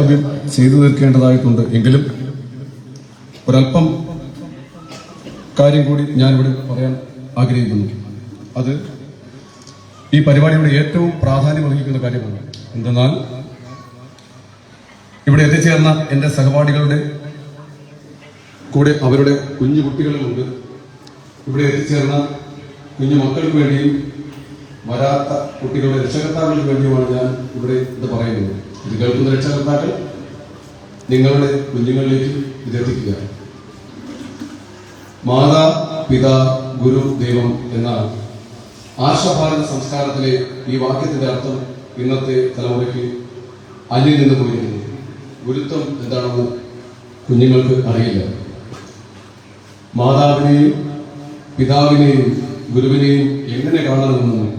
കർത്തവ്യം ചെയ്തു തീർക്കേണ്ടതായിട്ടുണ്ട്. എങ്കിലും ഒരല്പം കാര്യം കൂടി ഞാനിവിടെ പറയാൻ ആഗ്രഹിക്കുന്നു. അത് ഈ പരിപാടിയുടെ ഏറ്റവും പ്രാധാന്യം അർഹിക്കുന്ന കാര്യമാണ്. എന്തെന്നാൽ ഇവിടെ എത്തിച്ചേർന്ന എൻ്റെ സഹപാഠികളുടെ കൂടെ അവരുടെ കുഞ്ഞു കുട്ടികളുമുണ്ട്. ഇവിടെ എത്തിച്ചേർന്ന കുഞ്ഞു മക്കൾക്ക് വേണ്ടിയും വരാത്ത കുട്ടികളുടെ രക്ഷകർത്താക്കൾക്ക് വേണ്ടിയുമാണ് ഞാൻ ഇവിടെ ഇത് പറയുന്നത്. ഇത് കേൾക്കുന്ന രക്ഷകർത്താക്കൾ നിങ്ങളുടെ കുഞ്ഞുങ്ങളിലേക്ക് ഇതെത്തിക്കുക. മാതാ പിതാ ഗുരു ദൈവം എന്ന ആർഷഭാരത സംസ്കാരത്തിലെ ഈ വാക്യത്തിന്റെ അർത്ഥം ഇന്നത്തെ തലമുറയ്ക്ക് അന്യം നിന്ന് പോയിരിക്കുന്നു. ഗുരുത്വം എന്താണെന്ന് കുഞ്ഞുങ്ങൾക്ക് അറിയില്ല. മാതാവിനെയും പിതാവിനെയും ഗുരുവിനെയും എങ്ങനെ കാണണമെന്നും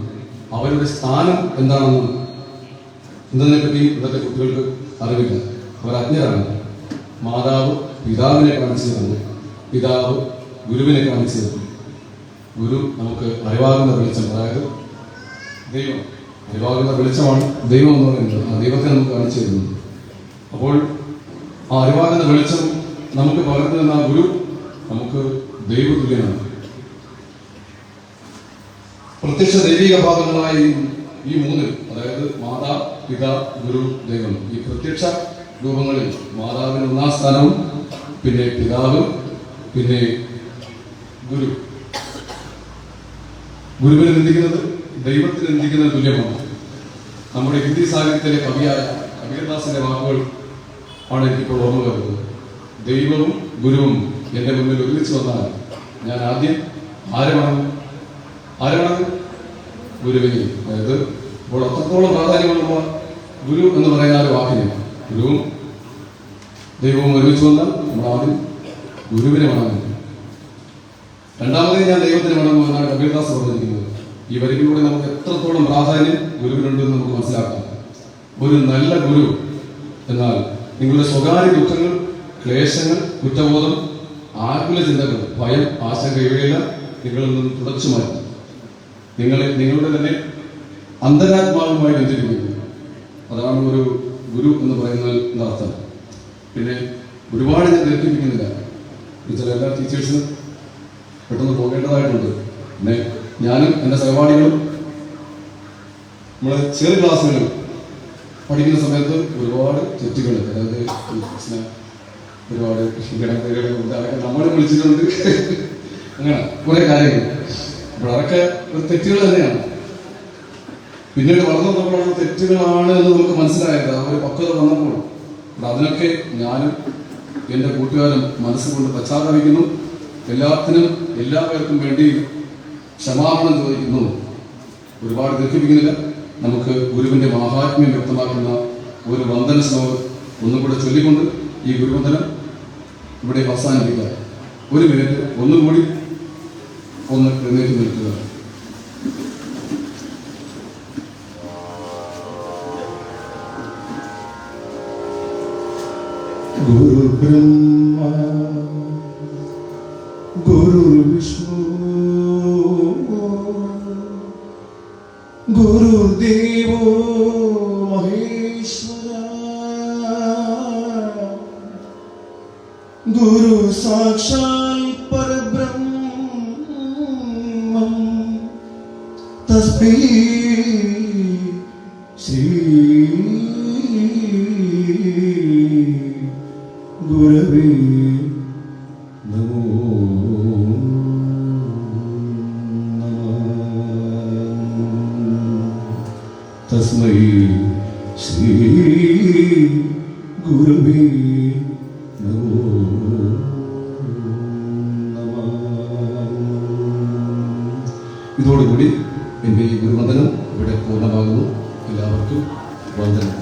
അവരുടെ സ്ഥാനം എന്താണെന്നും എന്നതിനെപ്പറ്റി ഇന്നത്തെ കുട്ടികൾക്ക് അറിവില്ല. അവർ അജ്ഞരാണ്. മാതാവ് പിതാവിനെ കാണിച്ചു തന്നു, പിതാവ് ഗുരുവിനെ കാണിച്ചു തന്നു. ഗുരു നമുക്ക് അറിവാകുന്ന വെളിച്ചം, അതായത് ദൈവം, അറിവാകുന്ന വെളിച്ചമാണ് ദൈവം എന്ന് പറയുന്നത്. ആ ദൈവത്തെ നമുക്ക് കാണിച്ചു തരുന്നത്. അപ്പോൾ ആ അറിവാകുന്ന വെളിച്ചം നമുക്ക് പകർന്നു തന്ന ആ ഗുരു നമുക്ക് ദൈവതുല്യനാണ്. പ്രത്യക്ഷ ദൈവിക ഭാഗങ്ങളായ ഈ മൂന്ന്, അതായത് മാതാ പിതാ ഗുരു ദൈവം, ഈ പ്രത്യക്ഷ രൂപങ്ങളിൽ മാതാവിന് ഒന്നാം സ്ഥാനവും, പിന്നെ പിതാവ്, പിന്നെ ഗുരു. ഗുരുവിനെ നിന്ദിക്കുന്നത് ദൈവത്തിന് നിന്ദിക്കുന്നത് തുല്യമാണ്. നമ്മുടെ ഹിന്ദി സാഹിത്യത്തിലെ കവിയായ കബീർദാസിന്റെ വാക്കുകൾ ആണ് എനിക്കിപ്പോൾ ഓർമ്മ വരുന്നത്. ദൈവവും ഗുരുവും എന്റെ മുന്നിൽ ഒരുമിച്ച് വന്നാൽ ഞാൻ ആദ്യം ആരെ വണങ്ങും? ഗുരുവിനെ. അതായത് ഇപ്പോൾ അത്രത്തോളം പ്രാധാന്യമുള്ള ഗുരു എന്ന് പറയുന്ന ഒരു വാക്കിന്, ഗുരുവും ദൈവവും ഒരുമിച്ച് വന്നാൽ നമ്മൾ ആദ്യം ഗുരുവിനെ വണങ്ങും. രണ്ടാമതേ ഞാൻ ദൈവത്തിന് വണങ്ങും എന്നാണ് കബീർദാസ് പറഞ്ഞിരിക്കുന്നത്. ഈ വരികളിലൂടെ നമുക്ക് എത്രത്തോളം പ്രാധാന്യം ഗുരുവിനുണ്ടെന്ന് നമുക്ക് മനസ്സിലാക്കാം. ഒരു നല്ല ഗുരു എന്നാൽ നിങ്ങളുടെ സ്വകാര്യ ദുഃഖങ്ങൾ, ക്ലേശങ്ങൾ, കുറ്റബോധം, ആകുല ചിന്തകൾ, ഭയം, ആശങ്ക ഇവയെല്ലാം നിങ്ങളിൽ നിന്ന് തുടച്ചു മാറ്റി നിങ്ങളുടെ തന്നെ അന്തരാത്മാവുമായി ബന്ധിപ്പിക്കുന്നു. അതാണ് ഒരു ഗുരു എന്ന് പറയുന്നതിന്റെ അർത്ഥം. പിന്നെ ഒരുപാട് ഞാൻ ദീർഘിപ്പിക്കുന്നില്ല. ചില എല്ലാ ടീച്ചേഴ്സിനും പെട്ടെന്ന് പോകേണ്ടതായിട്ടുണ്ട്. പിന്നെ ഞാനും എൻ്റെ സഹപാഠികളും നമ്മളെ ചെറിയ ക്ലാസ്സുകളിൽ പഠിക്കുന്ന സമയത്ത് ഒരുപാട് തെറ്റുകൾ, അതായത് ഒരുപാട് അതൊക്കെ നമ്മളെ വിളിച്ചിട്ടുണ്ട്. അങ്ങനെ കുറെ കാര്യങ്ങൾ. അപ്പോൾ അതൊക്കെ ഒരു തെറ്റുകൾ തന്നെയാണ്. പിന്നീട് വളർന്നു വന്നപ്പോഴാണ് തെറ്റുകളാണ് എന്ന് നമുക്ക് മനസ്സിലായത്. ആ ഒരു പക്വത വന്നപ്പോൾ അതിനൊക്കെ ഞാനും എൻ്റെ കൂട്ടുകാരും മനസ്സുകൊണ്ട് പശ്ചാത്തപിക്കുന്നു. എല്ലാത്തിനും എല്ലാവർക്കും വേണ്ടി ക്ഷമാപണം ചോദിക്കുന്നു. ഒരുപാട് ദീർഘിപ്പിക്കുന്നില്ല. നമുക്ക് ഗുരുവിന്റെ മഹാത്മ്യം വ്യക്തമാക്കുന്ന ഒരു വന്ദന ശ്ലോകം ഒന്നുകൂടെ ചൊല്ലിക്കൊണ്ട് ഈ ഗുരുവന്ദനം ഇവിടെ അവസാനിപ്പിക്കുക. ഒരു മിനിറ്റ് ഒന്നുകൂടി ഒന്ന് എഴുന്നേറ്റ് നിൽക്കുക. ഗുരു ബ്രഹ്മ ഗുരു വിഷ്ണു ഗുരുദേവോ മഹേശ്വര ഗുരു സാക്ഷാൽ പരബ്രഹ്മം തസ്മൈ ശ്രീ ഗുരവേ നമോ തസ്മൈ ശ്രീ ഗുരവേ നമോ നമഃ. ഇതോടുകൂടി എൻ്റെ ഈ ഗുരുവന്ദനം ഇവിടെ പൂർണ്ണമാകുന്നു. എല്ലാവർക്കും വന്ദനം.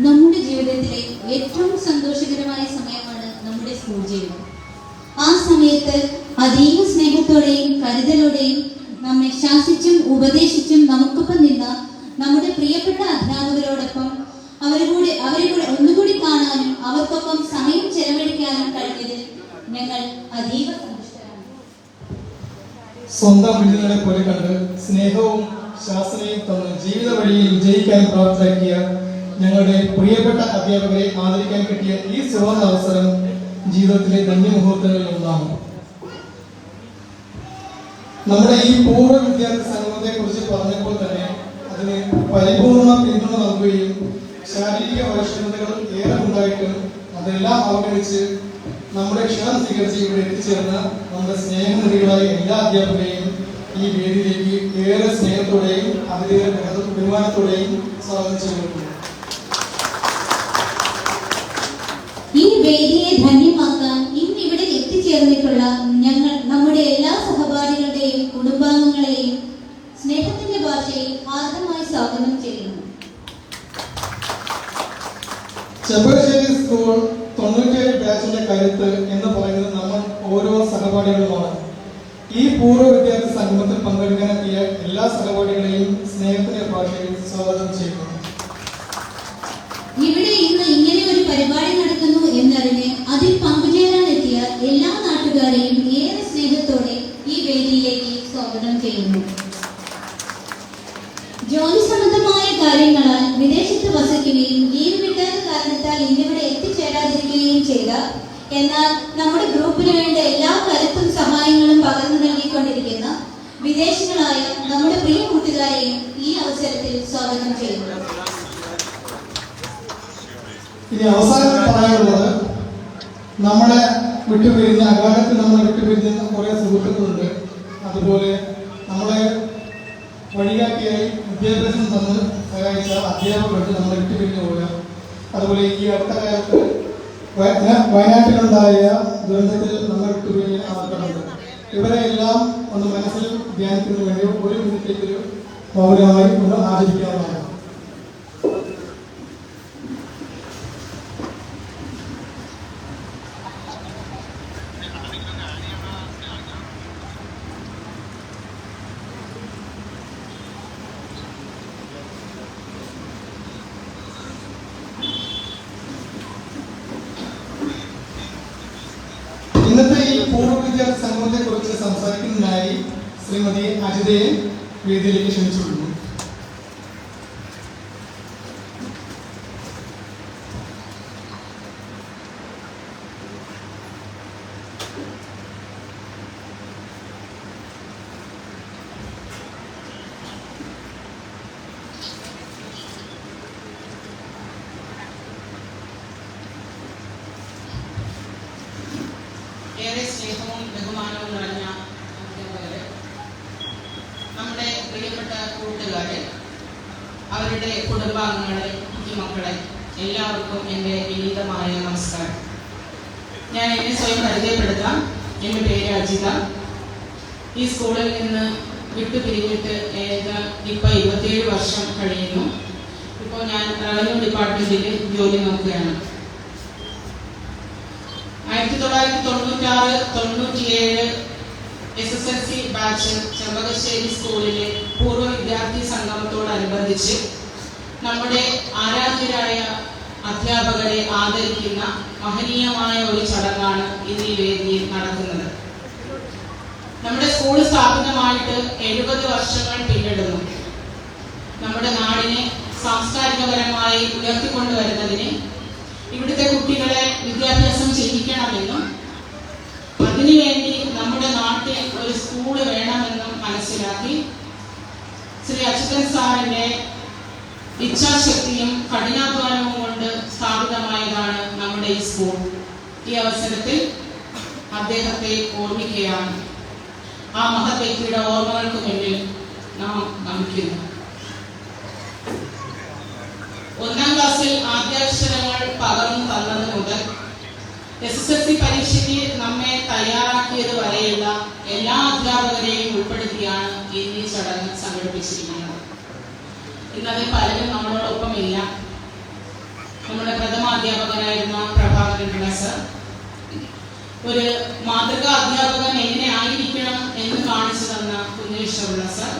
നമ്മുടെ ജീവിതത്തിലെ ഏറ്റവും സന്തോഷകരമായ സമയമാണ് നമ്മുടെ സ്കൂൾ ജീവിതം. ആ സമയത്ത് അതീവ സ്നേഹത്തോടെയും കരുതലോടെയും നമ്മെ ശാസിച്ചും ഉപദേശിച്ചും നമുക്കൊപ്പം നിന്ന നമ്മുടെ പ്രിയപ്പെട്ട അധ്യാപകരോടൊപ്പം അവരെ കൂടി ഒന്നുകൂടി കാണാനും അവർക്കൊപ്പം സമയം ചെലവഴിക്കാനും കഴിഞ്ഞതിൽ ഞങ്ങൾ അതീവ സന്തുഷ്ടരാണ്. സ്വന്തം കുഞ്ഞുങ്ങളെ പോലെ കണ്ട് സ്നേഹവും ശാസനയും തന്ന് ജീവിത വഴിയിൽ വിജയിക്കാൻ പ്രാപ്തരാക്കിയ ഞങ്ങളുടെ പ്രിയപ്പെട്ട അധ്യാപകരെ ആദരിക്കാൻ കിട്ടിയ ഈ സുവർണ അവസരം ജീവിതത്തിലെ ധന്യമുഹൂർത്തങ്ങളിൽ ഒന്നാണ്. നമ്മുടെ ഈ പൂർവ്വ വിദ്യാർത്ഥി സംഗമത്തെ കുറിച്ച് പറഞ്ഞപ്പോൾ തന്നെ അതിന് പരിപൂർണ പിന്തുണ നൽകുകയും ശാരീരിക വൈഷമ്യതകൾ ഏറെ ഉണ്ടായിട്ടും അതെല്ലാം അവഗണിച്ച് നമ്മുടെ ക്ഷണം സ്വീകരിച്ച് ഇവിടെ എത്തിച്ചേർന്ന നമ്മുടെ സ്നേഹനിധികളായ എല്ലാ അധ്യാപകരെയും ഈ വേദിയിലേക്ക് ഏറെ സ്നേഹത്തോടെയും അതിലേറെ ബഹുമാനത്തോടെയും സ്വാഗതം ചെയ്തിട്ടുണ്ട്. ഈ വേദിയെ ധന്യമാക്കാൻ ഇന്ന് ഇവിടെ എത്തിച്ചേർന്നിട്ടുള്ള ഞങ്ങൾ നമ്മുടെ എല്ലാ സഹപാഠികളുടെയും കുടുംബാംഗങ്ങളെയും സ്നേഹത്തിന്റെ ഭാഷയിൽ ആർദ്രമായി സ്വാഗതം ചെയ്യുന്നു. ചെമ്പകശ്ശേരി സ്കൂൾ 97 ബാച്ചിന്റെ കരുത്ത് എന്ന് പറയുന്നത് നമ്മൾ ഓരോ സഹപാഠികളുമാണ്. ഈ പൂർവ്വ വിദ്യാർത്ഥി സംഗമത്തിൽ പങ്കെടുക്കാനെത്തിയ എല്ലാ സഹപാഠികളെയും സ്നേഹത്തിന്റെ ഭാഷയിൽ സ്വാഗതം ചെയ്യുന്നു. ഇവിടെ ഇന്ന് ഇങ്ങനെ ഒരു പരിപാടി നടക്കുന്നു എന്നറിഞ്ഞ് അതിൽ പങ്കുചേരാൻ എത്തിയ എല്ലാ നാട്ടുകാരെയും ഏറെ സ്നേഹത്തോടെ ഈ വേദിയിലേക്ക് സ്വാഗതം ചെയ്യുന്നു. ജോലി സംബന്ധമായ കാര്യങ്ങളാൽ വിദേശത്ത് വസിക്കുകയും ലീവ് കിട്ടാത്ത കാരണത്താൽ ഇന്നിവിടെ എത്തിച്ചേരാതിരിക്കുകയും ചെയ്ത എന്നാൽ നമ്മുടെ ഗ്രൂപ്പിന് വേണ്ട എല്ലാ കരുത്തും സഹായങ്ങളും പകർന്നു നൽകിക്കൊണ്ടിരിക്കുന്ന വിദേശികളായ നമ്മുടെ പ്രിയ കൂട്ടുകാരെയും ഈ അവസരത്തിൽ സ്വാഗതം ചെയ്യുന്നു. ഇനി അവസാനം പറയാനുള്ളത്, നമ്മളെ വിട്ടുപിരിഞ്ഞ അകാലത്ത് നമ്മളെ വിട്ടുപിരിഞ്ഞ കുറെ സുഹൃത്തുക്കളുണ്ട്. അതുപോലെ നമ്മളെ വഴികാട്ടിയായി വിദ്യാഭ്യാസം തന്ന് സഹായിച്ച അധ്യാപകർക്ക് നമ്മളെ വിട്ടുപിരിഞ്ഞു പോയ, അതുപോലെ ഈ അടുത്ത കാലത്ത് വയനാട്ടിലുണ്ടായ ദുരന്തത്തിൽ നമ്മൾ വിട്ടുപിരിഞ്ഞ ആൾക്കാരുണ്ട്. ഇവരെ എല്ലാം ഒന്ന് മനസ്സിൽ ധ്യാനിക്കുന്നതിന് വേണ്ടി ഒരു മിനിറ്റേക്കൊരു മൗനമായി ഒന്ന് ആചരിക്കാവുന്നതാണ്. ഇന്നത്തെ ഈ പൂർവ്വ വിദ്യാർത്ഥി സംഗമത്തെ കുറിച്ച് സംസാരിക്കുന്നതിനായി ശ്രീമതി അജിതയെ വേദിയിലേക്ക് ക്ഷണിച്ചുകൊള്ളുന്നു. ഏറെ സ്നേഹവും ബഹുമാനവും നിറഞ്ഞ അധ്യാപകര്, നമ്മുടെ പ്രിയപ്പെട്ട കൂട്ടുകാര്, അവരുടെ കുടുംബാംഗങ്ങളെ, കുഞ്ഞുമക്കളെ, എല്ലാവർക്കും എൻ്റെ വിനീതമായ നമസ്കാരം. ഞാൻ എന്നെ സ്വയം പരിചയപ്പെടുത്താം. എൻ്റെ പേര് അജിത. ഈ സ്കൂളിൽ നിന്ന് വിട്ടുപിരിഞ്ഞിട്ട് ഇപ്പോൾ 27 വർഷം കഴിയുന്നു. ഇപ്പോൾ ഞാൻ റവന്യൂ ഡിപ്പാർട്ട്മെൻറ്റിൽ ജോലി നോക്കുകയാണ്. 1996-97 SSLC ബാച്ച് ചെമ്പകശ്ശേരി സ്കൂളിലെ പൂർവ്വ വിദ്യാർത്ഥി സംഗമത്തോടനുബന്ധിച്ച് നമ്മുടെ ആരാധ്യരായ അധ്യാപകരെ ആദരിക്കുന്ന മഹനീയമായ ഒരു ചടങ്ങാണ് ഇന്ന് ഈ വേദിയിൽ നടക്കുന്നത്. നമ്മുടെ സ്കൂൾ സ്ഥാപിതമായിട്ട് 70 വർഷങ്ങൾ പിന്നിടുന്നു. നമ്മുടെ നാടിനെ സാംസ്കാരികപരമായി ഉയർത്തിക്കൊണ്ടുവരുന്നതിന് ഇവിടുത്തെ കുട്ടികളെ വിദ്യാഭ്യാസം ചെയ്യിക്കണമെന്നും അതിനുവേണ്ടി നമ്മുടെ നാട്ടിൽ ഒരു സ്കൂള് വേണമെന്നും മനസ്സിലാക്കി ശ്രീ അച്യുതൻ സാറിന്റെ ഇച്ഛാശക്തിയും കഠിനാധ്വാനവും കൊണ്ട് സ്ഥാപിതമായതാണ് നമ്മുടെ ഈ സ്കൂൾ. ഈ അവസരത്തിൽ അദ്ദേഹത്തെ ഓർമ്മിക്കുകയാണ്. ആ മഹത് വ്യക്തിയുടെ ഓർമ്മകൾക്ക് മുന്നിൽ നാം നമിക്കുന്നു. 1ാം ക്ലാസ്സിൽ ആദ്യാക്ഷരങ്ങൾ പകർന്നു തന്നത് മുതൽ SSLC പരീക്ഷയ്ക്ക് നമ്മെ തയ്യാറാക്കിയത് വരെയുള്ള എല്ലാ അധ്യാപകരെയും ഉൾപ്പെടുത്തിയാണ് ഈ ചടങ്ങ് സംഘടിപ്പിച്ചിരിക്കുന്നത്. ഇന്നതിൽ പലരും നമ്മളോടൊപ്പം ഇല്ല. നമ്മുടെ പ്രഥമാധ്യാപകനായിരുന്ന പ്രഭാകരൻ സർ, ഒരു മാതൃകാ അധ്യാപകൻ എങ്ങനെ ആയിരിക്കണം എന്ന് കാണിച്ചു തന്ന കുഞ്ഞേശ്വര സർ,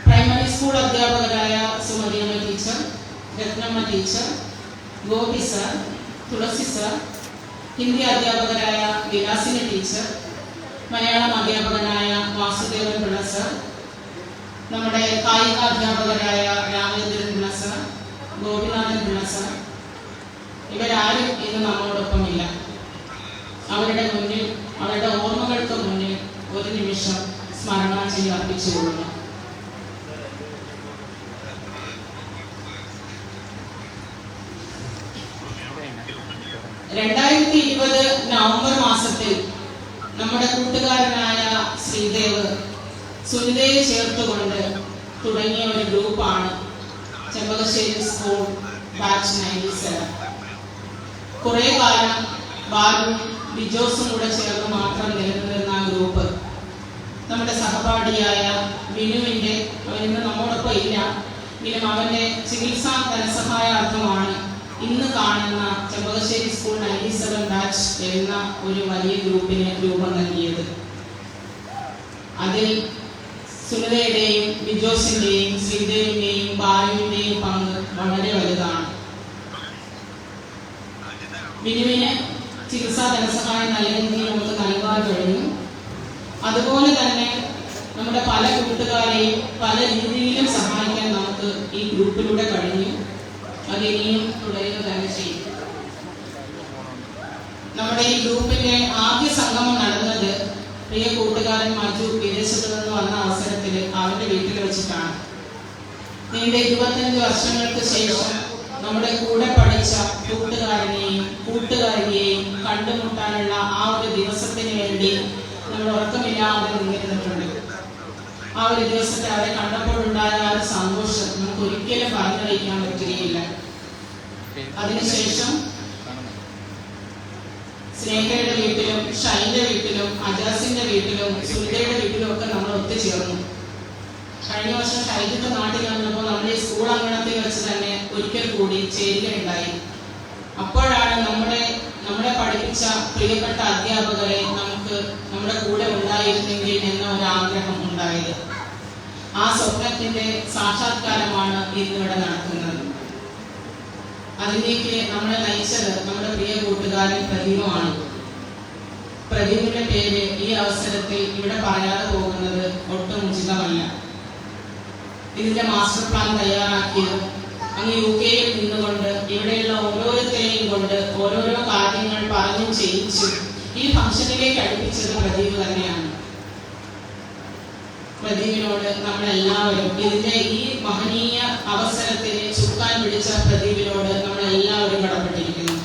പ്രൈമറി ഹൈസ്കൂൾ അധ്യാപകരായ Sumathiamma teacher, Ratnamma teacher, Gopi sir, Thulasi sir, Hindi അധ്യാപകരായ വിലാസിനി ടീച്ചർ, മലയാളം അധ്യാപകനായ വാസുദേവൻ പിള്ള സർ, നമ്മുടെ കായിക അധ്യാപകരായ രാമചന്ദ്രൻ പിള്ള സർ, ഗോപിനാഥൻ പിള്ള സർ, ഇവരാരും ഇന്ന് നമ്മോടൊപ്പമില്ല. അവരുടെ മുന്നിൽ, അവരുടെ ഓർമ്മകൾക്ക് മുന്നിൽ ഒരു നിമിഷം സ്മരണാഞ്ജലി അർപ്പിച്ചുകൊള്ളുന്നു. നവംബർ മാസത്തിൽ നമ്മുടെ കൂട്ടുകാരനായ ശ്രീദേവ് സുനിതയെ ചേർത്തുകൊണ്ട് തുടങ്ങിയ ഒരു ഗ്രൂപ്പാണ് ചെമ്പകശ്ശേരി സ്കൂൾ ബാച്ച് 97. കുറെ കാലം ബാലും ബിജോസും കൂടെ ചേർന്ന് മാത്രം നിലനിന്നിരുന്ന ആ ഗ്രൂപ്പ് നമ്മുടെ സഹപാഠിയായ വിനുവിന്റെ, അവനിന്ന് നമ്മോടൊപ്പം ഇല്ല, എങ്കിലും അവന്റെ ചികിത്സാ ധനസഹായാർത്ഥമാണ് ഇന്ന് കാണുന്ന ചെമ്പകശ്ശേരി സ്കൂൾ 97 ബാച്ച് എന്ന ഒരു വലിയ ഗ്രൂപ്പിന് രൂപം നൽകിയത്. അതിൽ സുനിതയുടെയും ബിജോസിന്റെയും ശ്രീദേവിന്റെയും ബാലുവിന്റെയും പങ്ക് വളരെ വലുതാണ്. വിനുവിന് ചികിത്സാ ധനസഹായം നല്ല രീതിയിൽ നമുക്ക് നൽകാൻ കഴിഞ്ഞു. അതുപോലെ തന്നെ നമ്മുടെ പല കൂട്ടുകാരെയും പല രീതിയിലും സഹായിക്കാൻ നമുക്ക് ഈ ഗ്രൂപ്പിലൂടെ കഴിഞ്ഞു. അതിനിയും തുടരുക തന്നെ ചെയ്യും. നമ്മുടെ ഈ ഗ്രൂപ്പിന്റെ ആദ്യ സംഗമം നടന്നത് പ്രിയ കൂട്ടുകാരൻ മഞ്ജു വിദേശത്ത് നിന്ന് വന്ന അവസരത്തിൽ അവരുടെ വീട്ടിൽ വെച്ചിട്ടാണ്. നീണ്ട 25 വർഷങ്ങൾക്ക് ശേഷം നമ്മുടെ കൂടെ പഠിച്ച കൂട്ടുകാരനെയും കൂട്ടുകാരിയെയും കണ്ടുമുട്ടാനുള്ള ആ ഒരു ദിവസത്തിന് വേണ്ടി നമ്മൾ ഉറക്കമില്ലാതെ നിന്നിരുന്നിട്ടുണ്ട്. ആ ഒരു ദിവസത്തെ അവരെ കണ്ടപ്പോഴുണ്ടായ ആ ഒരു സന്തോഷം നമുക്ക് ഒരിക്കലും പറഞ്ഞറിയിക്കാൻ പറ്റുകയില്ല. അതിനുശേഷം സ്നേഹയുടെ വീട്ടിലും ഷൈന്റെ വീട്ടിലും അജാസിന്റെ വീട്ടിലും സുനിതയുടെ വീട്ടിലും ഒക്കെ നമ്മൾ ഒത്തുചേർന്നു. കഴിഞ്ഞ വർഷം ഷൈജിന്റെ നാട്ടിൽ വന്നപ്പോൾ നമ്മുടെ ഈ സ്കൂൾ അങ്കണത്തിൽ വെച്ച് തന്നെ ഒരിക്കൽ കൂടി ചേരുകയുണ്ടായി. അപ്പോഴാണ് നമ്മളെ പഠിപ്പിച്ച പ്രിയപ്പെട്ട അധ്യാപകരെ നമുക്ക് നമ്മുടെ കൂടെ ഉണ്ടായിരുന്നെങ്കിൽ എന്ന ഒരു ആഗ്രഹം ഉണ്ടായത്. ആ സ്വപ്നത്തിന്റെ സാക്ഷാത്കാരമാണ് ഇന്നിവിടെ നടക്കുന്നത്. അതിലേക്ക് നമ്മളെ നയിച്ചത് നമ്മുടെ പ്രിയ കൂട്ടുകാരൻ പ്രദീപമാണ്. പ്രദീപിന്റെ പേര് ഈ അവസരത്തിൽ ഇവിടെ പറയാതെ പോകുന്നത് ഒട്ടും ഉചിതമല്ല. ഇതിന്റെ മാസ്റ്റർ പ്ലാൻ തയ്യാറാക്കിയത് അങ്ങ് UK നിന്നുകൊണ്ട് ഇവിടെയുള്ള ഓരോരുത്തരെയും കൊണ്ട് ഓരോരോ കാര്യങ്ങൾ പറഞ്ഞും ചെയ്യിച്ചു ഈ ഫംഗ്ഷനിലേക്ക് അടുപ്പിച്ചത് പ്രദീപ് തന്നെയാണ്. പ്രദീപിനോട് നമ്മളെല്ലാവരും ഇതിന്റെ ഈ മഹനീയ അവസരത്തിന് ചുക്കാൻ പിടിച്ച പ്രദീപിനോട് നമ്മളെല്ലാവരും കടപ്പെട്ടിരിക്കുന്നു.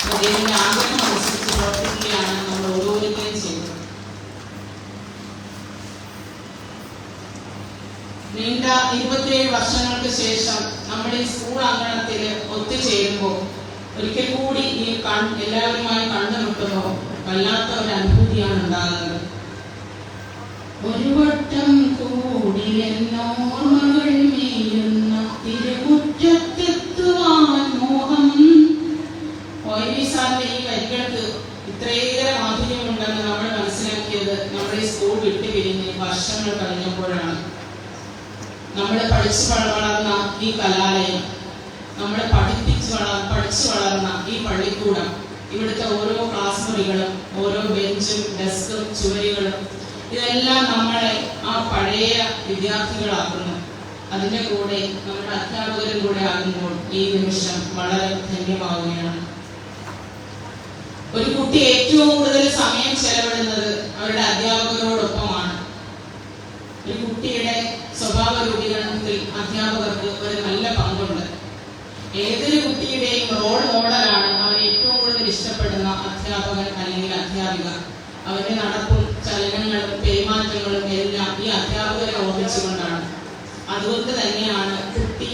പ്രദീപിന്റെ ആഗ്രഹം അനുസരിച്ച് പ്രവർത്തിക്കുകയാണ് നമ്മൾ ഓരോരുത്തരും ചെയ്യുന്നത്. നീണ്ട 27 വർഷങ്ങൾക്ക് ശേഷം നമ്മുടെ ഈ സ്കൂൾ അങ്കണത്തിൽ ഒത്തുചേരുമ്പോൾ ഒരിക്കൽ കൂടി ഈ എല്ലാവരുമായി കണ്ടുമുട്ടുമ്പോൾ വല്ലാത്ത ഒരു അനുഭൂതിയാണ് ഉണ്ടാകുന്നത്. ഒരു വട്ടം കൂടി എന്നോർമ്മകൾ മേയുന്ന തിരുമുറ്റത്തെത്തുവാൻ മോഹം. ONV സാറിന്റെ ഈ വരികൾക്ക് ഇത്രയേറെ മാധുര്യമുണ്ടെന്ന് നമ്മൾ മനസ്സിലാക്കിയത് നമ്മുടെ ഈ സ്കൂൾ വിട്ടുപിരിഞ്ഞ് വർഷങ്ങൾ കഴിഞ്ഞപ്പോഴാണ്. നമ്മൾ പഠിച്ചു വളർന്ന ഈ കലാലയം, നമ്മൾ പഠിച്ചു വളർന്ന ഈ പള്ളിക്കൂടം, ഇവിടുത്തെ ഓരോ ക്ലാസ് മുറികളും ഓരോ ബെഞ്ചും ഡെസ്കും ചുവരുകളും ഇതെല്ലാം നമ്മളെ ആ പഴയ വിദ്യാർത്ഥികളാക്കുന്നു. അതിൻ്റെ കൂടെ നമ്മുടെ അധ്യാപകരും കൂടെ ആകുമ്പോൾ ഈ നിമിഷം വളരെ ധന്യമാവുകയാണ്. ഒരു കുട്ടി ഏറ്റവും കൂടുതൽ സമയം ചെലവിടുന്നത് അവരുടെ അധ്യാപകരോടൊപ്പമാണ്. ഒരു കുട്ടിയുടെ സ്വഭാവ രൂപീകരണത്തിൽ അധ്യാപകർക്ക് ഒരു നല്ല പങ്കുണ്ട്. ഏതൊരു കുട്ടിയുടെയും റോൾ മോഡലാണ് അവൻ ഏറ്റവും കൂടുതൽ ഇഷ്ടപ്പെടുന്ന അധ്യാപകൻ അല്ലെങ്കിൽ അധ്യാപിക. അവന്റെ നടപ്പും ചലനങ്ങളും പെരുമാറ്റങ്ങളും എല്ലാം ഈ അധ്യാപകരെ ഓർമ്മിച്ചുകൊണ്ടാണ്. അതുകൊണ്ട് തന്നെയാണ് കുട്ടി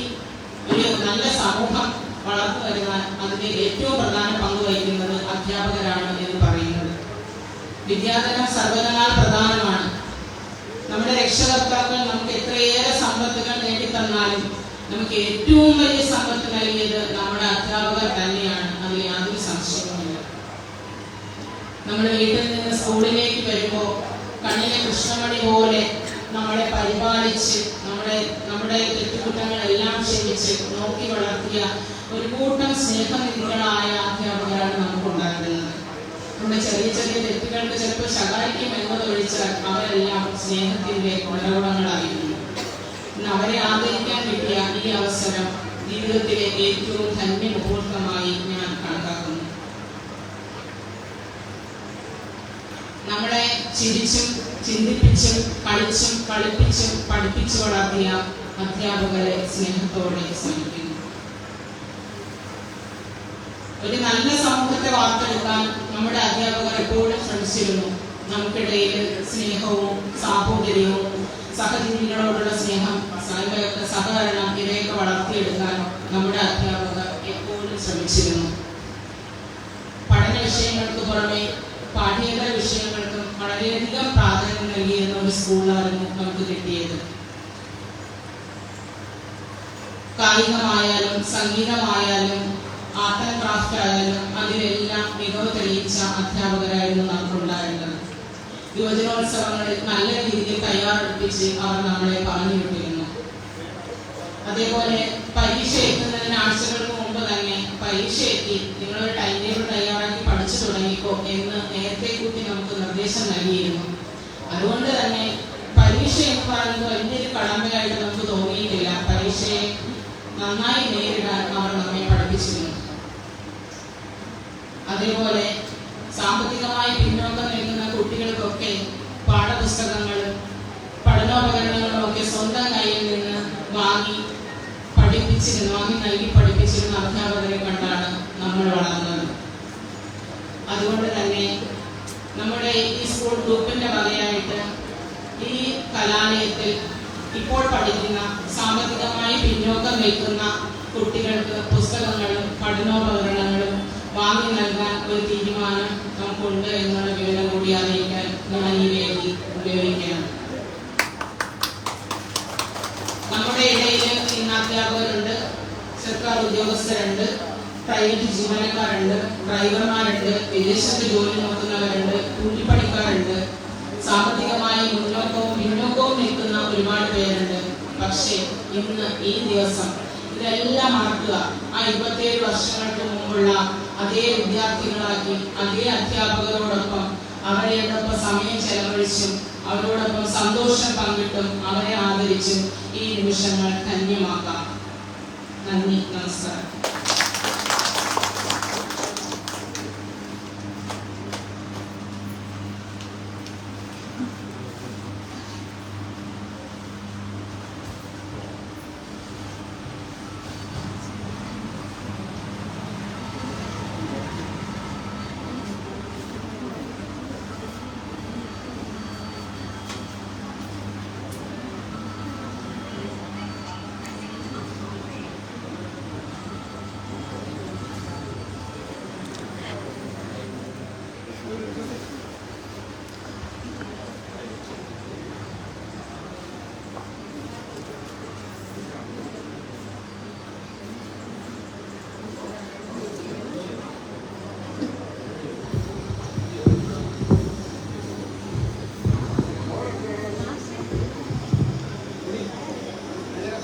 ഒരു നല്ല സമൂഹം വളർന്നു വരുവാൻ അതിന്റെ ഏറ്റവും പ്രധാന പങ്ക് വഹിക്കുന്നത് അധ്യാപകരാണ് എന്ന് പറയുന്നത്. വിദ്യാധനം സർവ്വനാൽ പ്രധാനമാണ്. നമ്മുടെ രക്ഷകർത്താക്കൾ നമുക്ക് എത്രയേറെ സമ്പത്തുകൾ നേടിത്തന്നാലും നമുക്ക് ഏറ്റവും വലിയ സമ്പത്ത് നൽകിയത് നമ്മുടെ അധ്യാപകർ തന്നെയാണ്. അതിൽ യാതൊരു സംശയവുമില്ല. നമ്മൾ വീട്ടിൽ നിന്ന് സ്കൂളിലേക്ക് വരുമ്പോൾ കണ്ണിലെ കൃഷ്ണമണി പോലെ നമ്മളെ പരിപാലിച്ച് നമ്മളെ നമ്മുടെ തെറ്റുകുറ്റങ്ങളെല്ലാം ക്ഷമിച്ച് നോക്കി വളർത്തിയ ഒരു കൂട്ടം സ്നേഹനിധികളായ അധ്യാപകരാണ് നമുക്കുണ്ടായിരുന്നത്. നമ്മുടെ ചെറിയ ചെറിയ തെറ്റുകൾക്ക് ചിലപ്പോൾ ശകാരിക്കും എന്നതൊഴിച്ചാൽ അവരെല്ലാം സ്നേഹത്തിന്റെ ഉറവിടങ്ങളായിരുന്നു. അവരെ ആദരിക്കാൻ കിട്ടിയ ഈ അവസരം ജീവിതത്തിലെ ഏറ്റവും ധന്യ മുഹൂർത്തമായി ഞാൻ കണക്കാക്കുന്നു. നമ്മളെ ചിരിച്ചും ചിന്തിപ്പിച്ചും കളിച്ചും കളിപ്പിച്ചും പഠിപ്പിച്ചു വളർത്തിയ അധ്യാപകരെ സ്നേഹത്തോടെ സ്മരിക്കുന്നു. ഒരു നല്ല സമൂഹത്തെ വാർത്തെടുക്കാൻ നമ്മുടെ അധ്യാപകർ എപ്പോഴും ശ്രമിച്ചിരുന്നു. നമുക്കിടയിൽ സ്നേഹവും സാഹോദര്യവും സഹജീവികളോടുള്ള സ്നേഹം, സഹകരണം ഇവയൊക്കെ വളർത്തിയെടുക്കാൻ നമ്മുടെ അധ്യാപകർ എപ്പോഴും ശ്രമിച്ചിരുന്നു. പഠന വിഷയങ്ങൾക്ക് പുറമെ പാഠ്യേതര വിഷയങ്ങൾക്കും വളരെയധികം പ്രാധാന്യം നൽകിയിരുന്ന ഒരു സ്കൂളായിരുന്നു നമുക്ക് കിട്ടിയത്. കായികമായാലും സംഗീതമായാലും ആർട്ട് ആൻഡ് ക്രാഫ്റ്റ് ആയാലും അതിലെല്ലാം മികവ് തെളിയിച്ച അധ്യാപകരായിരുന്നു നമുക്കുണ്ടായിരുന്നത്. യുവജനോത്സവങ്ങളിൽ നല്ല രീതിയിൽ തയ്യാറെടുപ്പിച്ച് അവർ നമ്മളെ പറഞ്ഞു വിട്ടിരുന്നു. അതേപോലെ പരീക്ഷ എത്തുന്നതിന് ആഴ്ചകൾക്ക് മുമ്പ് തന്നെ പരീക്ഷ എത്തി നിങ്ങളൊരു ടൈം ടേബിൾ തയ്യാറാക്കി പഠിച്ചു തുടങ്ങിക്കോ എന്ന് നേരത്തെ കൂട്ടി നമുക്ക് നിർദ്ദേശം നൽകിയിരുന്നു. അതുകൊണ്ട് തന്നെ പരീക്ഷ എന്ന് പറയുന്നത് വലിയൊരു കടമയായിട്ട് നമുക്ക് തോന്നിയിട്ടില്ല. പരീക്ഷയെ നന്നായി നേരിടാൻ അവർ നമ്മെ പഠിപ്പിച്ചിരുന്നു. അതേപോലെ സാമ്പത്തികമായി പിന്നോക്കം നിൽക്കുന്ന കുട്ടികൾക്കൊക്കെ പാഠപുസ്തകങ്ങളും പഠനോപകരണങ്ങളും ഒക്കെ സ്വന്തം കയ്യിൽ നിന്ന് വാങ്ങി നൽകി പഠിപ്പിച്ചിരുന്ന അധ്യാപകരെ കണ്ടാണ് നമ്മൾ വളർന്നത്. അതുകൊണ്ട് തന്നെ നമ്മുടെ ഈ സ്കൂൾ ഗ്രൂപ്പിന്റെ വകയായിട്ട് ഈ കലാലയത്തിൽ ഇപ്പോൾ പഠിക്കുന്ന സാമ്പത്തികമായി പിന്നോക്കം നിൽക്കുന്ന കുട്ടികൾക്ക് പുസ്തകങ്ങളും പഠനോപകരണങ്ങളും വാങ്ങി നൽകാൻ ഒരു തീരുമാനം നമുക്കുണ്ട് എന്നുള്ള വിവരം കൂടി അറിയിക്കാൻ ഞാൻ ഈ വേദി ഉപയോഗിക്കണം. നമ്മുടെ ഇടയിൽ ഇന്ന് അധ്യാപകരുണ്ട്, സർക്കാർ ഉദ്യോഗസ്ഥരുണ്ട്, പ്രൈവറ്റ് ജീവനക്കാരുണ്ട്, ഡ്രൈവർമാരുണ്ട്, വിദേശത്ത് ജോലി നോക്കുന്നവരുണ്ട്, കൂലിപ്പണിക്കാരുണ്ട്, സാമ്പത്തികമായി മുന്നോക്കവും പിന്നോക്കവും നിൽക്കുന്ന ഒരുപാട് പേരുണ്ട്. പക്ഷേ ഇന്ന് ഈ ദിവസം ഇതെല്ലാം മറക്കുക, ആ 27 വർഷങ്ങൾക്ക് മുമ്പുള്ള അതേ വിദ്യാർത്ഥികളാക്കി അതേ അധ്യാപകരോടൊപ്പം അവരോടൊപ്പം സമയം ചെലവഴിച്ചും അവരോടൊപ്പം സന്തോഷം പങ്കിട്ടും അവരെ ആദരിച്ചും ഈ നിമിഷങ്ങൾ ധന്യമാക്കാം. നന്ദി, നമസ്കാരം.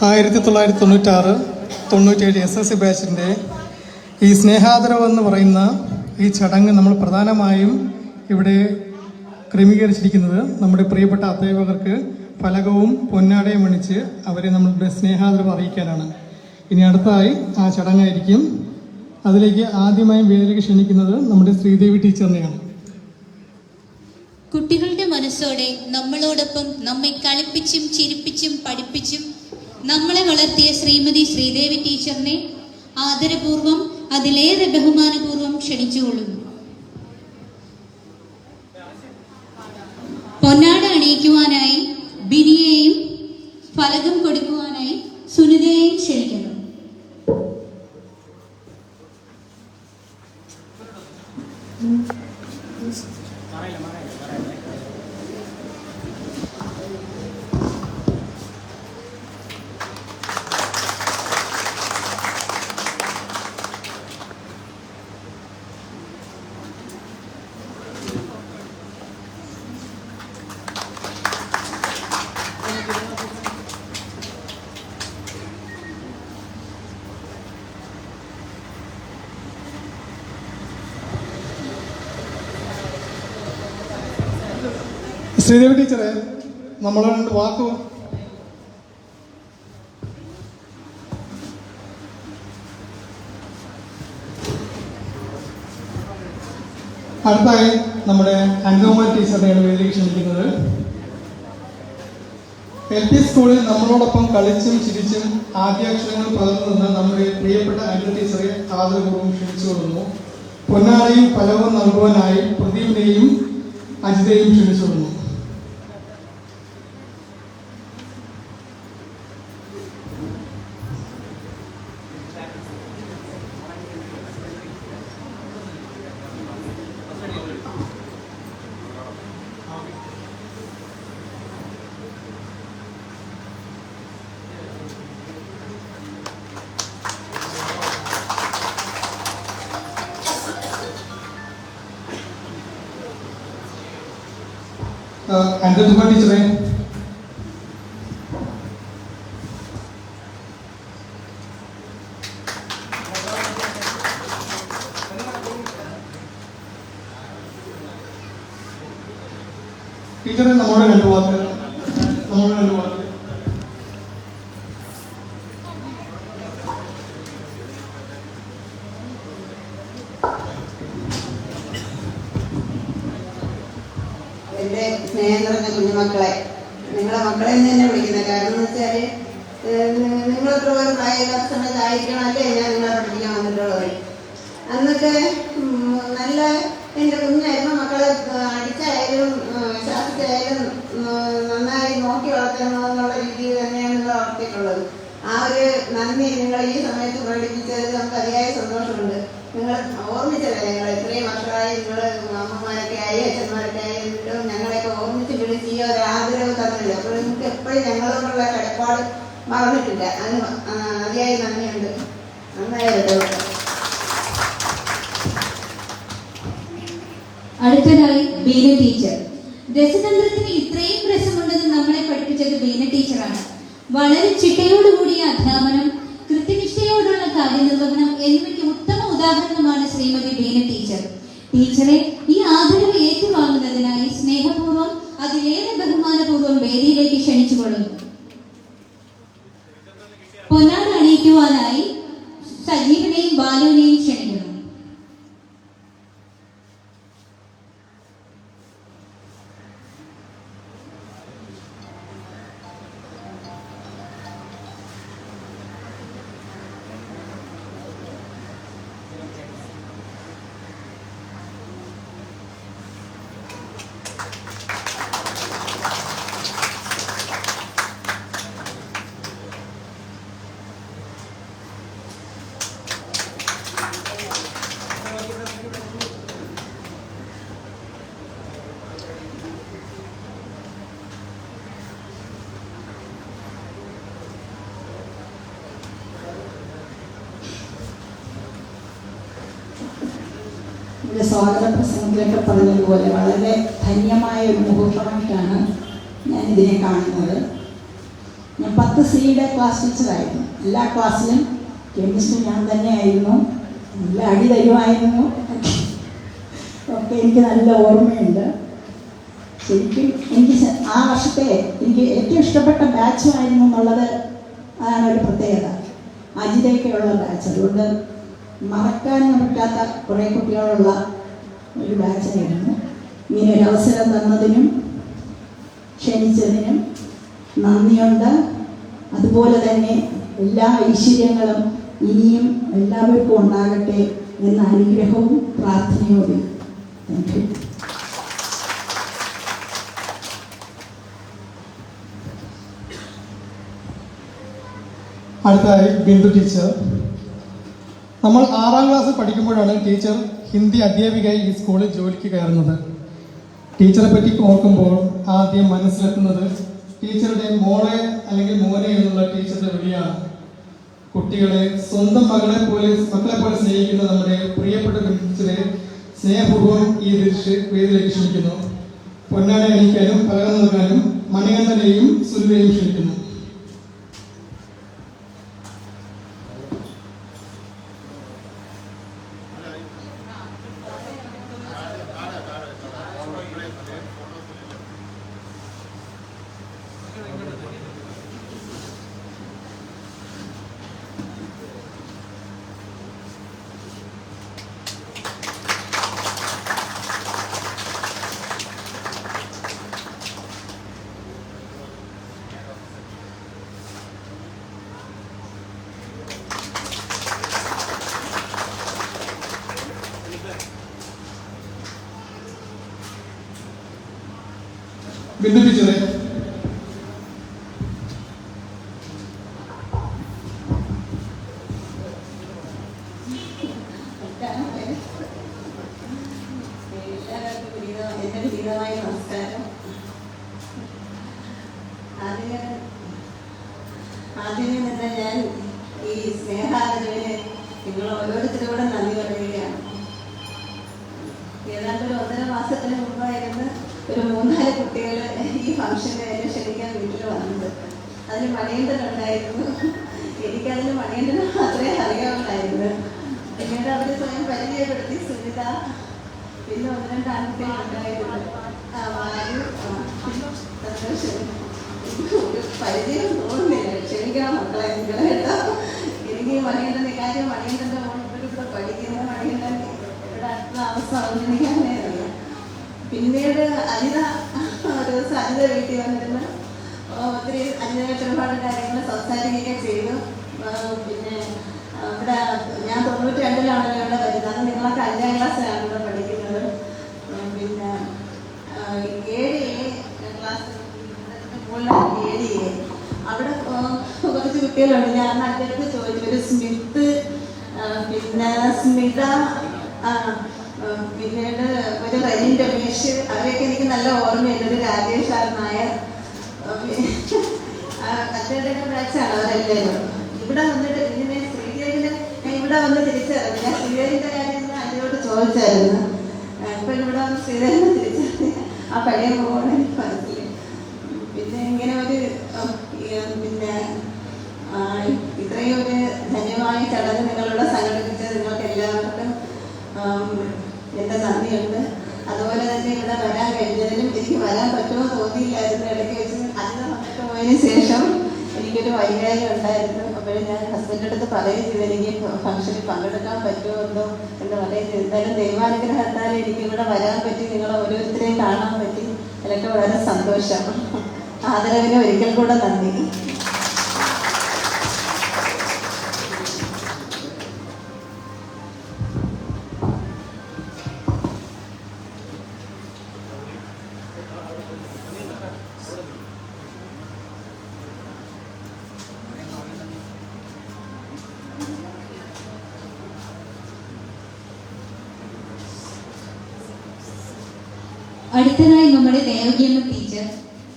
ആയിരത്തി 1996-97 SSC ബാച്ചിൻ്റെ ഈ സ്നേഹാദരവ് എന്ന് പറയുന്ന ഈ ചടങ്ങ് നമ്മൾ പ്രധാനമായും ഇവിടെ ക്രമീകരിച്ചിരിക്കുന്നത് നമ്മുടെ പ്രിയപ്പെട്ട അധ്യാപകർക്ക് ഫലകവും പൊന്നാടയും അണിച്ച് അവരെ നമ്മളുടെ സ്നേഹാദരവ് അറിയിക്കാനാണ്. ഇനി അടുത്തതായി ആ ചടങ്ങായിരിക്കും. അതിലേക്ക് ആദ്യമായും വേദിയിലേക്ക് ക്ഷണിക്കുന്നത് നമ്മുടെ ശ്രീദേവി ടീച്ചറിനെയാണ്. കുട്ടികളുടെ മനസ്സോടെ നമ്മളോടൊപ്പം നമ്മെ കളിപ്പിച്ചും ചിരിപ്പിച്ചും പഠിപ്പിച്ചും നമ്മളെ വളർത്തിയ ശ്രീമതി ശ്രീദേവി ടീച്ചറിനെ ആദരപൂർവം അതിലേറെ ബഹുമാനപൂർവം ക്ഷണിച്ചുകൊള്ളുന്നു. പൊന്നാട അണിയിക്കുവാനായി ബിനിയെയും ഫലകം കൊടുക്കുവാനായി സുനിതയെയും ക്ഷണിക്കുന്നു. ശ്രീദേവി ടീച്ചറെ നമ്മൾ രണ്ട് വാക്ക് അടുത്തായി നമ്മുടെ അനുപമ ടീച്ചറിനെയാണ് വേദിയിലേക്ക് ക്ഷണിക്കുന്നത്. LP സ്കൂളിൽ നമ്മളോടൊപ്പം കളിച്ചും ചിരിച്ചും ആദ്യാക്ഷരങ്ങൾ പകർന്നു നിന്ന നമ്മുടെ പ്രിയപ്പെട്ട അനു ടീച്ചറെ ആദരപൂർവ്വം ക്ഷണിച്ചുകൊള്ളുന്നു. പൊന്നാടയും ഫലവും നൽകുവാനായി പ്രദീപിനെയും അജിതയും ക്ഷണിച്ചുകൊള്ളുന്നു. അനുപമ ടീച്ചറെ ടീച്ചറെ നമ്മുടെ രണ്ട് വാക്ക് എൻ്റെ സ്നേഹം നിറഞ്ഞ കുഞ്ഞുമക്കളെ, നിങ്ങളെ മക്കളെ തന്നെ വിളിക്കുന്നത്. കാരണം എന്ന് വെച്ചാൽ നിങ്ങളത്ര ഒരു പ്രായമില്ലാത്ത സമയത്തായിരിക്കണമല്ലേ ഞാൻ നിങ്ങളെ പഠിപ്പിക്കാൻ വന്നിട്ടുള്ളത്. അന്നൊക്കെ നല്ല എൻ്റെ കുഞ്ഞായിരുന്നു. മക്കളെ അടിച്ചായാലും ശാസിച്ചായാലും നന്നായി നോക്കി വളർത്തണമെന്നുള്ള രീതിയിൽ തന്നെയാണ് നിങ്ങൾ വളർത്തിയിട്ടുള്ളത്. ആ ഒരു നന്ദി നിങ്ങൾ ഈ സമയത്ത് പ്രകടിപ്പിച്ചതിൽ നമുക്ക് അതിയായ സന്തോഷമുണ്ട്. നിങ്ങൾ ഓർമ്മിച്ചല്ലേ, നിങ്ങൾ ഇത്രയും വർഷമായി നിങ്ങൾ അമ്മമാരൊക്കെ ആയി അച്ഛന്മാരൊക്കെ ആയി ഞങ്ങളെയൊക്കെ ഓർമ്മിച്ച് വിളിച്ച് ഈ ഒരു ആദരവ് തന്നില്ല. അപ്പോൾ നിങ്ങൾക്ക് എപ്പോഴും ഞങ്ങളോടുള്ള കടപ്പാട് മറന്നിട്ടില്ല. അതിന് അതിയായി നന്ദിയുണ്ട്. നന്നായിട്ട്. അടുത്തതായി ബീന ടീച്ചർ. രസതന്ത്രത്തിന് ഇത്രയും രസമുണ്ടെന്ന് നമ്മളെ പഠിപ്പിച്ചത് ബീന ടീച്ചറാണ്. വളരെ ചിട്ടയോടുകൂടിയ അധ്യാപനം, കൃത്യനിഷ്ഠയോടുള്ള കാര്യനിർവഹണം എന്നിവയ്ക്ക് ഉത്തമ ഉദാഹരണമാണ് ശ്രീമതി ബീന ടീച്ചർ. ടീച്ചറെ ഈ ആദരവ് ഏറ്റുവാങ്ങുന്നതിനായി സ്നേഹപൂർവ്വം അതിലേറെ ബഹുമാനപൂർവ്വം വേദിയിലേക്ക് ക്ഷണിച്ചുകൊള്ളുന്നു. പൊന്നാട അണിയിക്കുവാനായി സജീവനെയും ബാലുവിനെയും ക്ഷണിക്കുന്നു. എൻ്റെ സ്വാഗത പ്രസംഗത്തിലൊക്കെ പറഞ്ഞതുപോലെ വളരെ ധന്യമായ ഒരു മുഹൂർത്തമായിട്ടാണ് ഞാനിതിനെ കാണുന്നത്. ഞാൻ 10C ക്ലാസ് ടീച്ചറായിരുന്നു. എല്ലാ ക്ലാസ്സിലും കെമിസ്ട്രി ഞാൻ തന്നെയായിരുന്നു. നല്ല അടി തരുമായിരുന്നു ഒക്കെ എനിക്ക് നല്ല ഓർമ്മയുണ്ട്. ശരിക്കും എനിക്ക് ആ വർഷത്തെ എനിക്ക് ഏറ്റവും ഇഷ്ടപ്പെട്ട ബാച്ചുമായിരുന്നു എന്നുള്ളത് അതാണ് ഒരു പ്രത്യേകത. അജിതയൊക്കെയുള്ള ബാച്ച്. അതുകൊണ്ട് മറക്കാൻ പറ്റാത്ത കുറേ കുട്ടികളുള്ള ഒരു ബാച്ചായിരുന്നു. ഇങ്ങനെ ഒരു അവസരം തന്നതിനും ക്ഷണിച്ചതിനും നന്ദിയുണ്ട്. അതുപോലെ തന്നെ എല്ലാ ഐശ്വര്യങ്ങളും ഇനിയും എല്ലാവർക്കും ഉണ്ടാകട്ടെ എന്ന അനുഗ്രഹവും പ്രാർത്ഥനയോടും. Thank you. അടുത്തതായി ബിന്ദു ടീച്ചർ. നമ്മൾ 6ാം ക്ലാസ് പഠിക്കുമ്പോഴാണ് ടീച്ചർ ഹിന്ദി അധ്യാപികയായി ഈ സ്കൂളിൽ ജോലിക്ക് കയറുന്നത്. ടീച്ചറെ പറ്റി ഓർക്കുമ്പോൾ ആദ്യം മനസ്സിലെത്തുന്നത് ടീച്ചറുടെ മോളെ അല്ലെങ്കിൽ മോനെ എന്നുള്ള ടീച്ചറുടെ വിളിയാണ്. കുട്ടികളെ സ്വന്തം മക്കളെ പോലെ സ്നേഹിക്കുന്ന നമ്മുടെ പ്രിയപ്പെട്ട ടീച്ചറെ സ്നേഹപൂർവ്വം ഈ വേദിയിലേക്ക് ക്ഷണിക്കുന്നു. പൊന്നാട അണിയിക്കാനും പലകം നൽകാനും മണികണ്ഠനെയും സുലുവയെയും ക്ഷണിക്കുന്നു. ബിന്ദു ടീച്ചറെ. എൻ്റെ വിനീതമായ നമസ്കാരം. ആദ്യമേ തന്നെ ഞാൻ ഈ സ്നേഹാദരവിന് നിങ്ങൾ ഓരോരുത്തരോടും നന്ദി പറയുകയാണ്. ഏതാണ്ട് ഒരു 1.5 മാസത്തിന് മുമ്പായിരുന്നു ഒരു 3-4 കുട്ടികൾ ഈ ഫംഗ്ഷന് എന്നെ ക്ഷണിക്കാൻ വീട്ടിൽ വന്നത്. അതിന് മണിയണ്ടനുണ്ടായിരുന്നു. എനിക്കതിന് മണിയണ്ടന് മാത്രമേ അറിയാവുള്ളായിരുന്നു. പിന്നീട് അവർ സ്വയം പരിചയപ്പെടുത്തി. സുനിത, പിന്നെ 1-2 ആൺകുട്ടികളുണ്ടായിരുന്നു. സന്തോഷം. ഒരു പരിചയം തോന്നുന്നില്ല. ക്ഷമിക്കണം മക്കളെ, നിങ്ങൾ കേട്ടോ. എനിക്ക് മണിയണ്ടൻ്റെ കാര്യം, മണിയണ്ടൻ്റെ ഇവിടെ പഠിക്കുന്ന മണിയണ്ടൻ ഇവിടെ അടുത്ത താമസം എനിക്കങ്ങനെ അറിയാം. പിന്നീട് അനിത ഒരു ദിവസം അനിത വീട്ടിൽ വന്നിരുന്നു. ഒത്തിരി അനിതയായിട്ട് ഒരുപാട് കാര്യങ്ങൾ സംസാരിക്കുകയൊക്കെ ചെയ്തു. പിന്നെ ഇവിടെ ഞാൻ 92-ലാണല്ലോ ഇവിടെ വരുന്നത്. അത് നിങ്ങളൊക്കെ 5ാം ക്ലാസ്സിലാണ് ഇവിടെ പഠിക്കുന്നത്. പിന്നെ 7A ക്ലാസ് മുകളിലാണ് 7A. അവിടെ കുറച്ച് കുട്ടികളുണ്ട്. ഞാൻ അടുത്തടുത്ത് ചോദിച്ചു. ഒരു സ്മിത്ത്, പിന്നെ സ്മിത, പിന്നീട് ഒരു റെനിൻ രമേശ്, അവരെയൊക്കെ എനിക്ക് നല്ല ഓർമ്മയുണ്ട്. ഒരു രാജേഷ് ആർ നായർ, കച്ചവടയുടെ ബാച്ചാണ് അവരെല്ലാവരും. ഇവിടെ വന്നിട്ട് ഇങ്ങനെ ശ്രീദേവിനെ ഇവിടെ വന്ന് തിരിച്ചറിഞ്ഞു. ഞാൻ ശ്രീദേവിൻ്റെ കാര്യം അതിനോട് ചോദിച്ചായിരുന്നു. ഇപ്പം ഇവിടെ വന്ന് ശ്രീദേവിനെ തിരിച്ചറിഞ്ഞു. ആ പഴയ മോഹൻ എനിക്ക് മനസ്സിലായി. പിന്നെ ഇങ്ങനെ ഒരു പിന്നെ ഇത്രയും ഒരു ധന്യമായ ചടങ്ങ് നിങ്ങളിവിടെ സംഘടിപ്പിച്ച നിങ്ങൾക്ക് എല്ലാവർക്കും എൻ്റെ നന്ദിയുണ്ട്. അതുപോലെ തന്നെ ഇവിടെ വരാൻ കഴിഞ്ഞതിലും എനിക്ക് വരാൻ പറ്റുമോ തോന്നിയില്ലായിരുന്നു. ഇടയ്ക്ക് വെച്ച് അതിന് വന്നിട്ട് പോയതിന് ശേഷം എനിക്കൊരു വൈകാരി ഉണ്ടായിരുന്നു. അപ്പോഴും ഞാൻ ഹസ്ബൻഡിൻ്റെ അടുത്ത് പറയുകയും ചെയ്തു എനിക്ക് ഫംഗ്ഷനിൽ പങ്കെടുക്കാൻ പറ്റുമോ എന്തോ എന്ന് പറയുന്നത്. എന്തായാലും ദൈവാനുഗ്രഹത്താൽ എനിക്കിവിടെ വരാൻ പറ്റി, നിങ്ങളെ ഓരോരുത്തരെയും കാണാൻ പറ്റി. എനിക്ക് വളരെ സന്തോഷം. ആദരവിന് ഒരിക്കൽ കൂടെ നന്ദി. അടുത്തതായി നമ്മുടെ ദേവകിയമ്മ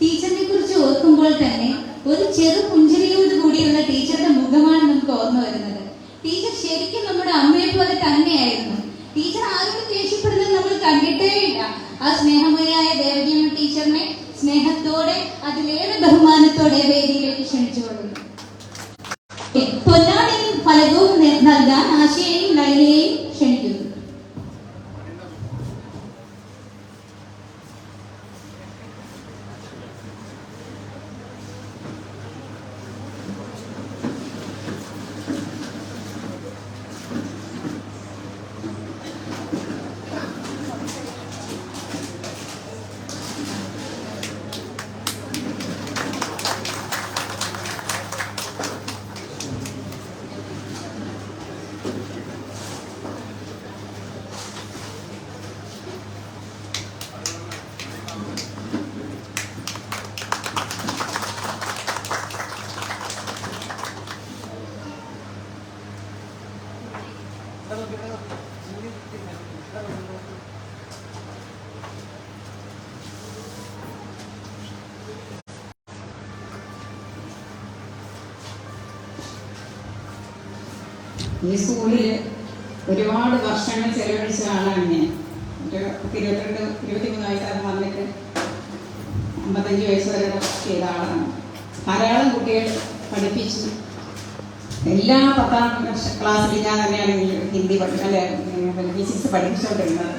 ടീച്ചറിനെ കുറിച്ച് ഓർക്കുമ്പോൾ തന്നെ ഒരു ചെറു പുഞ്ചിരിയോട് കൂടിയുള്ള ടീച്ചറുടെ മുഖമാണ് നമുക്ക് ഓർമ്മ വരുന്നത്. ടീച്ചർ ശരിക്കും നമ്മുടെ അമ്മയെ പോലെ തന്നെയായിരുന്നു. ടീച്ചർ ആരോടും ദേഷ്യപ്പെടുന്നത് നമ്മൾ കണ്ടിട്ടേ ഇല്ല. ആ സ്നേഹമയായ ദേവകിയമ്മ ടീച്ചറിനെ സ്നേഹത്തോടെ അതിലേറെ ബഹുമാനത്തോടെ വേദിയിലേക്ക് ക്ഷണിച്ചുകൊള്ളുന്നു. പൊന്നാടിയും ഫലകവും നൽകാൻ ആശയെയും ലൈലയെയും ക്ഷണിക്കുന്നു. ഈ സ്കൂളിൽ ഒരുപാട് വർഷങ്ങൾ ചെലവഴിച്ച ആളാണ് ഞാൻ. ഒരു 22-23 വയസ്സാകുമ്പോൾ വന്നിട്ട് 55 വയസ്സ് വരെ ചെയ്ത ആളാണ്. ധാരാളം കുട്ടികൾ പഠിപ്പിച്ചു. എല്ലാ 10ാം ക്ലാസ്സിൽ ഞാൻ തന്നെയാണ് ഹിന്ദി ഫിസിക്സ് പഠിപ്പിച്ചുകൊണ്ടിരുന്നത്.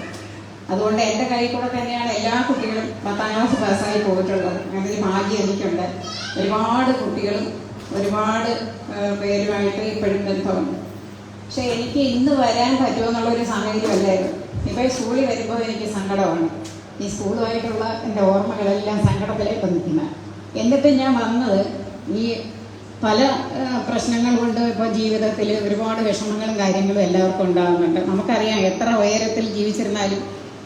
അതുകൊണ്ട് എൻ്റെ കയ്യിൽ കൂടെ തന്നെയാണ് എല്ലാ കുട്ടികളും 10ാം ക്ലാസ് പാസ്സായി പോയിട്ടുള്ളത്. അതിന് ഭാഗ്യം എനിക്കുണ്ട്. ഒരുപാട് കുട്ടികളും ഒരുപാട് പേരുമായിട്ട് ഇപ്പോഴും ബന്ധമുണ്ട്. പക്ഷെ എനിക്ക് ഇന്ന് വരാൻ പറ്റുമോ എന്നുള്ളൊരു സാഹചര്യമല്ലായിരുന്നു. ഇപ്പോൾ സ്കൂളിൽ വരുമ്പോൾ എനിക്ക് സങ്കടമാണ്. ഈ സ്കൂളുമായിട്ടുള്ള എൻ്റെ ഓർമ്മകളെല്ലാം സങ്കടത്തിലേക്ക് നിൽക്കുന്നത്. എന്നിട്ട് ഞാൻ വന്നത് ഈ പല പ്രശ്നങ്ങൾ കൊണ്ട് ഇപ്പോൾ ജീവിതത്തിൽ ഒരുപാട് വിഷമങ്ങളും കാര്യങ്ങളും എല്ലാവർക്കും ഉണ്ടാകുന്നുണ്ട്. നമുക്കറിയാം എത്ര ഉയരത്തിൽ ജീവിച്ചിരുന്നാലും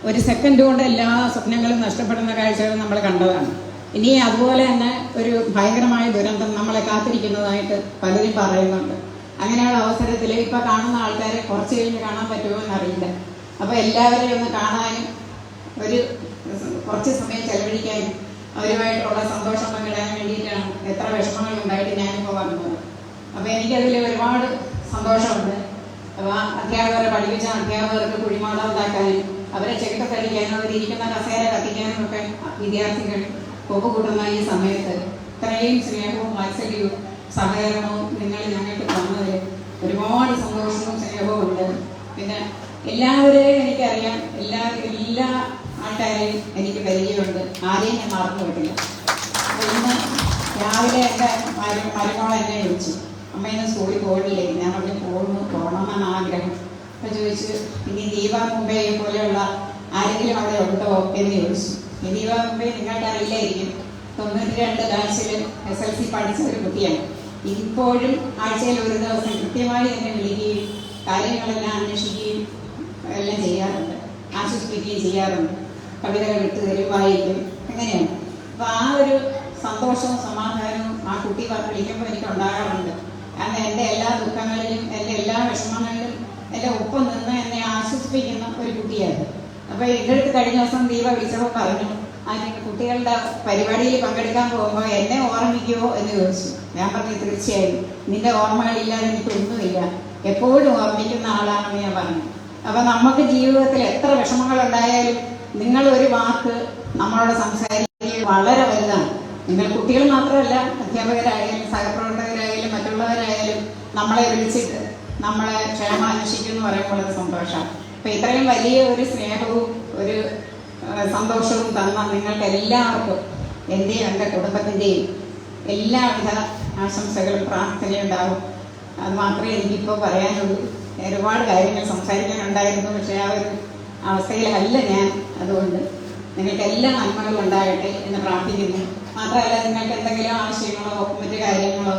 ഒരു സെക്കൻഡ് കൊണ്ട് എല്ലാ സ്വപ്നങ്ങളും നഷ്ടപ്പെടുന്ന കാഴ്ചകൾ നമ്മൾ കണ്ടതാണ്. ഇനി അതുപോലെ തന്നെ ഒരു ഭയങ്കരമായ ദുരന്തം നമ്മളെ കാത്തിരിക്കുന്നതായിട്ട് പലരും പറയുന്നുണ്ട്. അങ്ങനെയുള്ള അവസരത്തിൽ ഇപ്പം കാണുന്ന ആൾക്കാരെ കുറച്ച് കഴിഞ്ഞ് കാണാൻ പറ്റുമോ എന്നറിയില്ല. അപ്പോൾ എല്ലാവരെയും ഒന്ന് കാണാനും കുറച്ച് സമയം ചെലവഴിക്കാനും അവരുമായിട്ടുള്ള സന്തോഷം പങ്കിടാൻ വേണ്ടിയിട്ടാണ് എത്ര വിഷമങ്ങൾ ഉണ്ടായിട്ട് ഞാനിപ്പോൾ വന്നത്. അപ്പോൾ എനിക്കതിൽ ഒരുപാട് സന്തോഷമുണ്ട്. അപ്പോൾ അധ്യാപകരെ പഠിപ്പിച്ച അധ്യാപകർക്ക് കുഴിമാടം ഉണ്ടാക്കാനും അവരെ ചെക്കത്തടിക്കാനും അവരിയ്ക്കുന്ന കസേര കത്തിക്കാനും ഒക്കെ വിദ്യാർത്ഥികൾ ഒപ്പുകൂട്ടുന്ന ഈ സമയത്ത് ഇത്രയും സ്നേഹവും വാത്സല്യവും സഹകരണവും നിങ്ങൾ ഞങ്ങൾക്ക് തന്നതിൽ ഒരുപാട് സന്തോഷവും സ്നേഹവും ഉണ്ട്. പിന്നെ എല്ലാവരെയും എനിക്കറിയാം, എല്ലാ ആൾക്കാരെയും എനിക്ക് പരിചയമുണ്ട്. ആരെയും ഞാൻ മറന്നു പോയിട്ടില്ല. അപ്പോൾ ഇന്ന് രാവിലെ എൻ്റെ മരുമോൾ എന്നെ വിളിച്ചു, അമ്മയിന്ന് സ്കൂളിൽ പോയിട്ടില്ലേ? ഞാൻ അവിടെ പോകണമെന്നാണ് ആഗ്രഹം. അപ്പോൾ ചോദിച്ചു, ഇനി ദീപ മുംബൈ പോലെയുള്ള ആരെങ്കിലും അവിടെ ഉണ്ടോ എന്ന് ചോദിച്ചു. ഈ ദീപ മുംബൈ നിങ്ങൾക്ക് അറിയില്ലായിരിക്കും. 92 ബാച്ചിൽ SLC പഠിച്ച ഒരു കുട്ടിയാണ്. ഇപ്പോഴും ആഴ്ചയിൽ ഒരു ദിവസം കൃത്യമായി എന്നെ വിളിക്കുകയും കാര്യങ്ങളെല്ലാം അന്വേഷിക്കുകയും എല്ലാം ചെയ്യാറുണ്ട്, ആശ്വസിപ്പിക്കുകയും ചെയ്യാറുണ്ട്. കവിതകൾ ഇട്ട് തരും, വായിക്കും, അങ്ങനെയാണ്. അപ്പോൾ ആ ഒരു സന്തോഷവും സമാധാനവും ആ കുട്ടി വിളിക്കുമ്പോൾ എനിക്ക് ഉണ്ടാകാറുണ്ട്. കാരണം എൻ്റെ എല്ലാ ദുഃഖങ്ങളിലും എൻ്റെ എല്ലാ വിഷമങ്ങളിലും എൻ്റെ ഒപ്പം നിന്ന് എന്നെ ആശ്വസിപ്പിക്കുന്ന ഒരു കുട്ടിയാണ്. അപ്പോൾ എൻ്റെ അടുത്ത് കഴിഞ്ഞ ദിവസം ദീപ വിളിച്ചപ്പോൾ പറഞ്ഞു, കുട്ടികളുടെ പരിപാടിയിൽ പങ്കെടുക്കാൻ പോകുമ്പോൾ എന്നെ ഓർമ്മിക്കുമോ എന്ന് ചോദിച്ചു. ഞാൻ പറഞ്ഞു, തീർച്ചയായും നിന്റെ ഓർമ്മകളില്ലാതെ എനിക്കൊന്നുമില്ല, എപ്പോഴും ഓർമ്മിക്കുന്ന ആളാണെന്ന് ഞാൻ പറഞ്ഞു. അപ്പം നമുക്ക് ജീവിതത്തിൽ എത്ര വിഷമങ്ങളുണ്ടായാലും നിങ്ങൾ ഒരു വാക്ക് നമ്മളോട് സംസാരിക്കുന്നത് വളരെ വലുതാണ്. നിങ്ങൾ കുട്ടികൾ മാത്രമല്ല, അധ്യാപകരായാലും സഹപ്രവർത്തകരായാലും മറ്റുള്ളവരായാലും നമ്മളെ വിളിച്ചിട്ട് നമ്മളെ ക്ഷേമം അന്വേഷിക്കും എന്ന് പറയുമ്പോൾ അത് സന്തോഷമാണ്. അപ്പം ഇത്രയും വലിയ ഒരു സ്നേഹവും ഒരു സന്തോഷവും തന്ന നിങ്ങൾക്ക് എല്ലാവർക്കും എൻ്റെയും എൻ്റെ കുടുംബത്തിൻ്റെയും എല്ലാവിധ ആശംസകളും പ്രാർത്ഥനയും ഉണ്ടാകും. അത് മാത്രമേ എനിക്കിപ്പോൾ പറയാനുള്ളൂ. ഒരുപാട് കാര്യങ്ങൾ സംസാരിക്കാനുണ്ടായിരുന്നു, പക്ഷേ ആ ഒരു അവസ്ഥയിലല്ല ഞാൻ. അതുകൊണ്ട് നിങ്ങൾക്ക് എല്ലാ നന്മകളും ഉണ്ടാകട്ടെ എന്ന് പ്രാർത്ഥിക്കുന്നു. മാത്രമല്ല, നിങ്ങൾക്ക് എന്തെങ്കിലും ആവശ്യങ്ങളോ മറ്റു കാര്യങ്ങളോ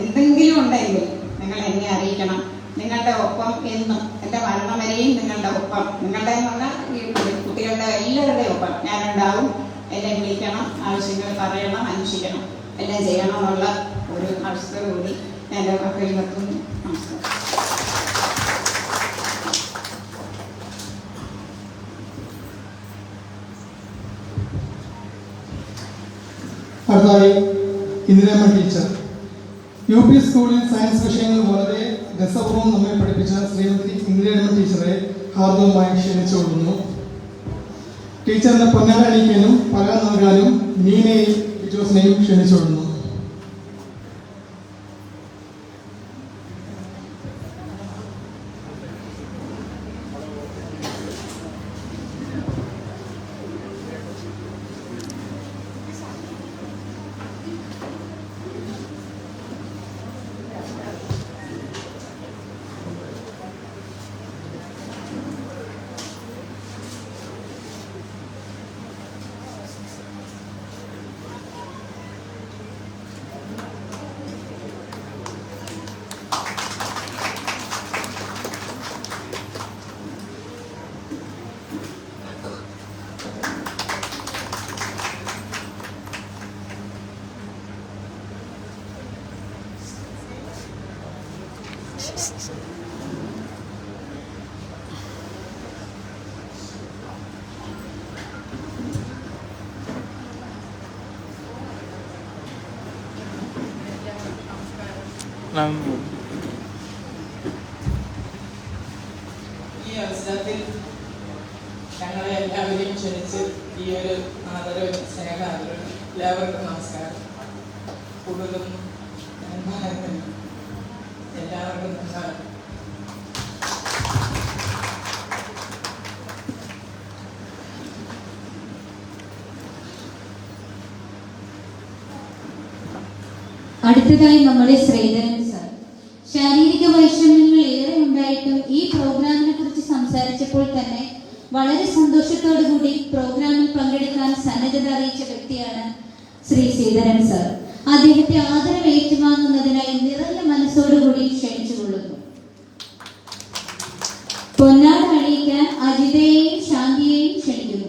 എന്തെങ്കിലും ഉണ്ടെങ്കിൽ നിങ്ങൾ എന്നെ അറിയിക്കണം. നിങ്ങളുടെ ഒപ്പം എന്നും, എൻ്റെ മരണം വരെയും നിങ്ങളുടെ ഒപ്പം, നിങ്ങളുടെ എന്നുള്ള ഈ കുട്ടികളുടെ എല്ലാവരുടെയും ഒപ്പം ഞാനുണ്ടാവും. എന്നെ വിളിക്കണം, ആവശ്യങ്ങൾ പറയണം, അന്വേഷിക്കണം, എല്ലാം ചെയ്യണം എന്നുള്ള ഒരു ആവശ്യത്തോടുകൂടി ഞാൻ എൻ്റെ മക്കളിൽ നിർത്തുന്നു. നമസ്കാരം. അടുത്തതായി ഇന്ദിരാമ്മ ടീച്ചർ. UP സ്കൂളിൽ സയൻസ് വിഷയങ്ങൾ വളരെ രസപൂർവ്വം നമ്മെ പഠിപ്പിച്ച ശ്രീമതി ഇന്ദിരാമ്മ ടീച്ചറെ ഹാർദവമായി ക്ഷണിച്ചുകൊള്ളുന്നു. ടീച്ചറിന്റെ പൊന്നാട അണിയിക്കാനും പകൽ നൽകാനും നീനയും ജോസിനെയും ക്ഷണിച്ചുകൊള്ളുന്നു. ഈ അവസരത്തിൽ ഞങ്ങളെ എല്ലാവരെയും ക്ഷണിച്ച് ഈ ഒരു ആദരവ്, സ്നേഹാദരവ്, എല്ലാവർക്കും നമസ്കാരം. കൂടുതലും എല്ലാവർക്കും നമസ്കാരം. അടുത്തതായി നമ്മുടെ ശ്രീധരൻ സാർ. ശാരീരിക വൈഷമ്യങ്ങൾ ഏറെ ഉണ്ടായിട്ടും ഈ പ്രോഗ്രാമിനെ കുറിച്ച് സംസാരിച്ചപ്പോൾ തന്നെ വളരെ സന്തോഷത്തോടു കൂടി പ്രോഗ്രാമിൽ പങ്കെടുക്കാൻ സന്നദ്ധത അറിയിച്ച വ്യക്തിയാണ് ശ്രീ ശ്രീധരൻ സാർ. അദ്ദേഹത്തെ ആദരവ് ഏറ്റുവാങ്ങുന്നതിനായി നിറഞ്ഞ മനസ്സോടുകൂടി ക്ഷണിച്ചുകൊള്ളുന്നു. പൊന്നാട അണിയിക്കാൻ അജിതയെയും ശാന്തിയെയും ക്ഷണിക്കുന്നു.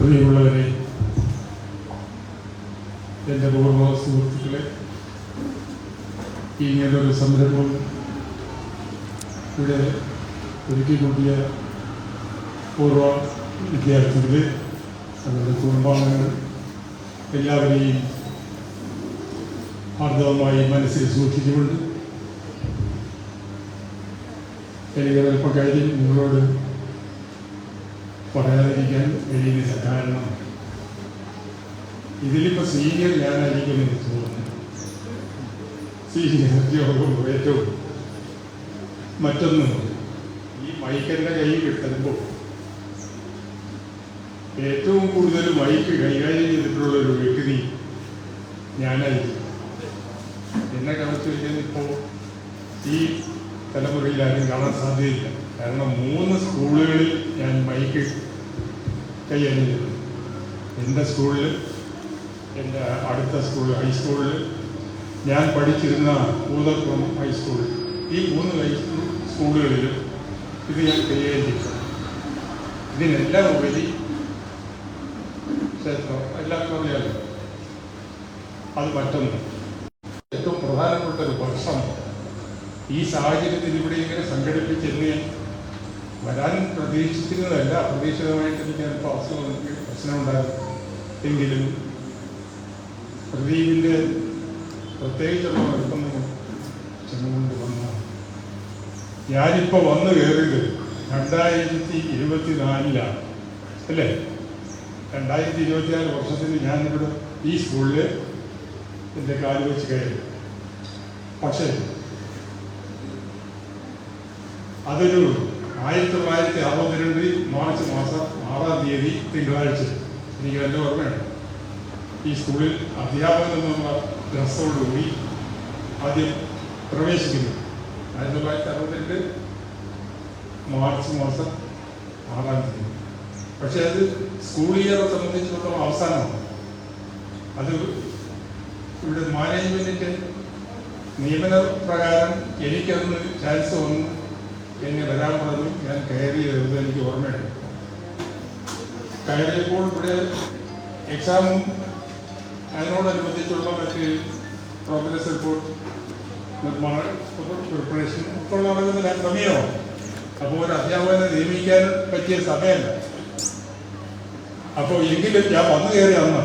പ്രിയമുള്ളവരെ, എൻ്റെ പൂർവ്വ സുഹൃത്തുക്കളെ, ഇങ്ങനൊരു സംരംഭം ഇവിടെ ഒരുക്കിക്കൂട്ടിയ പൂർവ്വ വിദ്യാർത്ഥികൾ, അവരുടെ കുടുംബാംഗങ്ങൾ എല്ലാവരെയും ഹാർദവമായി മനസ്സിൽ സൂക്ഷിച്ചുകൊണ്ട് എനിക്ക് അല്പം കാര്യം നിങ്ങളോട് പറയാതിരിക്കാൻ കഴിയുന്നില്ല. കാരണം ഇതിലിപ്പോൾ സീനിയർ ഞാനായിരിക്കുമെന്ന് തോന്നുന്നു. സീനിയർ ഉദ്യോഗം ഏറ്റവും മറ്റൊന്ന്, ഈ മൈക്കെൻ്റെ കൈ കിട്ടുമ്പോൾ ഏറ്റവും കൂടുതൽ മൈക്ക് കൈകാര്യം ചെയ്തിട്ടുള്ള ഒരു വ്യക്തി ഞാനായിരിക്കും. എന്നെ കണക്ക് വയ്ക്കാൻ ഇപ്പോൾ ഈ തലമുറയിൽ ആരും കാണാൻ സാധ്യതയില്ല. കാരണം 3 സ്കൂളുകളിൽ ഞാൻ മൈക്ക് കൈകാര്യം ചെയ്തു. എൻ്റെ സ്കൂളിൽ, എൻ്റെ അടുത്ത സ്കൂൾ ഹൈസ്കൂളിൽ, ഞാൻ പഠിച്ചിരുന്ന പൂതക്കുളം ഹൈസ്കൂൾ, ഈ 3 സ്കൂളുകളിലും ഇത് ഞാൻ കൈകാര്യം ചെയ്തു. ഇതിനെല്ലാം ഉപരി ക്ഷേത്രം എല്ലാവർക്കും അറിയാമല്ലോ. അത് മറ്റൊന്ന്, ഏറ്റവും പ്രധാനപ്പെട്ട ഒരു വർഷം ഈ സാഹചര്യത്തിൽ ഇവിടെ ഇങ്ങനെ സംഘടിപ്പിച്ചെന്ന് വരാൻ പ്രതീക്ഷിച്ചിരുന്നതല്ല. അപ്രതീക്ഷിതമായിട്ട് എനിക്ക് അല്പം പ്രശ്നമുണ്ടായിരുന്നു. എങ്കിലും പ്രദീപിൻ്റെ പ്രത്യേകിച്ചുള്ള നിർബന്ധം ചെന്നുകൊണ്ട് വന്നു. ഞാനിപ്പോൾ വന്നു കയറിയത് 2024 അല്ലേ? 2024 വർഷത്തിൽ ഞാനിവിടെ ഈ സ്കൂളിൽ എൻ്റെ കാല് വെച്ച് കയറി. പക്ഷേ അതൊരു 1962 മാർച്ച് മാസം 6-ാം തീയതി തിങ്കളാഴ്ച, എനിക്ക് നല്ല ഓർമ്മയുണ്ട്. ഈ സ്കൂളിൽ അധ്യാപകൻ എന്നുള്ള രസത്തോടുകൂടി ആദ്യം പ്രവേശിക്കുന്നു. 1962 മാർച്ച് മാസം 6-ാം തീയതി. പക്ഷെ അത് സ്കൂൾ ഇയറെ സംബന്ധിച്ചിടത്തോളം അവസാനമാണ്. അത് ഇവിടെ മാനേജ്മെൻറ്റിൻ്റെ നിയമന പ്രകാരം എനിക്കന്ന് ചാൻസ് വന്നു, എന്നെ വരാൻ പറഞ്ഞു. ഞാൻ കയറിയത് എനിക്ക് ഓർമ്മയുണ്ട്. കയറിയപ്പോൾ ഇവിടെ എക്സാമും അതിനോടനുബന്ധിച്ചുള്ള മറ്റ് പ്രോഗ്രസ് റിപ്പോർട്ട് നിർമ്മാണ പ്രിപ്പറേഷൻ ഒക്കെ നടക്കുന്ന സമയമാണ്. അപ്പോൾ ഒരു അധ്യാപകനെ നിയമിക്കാൻ പറ്റിയ സമയമല്ല. അപ്പോൾ എങ്കിലും ഞാൻ വന്നു കയറി അന്ന്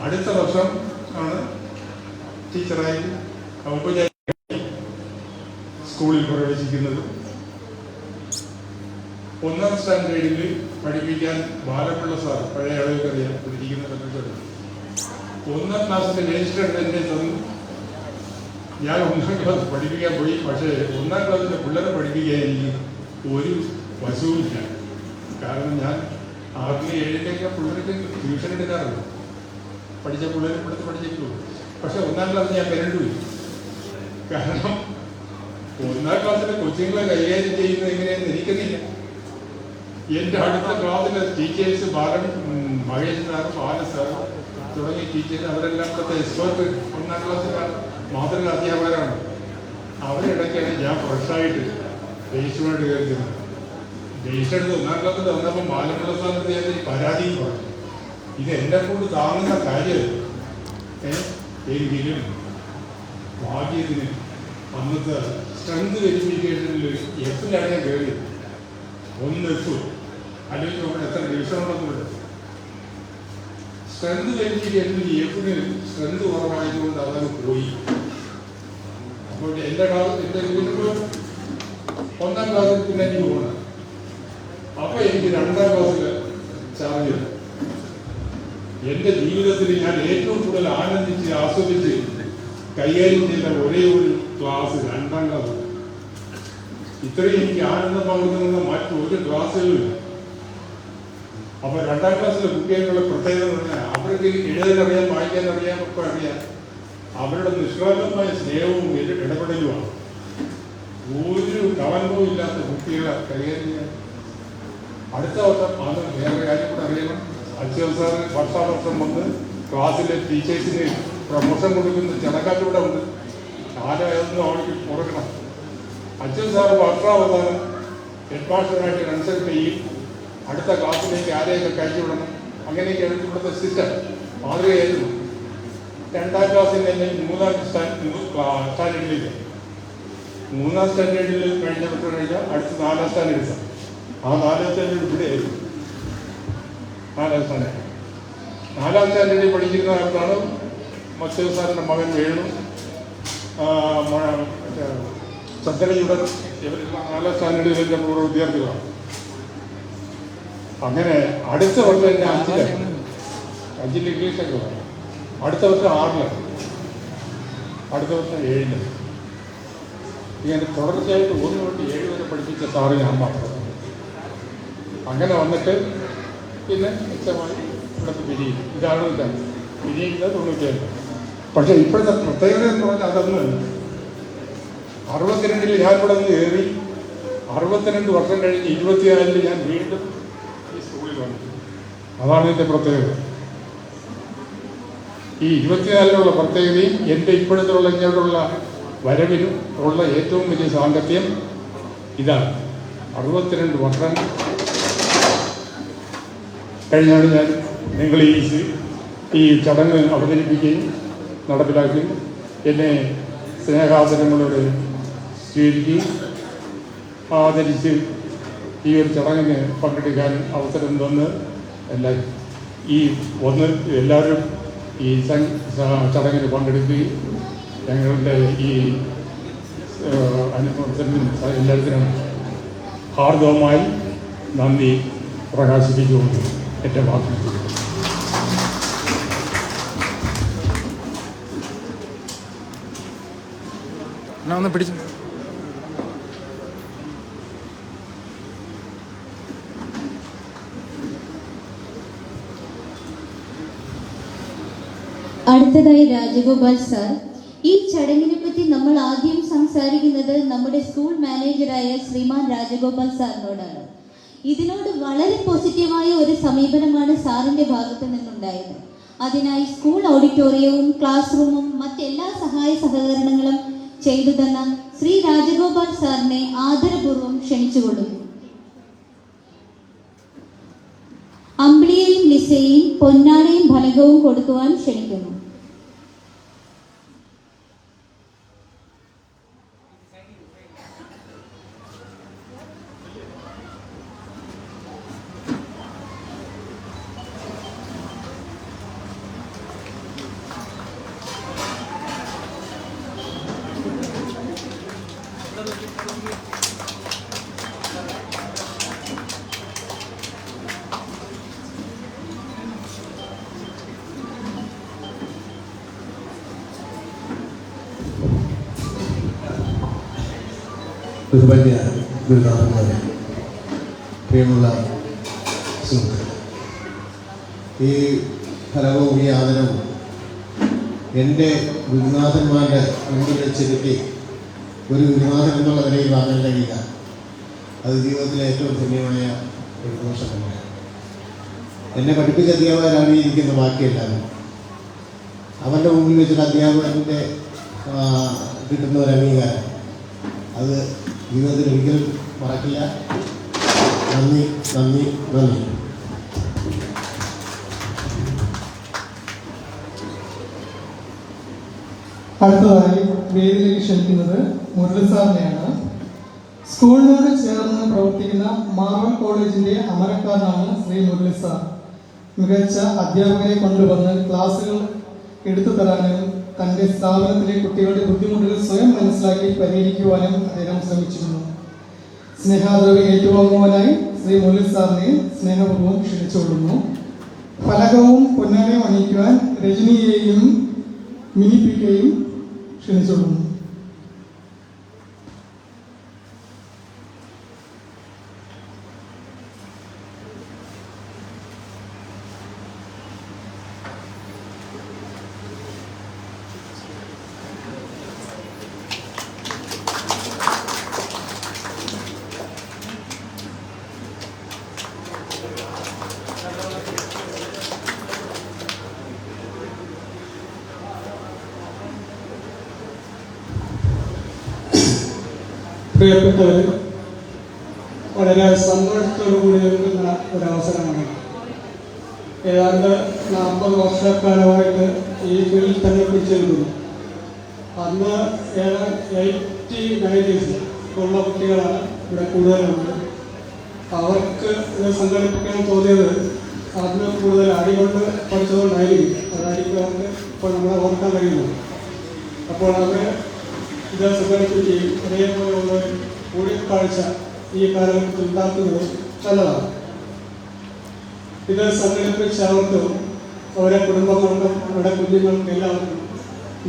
അടുത്ത വർഷം ആണ് ടീച്ചറായി ഔപചാരിക സ്കൂളിൽ പ്രവേശിക്കുന്നത്. 1-ാം സ്റ്റാൻഡേർഡിൽ പഠിപ്പിക്കാൻ ബാലപിള്ള സാർ, പഴയ ആളുകൾക്കറിയാം, ഇരിക്കുന്ന സമയത്ത് 1-ാം ക്ലാസ്സിൻ്റെ രജിസ്റ്റർ എന്നെ തന്നു. ഞാൻ 1-ാം ക്ലാസ് പഠിപ്പിക്കാൻ പോയി. പക്ഷേ 1-ാം ക്ലാസ്സിലെ പിള്ളേരെ പഠിപ്പിക്കാൻ എനിക്ക് ഒരു വശവുമില്ല. കാരണം ഞാൻ 6-ലും 7-ലൊക്കെ പിള്ളേർക്ക് ട്യൂഷൻ എടുക്കാറുണ്ട്. പഠിച്ച പിള്ളേരെ ഇവിടുത്തെ പഠിച്ചിട്ടുള്ളൂ. പക്ഷെ 1-ാം ക്ലാസ് ഞാൻ വരണ്ടുമില്ല. കാരണം 1-ാം ക്ലാസ്സിലെ കൊച്ചുങ്ങളെ കൈകാര്യം ചെയ്യുന്നത് എങ്ങനെയാണെന്ന് എനിക്കറിയില്ല. എൻ്റെ അടുത്ത ക്ലാസ്സിലെ ടീച്ചേഴ്സ് മഹേഷ് സാർ, ബാല സാർ തുടങ്ങിയ ടീച്ചേഴ്സ്, അവരെല്ലാം ഇവിടുത്തെ എക്സ്പേർട്ട് 1-ാം ക്ലാസ്സിലാണ്, മാതൃക അധ്യാപകരാണ്. അവരിടയ്ക്കാണ് ഞാൻ ഫ്രഷായിട്ട് രജിസ്റ്ററുമായിട്ട് കയറുന്നത്. രജിസ്റ്റർ എടുത്ത് 1-ാം ക്ലാസ്സിൽ വന്നപ്പോൾ ബാലപിള്ള സാറിൻ്റെ ഞാൻ പരാതിയും പറഞ്ഞു. ഇത് എന്നെ കൊണ്ട് താങ്ങുന്ന കാര്യമല്ല. എങ്കിലും ഭാഗ്യത്തിന് അന്നത്തെ സ്ട്രെങ്ത് വെരിഫിക്കേഷനിൽ എഫിലാണ് ഞാൻ കയറിയത്. 1 F അല്ലെങ്കിൽ നമ്മൾ എത്ര ഡിവിഷൻ ഉണ്ടെന്നുണ്ട്. സ്ട്രെങ്ത് വെരിഫിക്കേഷനിൽ എഫിന് സ്ട്രെങ്ത് കുറവായതുകൊണ്ട് അതങ്ങ് പോയി. അപ്പോൾ എൻ്റെ വീട്ടിൽ 1-ാം ക്ലാസ്സിൽ പിന്നെ എനിക്ക് പോകണം. അപ്പോൾ എനിക്ക് 2-ാം ക്ലാസ്സിൽ ചാർജ് ചെയ്തു. എൻ്റെ ജീവിതത്തിൽ ഞാൻ ഏറ്റവും കൂടുതൽ ആനന്ദിച്ച് ആസ്വദിച്ച് കൈകാര്യം ചെയ്ത ഒരേ ഒരു ക്ലാസ് 2-ാം ക്ലാസ്. ഇത്രയും എനിക്ക് ആനന്ദം പകർന്നുന്ന മറ്റൊരു ക്ലാസ്സുകളില്ല. അപ്പോൾ 2ാം ക്ലാസ്സിലെ കുട്ടികളുടെ പ്രത്യേകത എന്ന് പറഞ്ഞാൽ അവർക്ക് എഴുതാനറിയാം, വായിക്കാനറിയാം, ഒക്കെ അറിയാം. അവരുടെ നിഷ്കളങ്കമായ സ്നേഹവും ഇടപെടലുമാണ്. ഒരു കവനവും ഇല്ലാത്ത കുട്ടികളെ കൈകാര്യം ചെയ്യാൻ. അടുത്ത വർഷം അത് വേറെ കാര്യം കൂടെ അറിയണം. അച്ഛൻ സാർ വർഷാവർഷം വന്ന് ക്ലാസ്സിലെ ടീച്ചേഴ്സിന് പ്രമോഷൻ കൊടുക്കുന്ന ചടങ്ങാറ്റൂടെ ഉണ്ട്. ആരായൊന്നും അവർക്ക് കൊടുക്കണം. അച്ഛൻ സാർ വർഷാവസാനം ഹെഡ് മാസ്റ്ററായിട്ട് കൺസൾട്ട് ചെയ്യും. അടുത്ത ക്ലാസ്സിലേക്ക് ആരെയൊക്കെ കയറ്റി വിടണം, അങ്ങനെയൊക്കെയാണ് ഇവിടുത്തെ സിസ്റ്റം. മാതൃകയായിരുന്നു. 2ാം ക്ലാസ്സിൽ തന്നെ 3ാം സ്റ്റാൻഡേർഡിലേക്ക് 3ാം സ്റ്റാൻഡേർഡിൽ കഴിഞ്ഞ വർഷം കഴിഞ്ഞാൽ അടുത്ത 4ാം സ്റ്റാൻഡേർഡ്. ആ 4ാം സ്റ്റാൻഡേർഡ് ഇവിടെ ആയിരുന്നു. 4ാം സ്റ്റാൻഡേർഡ് 4ാം സ്റ്റാൻഡേർഡിൽ പഠിക്കുന്ന കാലത്താണ് മത്സ്യ സാറിൻ്റെ മകൻ വേണു, ചന്ദ്രയുടെ ഇവരെല്ലാം 4ാം സ്റ്റാൻഡേർഡിലെ പൂർവ്വ വിദ്യാർത്ഥികളാണ്. അങ്ങനെ അടുത്ത വർഷം എൻ്റെ 5ൽ ഇംഗ്ലീഷൊക്കെ വേണം. അടുത്ത വർഷം 6ലാണ്, അടുത്ത വർഷം 7. ഇങ്ങനെ തുടർച്ചയായിട്ട് 1 തൊട്ട് 7 വരെ പഠിപ്പിച്ച സാറ് ഞാൻ മാത്രം. അങ്ങനെ വന്നിട്ട് പിന്നെ മെച്ചമായി ഇവിടുത്തെ പിരിയും. ഇതാണ് പിരിയുന്നത് 97. പക്ഷേ ഇപ്പോഴത്തെ പ്രത്യേകത എന്ന് പറഞ്ഞാൽ അതൊന്നും 62 ഞാൻ ഇവിടെ നിന്ന് കയറി 62 വർഷം കഴിഞ്ഞ് 24 ഞാൻ വീണ്ടും ഈ സ്കൂളിൽ വന്നു. അതാണ് എൻ്റെ പ്രത്യേകത. ഈ 24 പ്രത്യേകതയും എൻ്റെ ഇപ്പോഴത്തെ ഇങ്ങോട്ടുള്ള വരവിനും ഉള്ള ഏറ്റവും വലിയ സാങ്കത്യം ഇതാണ്. 62 വർഷം കഴിഞ്ഞാണ് ഞാൻ നിങ്ങൾ ഈ ചടങ്ങ് അവതരിപ്പിക്കുകയും നടപ്പിലാക്കുകയും എന്നെ സ്നേഹാദരങ്ങളോട് സ്വീകരിക്കുകയും ആദരിച്ച് ഈ ഒരു ചടങ്ങിന് പങ്കെടുക്കാൻ അവസരം തന്ന് എല്ലാവരും ഈ ചടങ്ങിന് പങ്കെടുക്കുകയും ഞങ്ങളുടെ ഈ അനുഭവത്തിനും എല്ലാത്തിനും ഹാർദവമായി നന്ദി പ്രകാശിപ്പിച്ചുകൊണ്ട് എൻ്റെ വാക്കുകൾ ഒന്ന് പിടിച്ചു. അടുത്തതായി രാജഗോപാൽ സാർ. ഈ ചടങ്ങിനെ പറ്റി നമ്മൾ ആദ്യം സംസാരിക്കുന്നത് നമ്മുടെ സ്കൂൾ മാനേജറായ ശ്രീമാൻ രാജഗോപാൽ സാറിനോടാണ്. ഇതിനോട് വളരെ പോസിറ്റീവായ ഒരു സമീപനമാണ് സാറിൻ്റെ ഭാഗത്തു നിന്നുണ്ടായത്. അതിനായി സ്കൂൾ ഓഡിറ്റോറിയവും ക്ലാസ് റൂമും മറ്റെല്ലാ സഹായ സഹകരണങ്ങളും ചെയ്തു തന്ന ശ്രീ രാജഗോപാൽ സാറിനെ ആദരപൂർവ്വം ക്ഷണിച്ചുകൊള്ളുന്നു. അമ്പിളിയെയും ലിസയെയും പൊന്നാടയും ഫലകവും കൊടുക്കുവാൻ ക്ഷണിക്കുന്നു. ബഹുമാന്യ ഗുരുനാഥന്മാരെ, പ്രിയമുള്ള സുഹൃത്തുക്കളെ, ഈ ഫലവും ഈ ആദരവും എൻ്റെ ഗുരുനാഥന്മാരുടെ മുൻപിൽ വെച്ചെനിക്ക് ഒരു ഗുരുനാഥൻ എന്നുള്ള നിലയിൽ വാങ്ങാൻ കഴിയില്ല. അത് ജീവിതത്തിലെ ഏറ്റവും ധന്യമായ ഒരു ദോഷം തന്നെയാണ്. എന്നെ പഠിപ്പിച്ച അധ്യാപകരാണ് ഇരിക്കുന്ന ബാക്കിയെല്ലാവരും. അവൻ്റെ മുമ്പിൽ വെച്ചിട്ട് അധ്യാപകൻ്റെ കിട്ടുന്ന ഒരു അംഗീകാരം അത് ജീവിതത്തിൽ ഒരിക്കലും മറക്കില്ല. നന്ദി, നന്ദി, നന്ദി. അടുത്തതായി വേദിയിലേക്ക് ക്ഷണിക്കുന്നത് മുരളി സാറിനെയാണ്. സ്കൂളിനോട് ചേർന്ന് പ്രവർത്തിക്കുന്ന മാർവൽ കോളേജിന്റെ അമരക്കാരനാണ് ശ്രീ മുരളി സാർ. മികച്ച അധ്യാപകരെ കൊണ്ടുവന്ന് ക്ലാസുകൾ എടുത്തു തരാനും തൻ്റെ സ്ഥാപനത്തിലെ കുട്ടികളുടെ ബുദ്ധിമുട്ടുകൾ സ്വയം മനസ്സിലാക്കി പരിഹരിക്കുവാനും അദ്ദേഹം ശ്രമിച്ചിരുന്നു. സ്നേഹാദരവ് ഏറ്റുവാങ്ങുവാനായി ശ്രീ മുരളി സാറിനെ സ്നേഹപൂർവ്വം ക്ഷണിച്ചുകൊള്ളുന്നു. ഫലകവും പൊന്നാടയും അണിയിക്കുവാൻ രജനിയെയും മിനിപ്പിക്കുകയും ക്ഷണിച്ചുകൊള്ളുന്നു. പ്രിയപ്പെട്ടവർ, വളരെ സന്തോഷത്തോടു കൂടി നിൽക്കുന്ന ഒരവസരമാണ്. ഏതാണ്ട് 40 വർഷക്കാലമായിട്ട് ഈ ഫീൽഡിൽ തന്നെ പിടിച്ചെടുക്കുന്നു. അന്ന് 80-90s ഉള്ള കുട്ടികളാണ് ഇവിടെ കൂടുതലുള്ളത്. അവർക്ക് ഇത് സംഘടിപ്പിക്കാൻ തോന്നിയത് അന്ന് കൂടുതൽ അടികൊണ്ട് പഠിച്ചതുകൊണ്ടായിരിക്കും. അതായിരിക്കും അവർക്ക് ഇപ്പോൾ നമ്മളെ ഓർക്കാൻ കഴിയുന്നത്. അപ്പോൾ അവർ ഇത് സംഘടിപ്പിക്കുകയും അതേപോലെയുള്ള കൂടിക്കാഴ്ച ഈ കാലഘട്ടത്തിൽ ഉണ്ടാക്കുന്നത് നല്ലതാണ്. ഇത് സംഘടിപ്പിച്ച അവർക്കും അവരുടെ കുടുംബങ്ങൾക്കും അവരുടെ കുഞ്ഞുങ്ങൾക്കും എല്ലാവർക്കും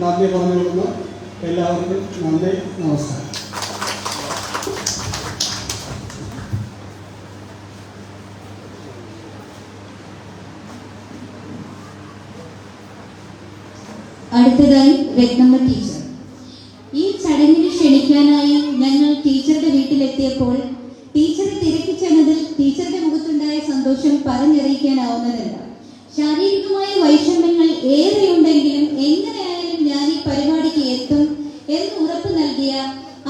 നന്ദി പറഞ്ഞു കൊടുക്കുന്നു. എല്ലാവർക്കും നന്ദി, നമസ്കാരം. അടുത്തതായി രത്നമ്മ ടീച്ചർ. ഈ ചടങ്ങിന് ക്ഷണിക്കാനായി ഞങ്ങൾ ടീച്ചറുടെ വീട്ടിലെത്തിയപ്പോൾ ടീച്ചറെ തിരക്കി ചെന്നതിൽ ടീച്ചറുടെ മുഖത്തുണ്ടായ സന്തോഷം പറഞ്ഞറിയിക്കാനാവുന്നതല്ല. ശാരീരികമായ വൈഷമ്യങ്ങൾ ഏറെയുണ്ടെങ്കിലും എങ്ങനെയായാലും ഞാൻ ഈ പരിപാടിക്ക് എത്തും എന്ന് ഉറപ്പ് നൽകിയ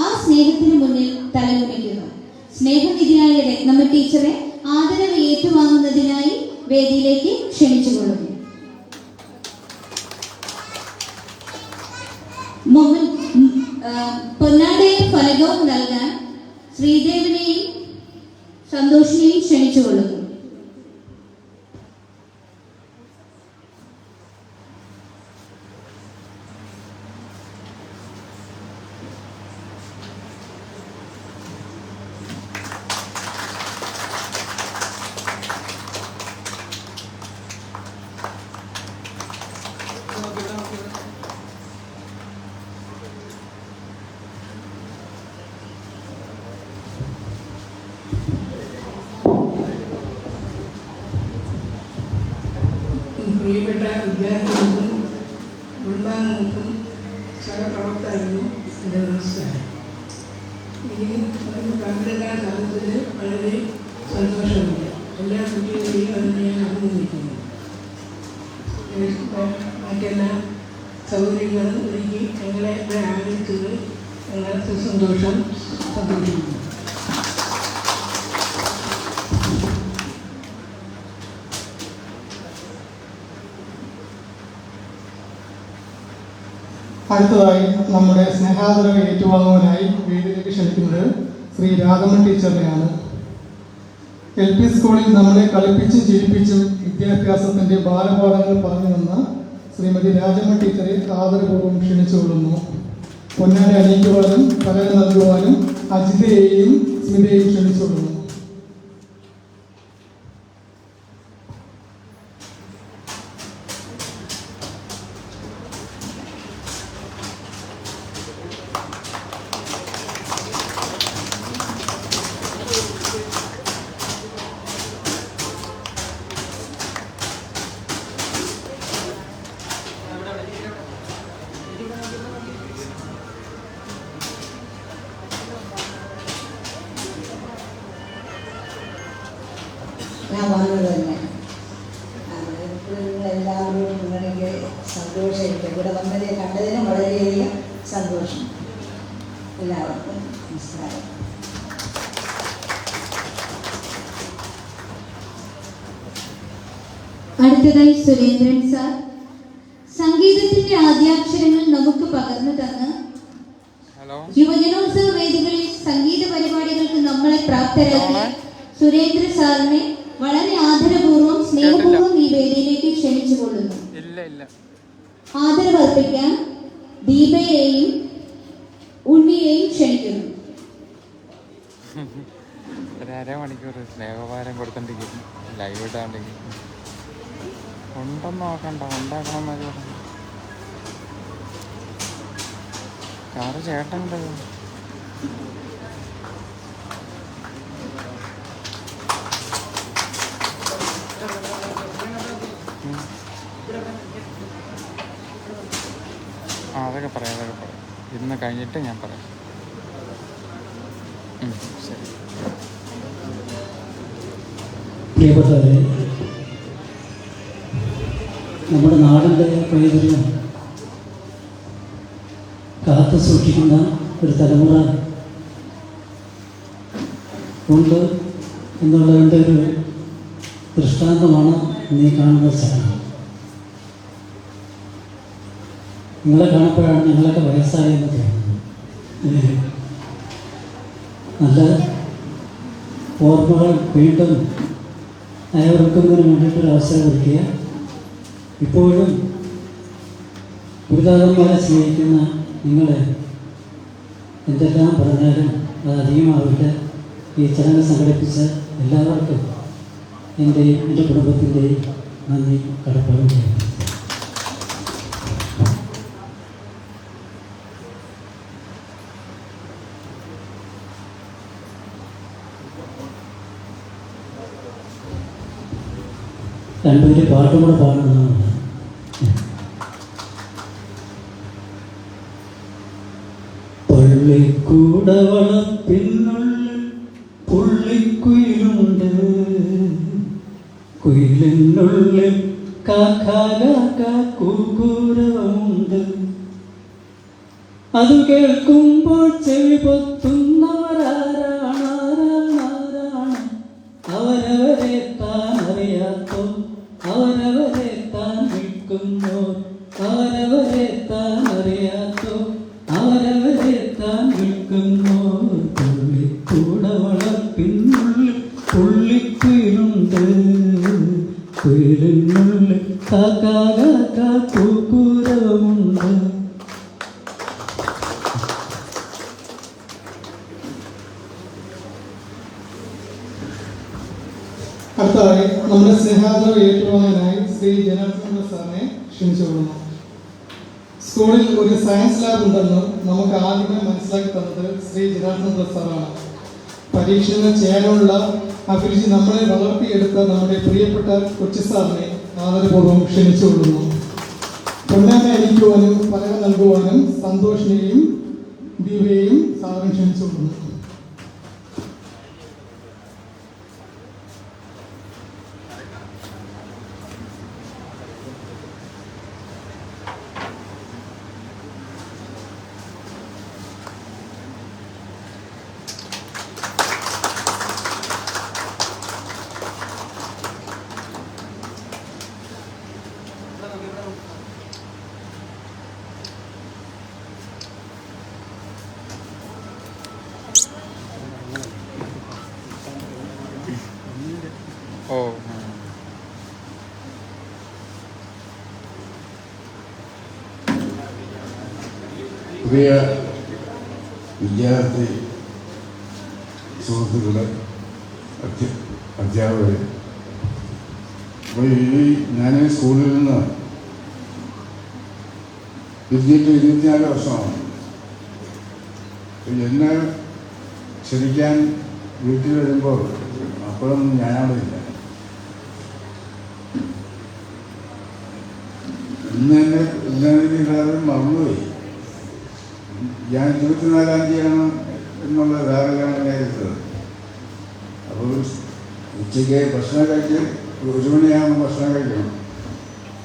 ആ സ്നേഹത്തിന് മുന്നിൽ തലകുനിക്കുന്നു. സ്നേഹനിധിയായ രത്നമ്മ ടീച്ചറെ ആദരവ് ഏറ്റുവാങ്ങുന്നതിനായി വേദിയിലേക്ക് ക്ഷണിച്ചുകൊള്ളുന്നു. പൊന്നാടയും ഫലകവും നൽകാൻ ശ്രീദേവിനെയും സന്തോഷിനെയും ക്ഷണിച്ചുകൊള്ളുന്നു. പ്രിയപ്പെട്ട വിദ്യാർത്ഥികൾക്കും കുടുംബാംഗങ്ങൾക്കും സഹപ്രവർത്തകർക്കും എൻ്റെ നമസ്കാരം. ഈ പങ്കെടുക്കാൻ സാധിച്ചതിൽ വളരെ സന്തോഷമുണ്ട്. എല്ലാ കുട്ടികളെയും അതിനെ ഞാൻ അഭിനന്ദിക്കുന്നു. മറ്റെല്ലാ സൗകര്യങ്ങളും ഒരുക്കി ഞങ്ങളെ ആദരിച്ചത് ഞങ്ങൾക്ക് സന്തോഷിക്കുന്നു. അടുത്തതായി നമ്മുടെ സ്നേഹാദരവ് ഏറ്റുവാങ്ങുവാനായി വീട്ടിലേക്ക് ക്ഷണിക്കുന്നത് ശ്രീ രാഘവൻ ടീച്ചറിനെയാണ്. LP സ്കൂളിൽ നമ്മളെ കളിപ്പിച്ചും ചിരിപ്പിച്ചും വിദ്യാഭ്യാസത്തിന്റെ ബാലപാഠങ്ങൾ പറഞ്ഞു തന്ന ശ്രീമതി രാജമ്മ ടീച്ചറെ ആദരപൂർവ്വം ക്ഷണിച്ചുകൊള്ളുന്നു. പൊന്നാട അണിയിക്കുവാനും പലകം നൽകുവാനും അജിതയെയും സ്മിതയെയും ക്ഷണിച്ചുകൊള്ളുന്നു. ഞാൻ വന്നത് തന്നെ എല്ലാവരും നിങ്ങളെനിക്ക് സന്തോഷമായിരിക്കും. ഇവിടെ വന്നതിനെ കണ്ടതിനും വളരെയധികം സന്തോഷം. എല്ലാവർക്കും നമസ്കാരം. അടുത്തതായി സുരേന്ദ്രൻ സാർ. സംഗീതത്തിന്റെ ആദ്യാക്ഷരങ്ങൾ നമുക്ക് പകർന്നു തന്ന് യുവജനോത്സവ വേദികളിൽ സംഗീത പരിപാടികൾക്ക് നമ്മളെ പ്രാപ്തരാക്കി സുരേന്ദ്ര സാറിനെ വളരെ ആദരപൂർവ്വം സ്നേഹപൂർവ്വം ഈ വേദിയിലേക്ക് ക്ഷണിച്ചുകൊള്ളുന്നു. ആദരവർപ്പിക്കാൻ ദീപയെയും ഉണ്ണിയെയും ക്ഷണിക്കുന്നു. അരമണിക്കൂർ സ്നേഹഭാരം കൊടുത്തോണ്ടിരിക്കുന്നു. ലൈവ് ഇടാണ്ടെങ്കിൽ ഉണ്ടെന്ന് നോക്കണ്ട, ഉണ്ടാക്കണമെന്നൊക്കെ പറഞ്ഞു. കാറ് ചേട്ടൻ്റെ അതൊക്കെ പറയാം. ഇന്ന് കഴിഞ്ഞിട്ട് ഞാൻ പറയാം. ശരി. പ്രിയപ്പെട്ടവരെ, നമ്മുടെ നാടിൻ്റെ പൈതൃകം കാത്തു സൂക്ഷിക്കുന്ന ഒരു തലമുറ ഉണ്ട് എന്നുള്ളതിൻ്റെ ഒരു ദൃഷ്ടാന്തമാണ് നീ കാണുന്ന സ്ഥലം. നിങ്ങളെ കാണുമ്പോഴാണ് ഞങ്ങളൊക്കെ വയസ്സായെന്ന് തോന്നുന്നത്. നല്ല ഓർമ്മകൾ വീണ്ടും അയവർക്കുന്നതിന് വേണ്ടിയിട്ടൊരു അവസരം ഒരുക്കുക. ഇപ്പോഴും ഗുരുദാതന്മാരെ സ്നേഹിക്കുന്ന നിങ്ങളെ എന്തെല്ലാം പറഞ്ഞാലും അത് അധികമാവില്ല. ഈ ചടങ്ങ് സംഘടിപ്പിച്ച എല്ലാവർക്കും എൻ്റെയും എൻ്റെ കുടുംബത്തിൻ്റെയും നന്ദി കടപ്പാടും ചെയ്യുന്നു. രണ്ടുപേര് പാട്ടും കൂടെ പാടുന്നതാണ്. പള്ളിക്കൂടവളപ്പിനുള്ളിൽ പുള്ളിക്കുയിലുണ്ട്, കുയിലിനുള്ളിൽ കൂകൂരമുണ്ട്. അത് കേൾക്കുമ്പോൾ ചെവി പൊത്തുന്നവരാരാണ്, അവരവരെ താൻ അറിയാത്തോ, അവരവരെ താൻ വിൽക്കുന്നോ, അവരവരെ താൻ അറിയാത്തോ, അവരവരെ താൻ വിൽക്കുന്നോ. പുള്ളിക്കൂടവളപ്പിനുള്ളിൽ പുള്ളിക്കുയിലുണ്ട്, കുയിലിനുള്ളിൽ കൂകൂരമുണ്ട്. അടുത്തതായി നമ്മുടെ സ്നേഹാദരവ് ഏറ്റുവാങ്ങാനായി ശ്രീ ജനാർദ്ദന സാറിനെ ക്ഷണിച്ചുകൊള്ളുന്നു. സ്കൂളിൽ ഒരു സയൻസ് ലാബ് ഉണ്ടെന്ന് നമുക്ക് ആദ്യമേ മനസ്സിലാക്കി തന്നത് ശ്രീ ജനാർദ്ദന സാറാണ്. പരീക്ഷകൾ ചെയ്യാനുള്ള അഭിരുചി നമ്മളെ വളർത്തിയെടുത്ത നമ്മുടെ പ്രിയപ്പെട്ട കൊച്ചു സാറിനെ ആദരപൂർവ്വം ക്ഷണിച്ചുകൊള്ളുന്നു. പൊന്നാമ അണിക്കുവാനും പലക നൽകുവാനും സന്തോഷിനെയും ദീപയെയും സാറിനെ ക്ഷണിച്ചുകൊള്ളുന്നു. ഓ പ്രിയ വിദ്യാർത്ഥി സുഹൃത്തുക്കളെ, അധ്യാപകർ, അപ്പോൾ ഞാൻ സ്കൂളിൽ നിന്ന് 24 വർഷമാണ്. എന്നെ ക്ഷണിക്കാൻ വീട്ടിൽ വരുമ്പോൾ അപ്പോഴൊന്നും ഞാനവിടെ ഇല്ല. ഇന്ന് എന്നെ എല്ലാവരും മറന്നുപോയി. ഞാൻ 24-ാം തീയതിയാണ് എന്നുള്ള ധാരണയാണ് നേരിട്ടത്. അപ്പോൾ ഉച്ചയ്ക്ക് ഭക്ഷണം കഴിച്ച് 1 മണിയാകുമ്പോൾ ഭക്ഷണം കഴിക്കണം.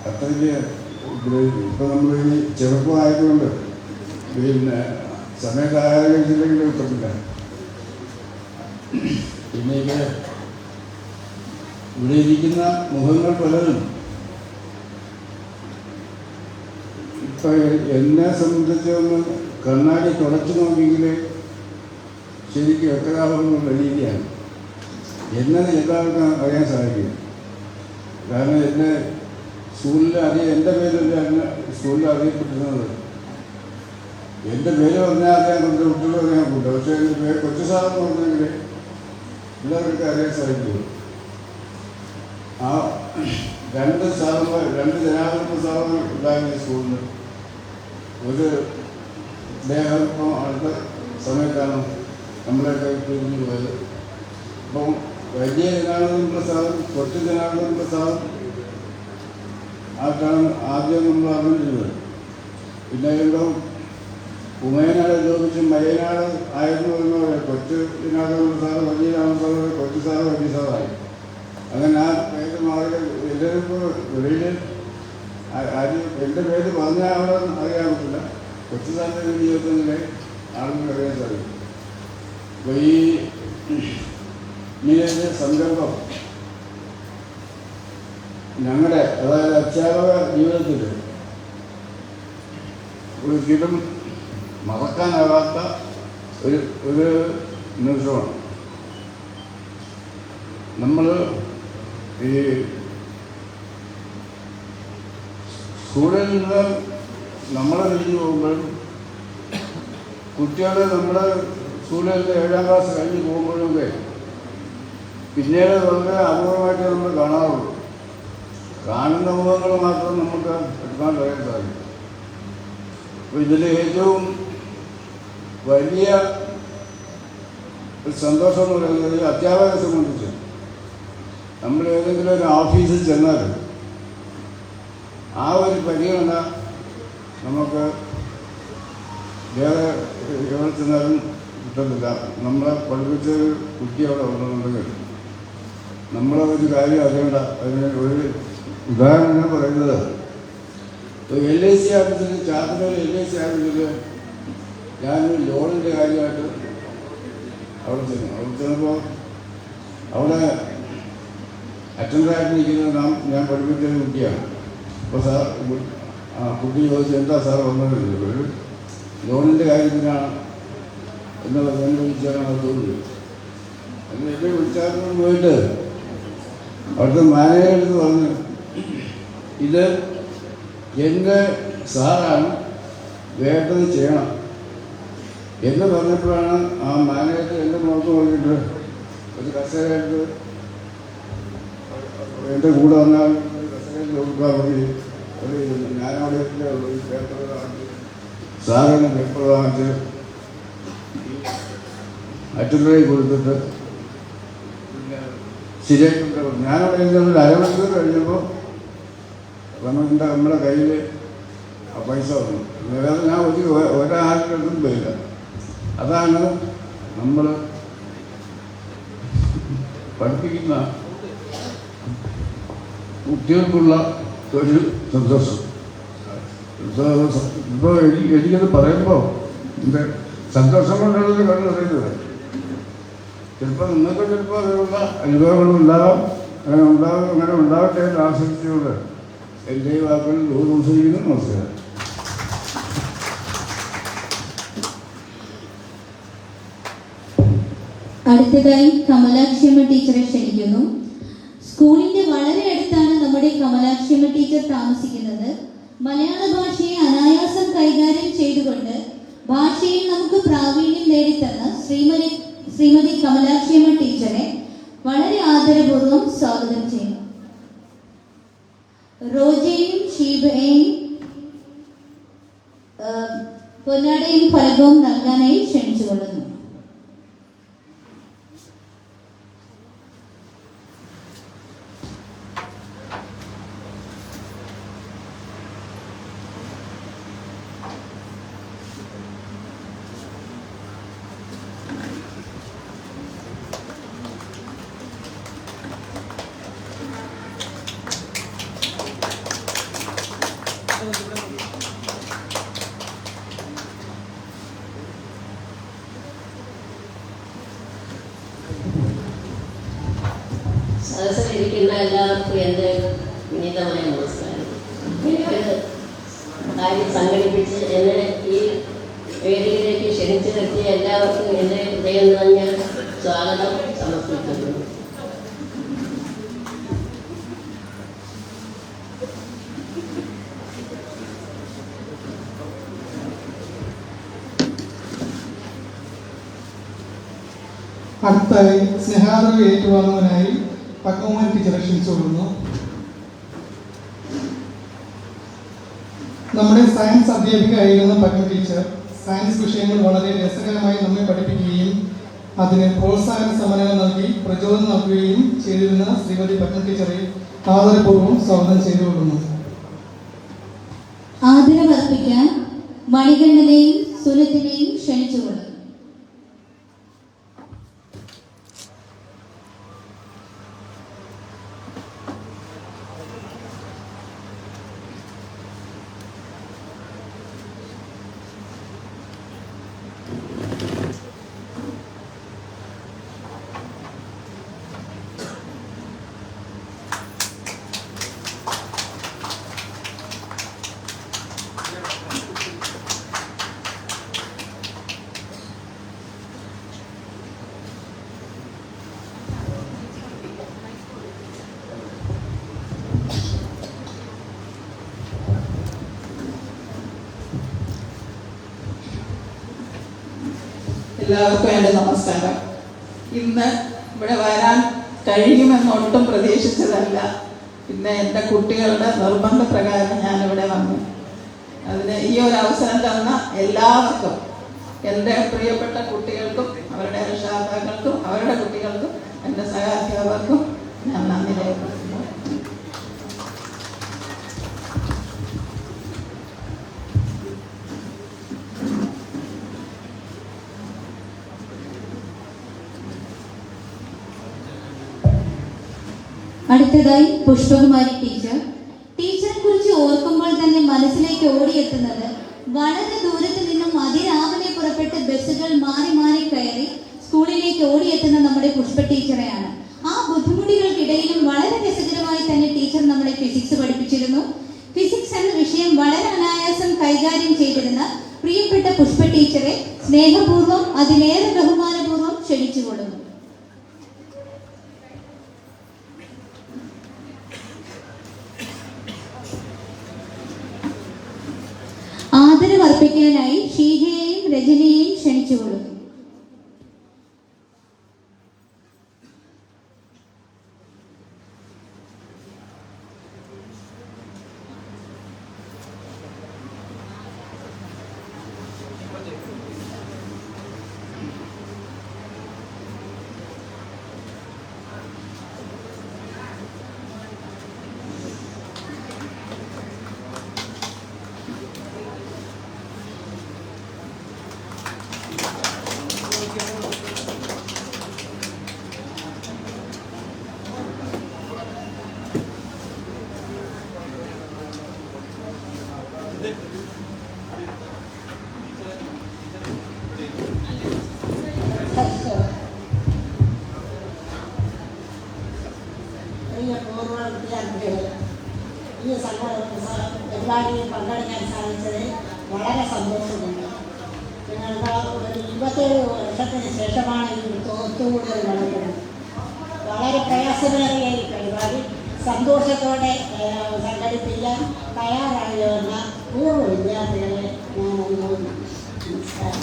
അത്രയ്ക്ക് ഇപ്പം നമ്മൾ ഈ ചെറുപ്പമായതുകൊണ്ട് പിന്നെ സമയത്ത് ആഹാരം കഴിച്ചില്ലെങ്കിൽ കിട്ടത്തില്ല. പിന്നെ ഇവിടെ ഇരിക്കുന്ന മുഖങ്ങൾ പലതും ഇപ്പം എന്നെ സംബന്ധിച്ചൊന്ന് കണ്ണാടി തുടച്ചു നോക്കിയെങ്കിൽ ശരിക്കും എത്രയാവുന്നുള്ള രീതിയാണ് എന്നത് എല്ലാവർക്കും അറിയാൻ സാധിക്കും. കാരണം എന്നെ സ്കൂളിൽ എൻ്റെ പേരല്ല എന്നെ സ്കൂളിൽ അറിയപ്പെട്ടിരുന്നത്. എൻ്റെ പേര് പറഞ്ഞാൽ അറിയാൻ കൊണ്ട് കുട്ടികൾ അറിയാൻ കൊണ്ട്, പക്ഷേ എൻ്റെ പേര് കൊച്ചു സാറെന്ന് പറഞ്ഞെങ്കിൽ എല്ലാവർക്കും അറിയാൻ സാധിക്കുള്ളൂ. ആ 2 സാറന്മാർ, 2 ജനാധിപത്യ സാറന്മാർ ഉണ്ടായിരുന്ന സ്കൂളിൽ ഒരു അദ്ദേഹം ഇപ്പം അടുത്ത സമയത്താണ് നമ്മളെയൊക്കെ പിരിഞ്ഞു പോയത്. അപ്പം വലിയ ജനാധിപത്യ പ്രസാദം, കൊച്ചു ജനാധിപത്യ പ്രസാദം ആയിട്ടാണ് ആദ്യം നമ്മൾ അറിഞ്ഞിരുന്നത്. പിന്നെ എന്തോ ഉമയനാട് ചോദിച്ച് മയനാട് ആയിരുന്നു എന്ന് പറയാം. കൊച്ചു ജനാധിപത്യ പ്രസാദം വലിയ ജനാധിപത്യ കൊച്ചു സാറ് വലിയ സാറായി. അങ്ങനെ ആ പേര് മാറി എല്ലാവരും ഇപ്പോൾ വെളിയിൽ എൻ്റെ പേര് പറഞ്ഞാൽ അവിടെ അറിയാൻ പറ്റില്ല. കൊച്ചു സാറിൻ്റെ ജീവിതത്തിലെ ആളുകൾ അറിയാൻ സാധിക്കും. അപ്പോൾ ഈ ഇങ്ങനെ സംരംഭം ഞങ്ങളുടെ, അതായത് അധ്യാപക ജീവിതത്തിൽ ഒരിക്കലും മറക്കാനാകാത്ത ഒരു നിമിഷമാണ്. നമ്മൾ ഈ സ്കൂളിൽ നിന്ന് നമ്മളെ തിരിഞ്ഞു പോകുമ്പോഴും കുട്ടികളെ നമ്മുടെ സ്കൂളിൽ 7ാം ക്ലാസ് കഴിഞ്ഞ് പോകുമ്പോഴൊക്കെ പിന്നീട് വളരെ അപൂർവമായിട്ട് നമ്മൾ കാണാറുള്ളൂ. കാണുന്ന മുഖങ്ങൾ മാത്രം നമുക്ക് എടുക്കാൻ പറയാൻ സാധിക്കും. അപ്പോൾ ഇതിൽ ഏറ്റവും വലിയ ഒരു സന്തോഷം എന്ന് പറയുന്നത് അധ്യാപകരെ സംബന്ധിച്ച് നമ്മൾ ഏതെങ്കിലും ഒരു ഓഫീസിൽ ചെന്നാൽ ആ ഒരു പരിഗണന നമുക്ക് വേറെ എവിടെ ചെന്നാലും കിട്ടുന്നില്ല. നമ്മളെ പഠിപ്പിച്ചൊരു കുട്ടി അവിടെ വന്നിട്ടുണ്ടെങ്കിൽ നമ്മളെ ഒരു കാര്യം അറിയേണ്ട. അതിന് ഒരു ഉദാഹരണം ഞാൻ പറയുന്നത്, LIC ഓഫീസിൽ ചാത്തന്നൂർ LIC ഓഫീസിൽ ഞാനൊരു ലോണിൻ്റെ കാര്യമായിട്ട് അവിടെ ചെന്നപ്പോൾ അവിടെ അറ്റൻഡറായിട്ട് നിൽക്കുന്നത് ഞാൻ പഠിപ്പിച്ച കുട്ടിയാണ്. അപ്പോൾ സാർ കുട്ടി ചോദിച്ചു, എന്താ സാർ വന്നത്? ഒരു ലോണിൻ്റെ കാര്യത്തിനാണ് എന്നുള്ള ഞാൻ വിളിച്ചാണ് തോന്നുന്നത്. എന്നെ വിളിച്ചാൽ പോയിട്ട് അവിടുത്തെ മാനേജർ പറഞ്ഞു, ഇത് എൻ്റെ സാറാണ്, വേണ്ടത് ചെയ്യണം എന്ന് പറഞ്ഞപ്പോഴാണ് ആ മാനേജർ എൻ്റെ മുഖത്ത് നോക്കിയിട്ട് ഒരു കസേരയിട്ട് എൻ്റെ കൂടെ വന്നാൽ കസേരയിൽ കൊടുക്കാൻ വേണ്ടി ഞാനവിടെ പേപ്പർ വാങ്ങിച്ച് സാറിന് പേപ്പർ വാങ്ങിച്ച് അറ്റൻഡറായി കൊടുത്തിട്ട് ശരിയായിട്ടുണ്ട്. ഞാനവിടെ ഒരു അരമണിക്കൂർ കഴിഞ്ഞപ്പോൾ നമ്മുടെ കയ്യിൽ ആ പൈസ വന്നു. വേറെ ഞാൻ ഒരാളും പോയില്ല. അതാണ് നമ്മൾ പഠിപ്പിക്കുന്ന കുട്ടികൾക്കുള്ള ഒരു സന്തോഷം. ഇപ്പോൾ എനിക്കത് പറയുമ്പോൾ എൻ്റെ സന്തോഷം കൊണ്ടുള്ളൊരു കണ്ണ് പറയുന്നത്. ചിലപ്പോൾ നിങ്ങൾക്ക് ചിലപ്പോൾ അതിനുള്ള അനുഭവങ്ങളും ഉണ്ടാകാം. അങ്ങനെ ഉണ്ടാവട്ടെ എന്ന് ആശംസിച്ചുകൊണ്ട് എൻ്റെ വാക്കുകൾ ഉപസംഹരിക്കുന്നു. നമസ്കാരം. അടുത്തതായി കമലാക്ഷിയമ്മ ടീച്ചറെ ക്ഷണിക്കുന്നു. സ്കൂളിന്റെ വളരെ അടുത്താണ് നമ്മുടെ കമലാക്ഷിയമ്മ ടീച്ചർ താമസിക്കുന്നത്. മലയാള ഭാഷയെ അനായാസം കൈകാര്യം ചെയ്തുകൊണ്ട് ഭാഷയിൽ നമുക്ക് പ്രാവീണ്യം നേടിത്തന്ന ശ്രീമതി കമലാക്ഷിയമ്മ ടീച്ചറെ വളരെ ആദരപൂർവ്വം സ്വാഗതം ചെയ്യുന്നു. റോജയും ഷീബയും പൊന്നാടയും ഫലകവും നൽകാനായി ക്ഷണിച്ചുകൊള്ളുന്നു. സദസ്സിലിരിക്കുന്ന എല്ലാവർക്കും എൻ്റെ വിനീതമായ നമസ്കാരം. ഒരു കാര്യം സംഘടിപ്പിച്ച് എന്നെ ഈ വേദിയിലേക്ക് ക്ഷണിച്ചു നിർത്തിയ എല്ലാവർക്കും എൻ്റെ ഹൃദയം നിറഞ്ഞ സ്വാഗതം സമർപ്പിക്കുന്നു. അടുത്തായി സ്നേഹാദരവ് ഏറ്റുവാങ്ങുവാനായി പത്മകുമാരി ടീച്ചറെ ക്ഷണിച്ചുകൊള്ളുന്നു. നമ്മുടെ സയൻസ് അധ്യാപികയായിരുന്ന പത്മ ടീച്ചർ സയൻസ് വിഷയങ്ങൾ വളരെ രസകരമായി നമ്മെ പഠിപ്പിക്കുകയും അതിന് പ്രോത്സാഹന സമ്മാനങ്ങൾ നൽകി പ്രചോദനം നൽകുകയും ചെയ്തിരുന്ന ശ്രീമതി പത്മ ടീച്ചറെ ആദരപൂർവ്വം സ്വാഗതം ചെയ്തുകൊള്ളുന്നു. ആദരവർപ്പിക്കാൻ മണികണ്ഠനെയും സുനത്തിനെയും ക്ഷണിച്ചുകൊള്ളുന്നു. എല്ലാവർക്കും എൻ്റെ നമസ്കാരം. ഇന്ന് ഇവിടെ വരാൻ കഴിയുമെന്നൊട്ടും പ്രതീക്ഷിച്ചതല്ല. പിന്നെ എൻ്റെ കുട്ടികളുടെ നിർബന്ധപ്രകാരം ഞാനിവിടെ വന്നു. അതിന് ഈ ഒരു അവസരം തന്ന എല്ലാവർക്കും, എൻ്റെ പ്രിയപ്പെട്ട കുട്ടികൾക്കും അവരുടെ രക്ഷാകർത്താക്കൾക്കും അവരുടെ കുട്ടികൾക്കും എൻ്റെ സഹാധ്യാപകർക്കും ഞാൻ നന്ദി രേഖപ്പെടുത്തുന്നു. അടുത്തതായി പുഷ്പകുമാരി ടീച്ചർ. ടീച്ചറെ കുറിച്ച് ഓർക്കുമ്പോൾ തന്നെ മനസ്സിലേക്ക് ഓടിയെത്തുന്നത് വളരെ ദൂരത്ത് നിന്നും അതിരാവിലെ പുറപ്പെട്ട് ബസ്സുകൾ മാറി മാറി കയറി സ്കൂളിലേക്ക് ഓടിയെത്തുന്ന നമ്മുടെ പുഷ്പ ടീച്ചറെയാണ്. ആ ബുദ്ധിമുട്ടുകൾക്കിടയിലും വളരെ രസകരമായി തന്നെ ടീച്ചർ നമ്മളെ ഫിസിക്സ് പഠിപ്പിച്ചിരുന്നു. ഫിസിക്സ് എന്ന വിഷയം വളരെ അനായാസം കൈകാര്യം ചെയ്തിരുന്ന പ്രിയപ്പെട്ട പുഷ്പ ടീച്ചറെ സ്നേഹപൂർവ്വം അതിലേറെ ബഹുമാനപൂർവ്വം ക്ഷണിച്ചുകൊള്ളുന്നു. ആദരവർപ്പിക്കാനായി ഷീജയെയും രജനിയെയും ക്ഷണിച്ചുകൊള്ളുന്നു. പൂർവ്വ വിദ്യാർത്ഥികൾ ഈ പരിപാടിയിൽ പങ്കെടുക്കാൻ സാധിച്ചതിൽ വളരെ സന്തോഷമുണ്ട്. ഞങ്ങൾക്ക് ഒരു 27 വർഷത്തിന് ശേഷമാണ് ഈ ഒത്തുകൂടൽ നടക്കുന്നത്. വളരെ പ്രയാസമേറിയ ഈ പരിപാടി സന്തോഷത്തോടെ സംഘടിപ്പിക്കാൻ തയ്യാറായി വന്ന പൂർവ്വ വിദ്യാർത്ഥികളെ ഞാൻ അനുമോദിക്കുന്നു. നമസ്കാരം.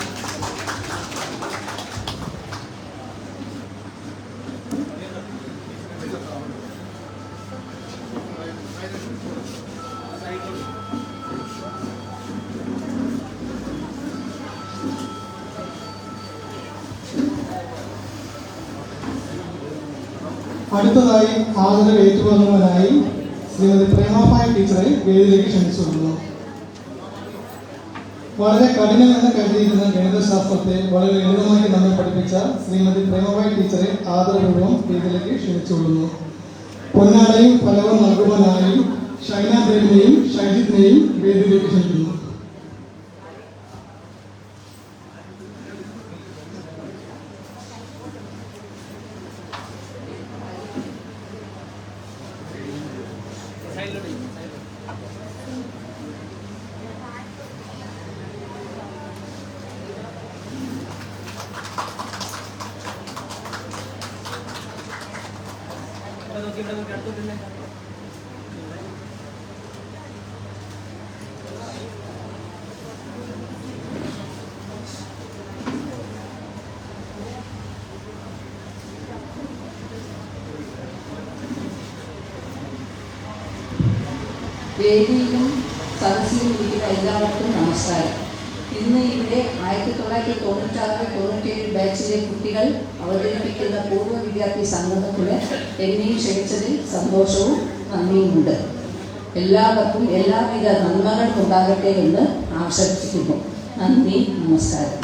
അടുത്തതായി ആദരവ് ഏറ്റുവാങ്ങുവാനായി ശ്രീമതി പ്രേമാഭായ് ടീച്ചറെ വേദിയിലേക്ക് ക്ഷണിച്ചുകൊള്ളുന്നു. വളരെ കഠിനമെന്ന് കരുതിയിരുന്ന ഗണിതശാസ്ത്രത്തെ വളരെ ലളിതമായി നമ്മെ പഠിപ്പിച്ച ശ്രീമതി പ്രേമാഭായ് ടീച്ചറെ ആദരപൂർവ്വം വേദിയിലേക്ക് ക്ഷണിച്ചുകൊള്ളുന്നു. പൊന്നാടയും ഫലവും നൽകുവാനായി ഷൈനാദേവിനെയും ഷൈജിത്തിനെയും വേദിയിലേക്ക് ക്ഷണിക്കുന്നു. വേദിയിലും സദസ്സിലും ഇരിക്കുന്ന എല്ലാവർക്കും നമസ്കാരം. ഇന്ന് ഇവിടെ 1996-97 ബാച്ചിലെ കുട്ടികൾ അവതരിപ്പിക്കുന്ന പൂർവ്വ വിദ്യാർത്ഥി സംഗമത്തിന് എന്നെയും ക്ഷണിച്ചതിൽ സന്തോഷവും നന്ദിയുമുണ്ട്. എല്ലാവർക്കും എല്ലാവിധ നന്മകൾ ഉണ്ടാകട്ടെ എന്ന് ആശംസിക്കുന്നു. നന്ദി, നമസ്കാരം.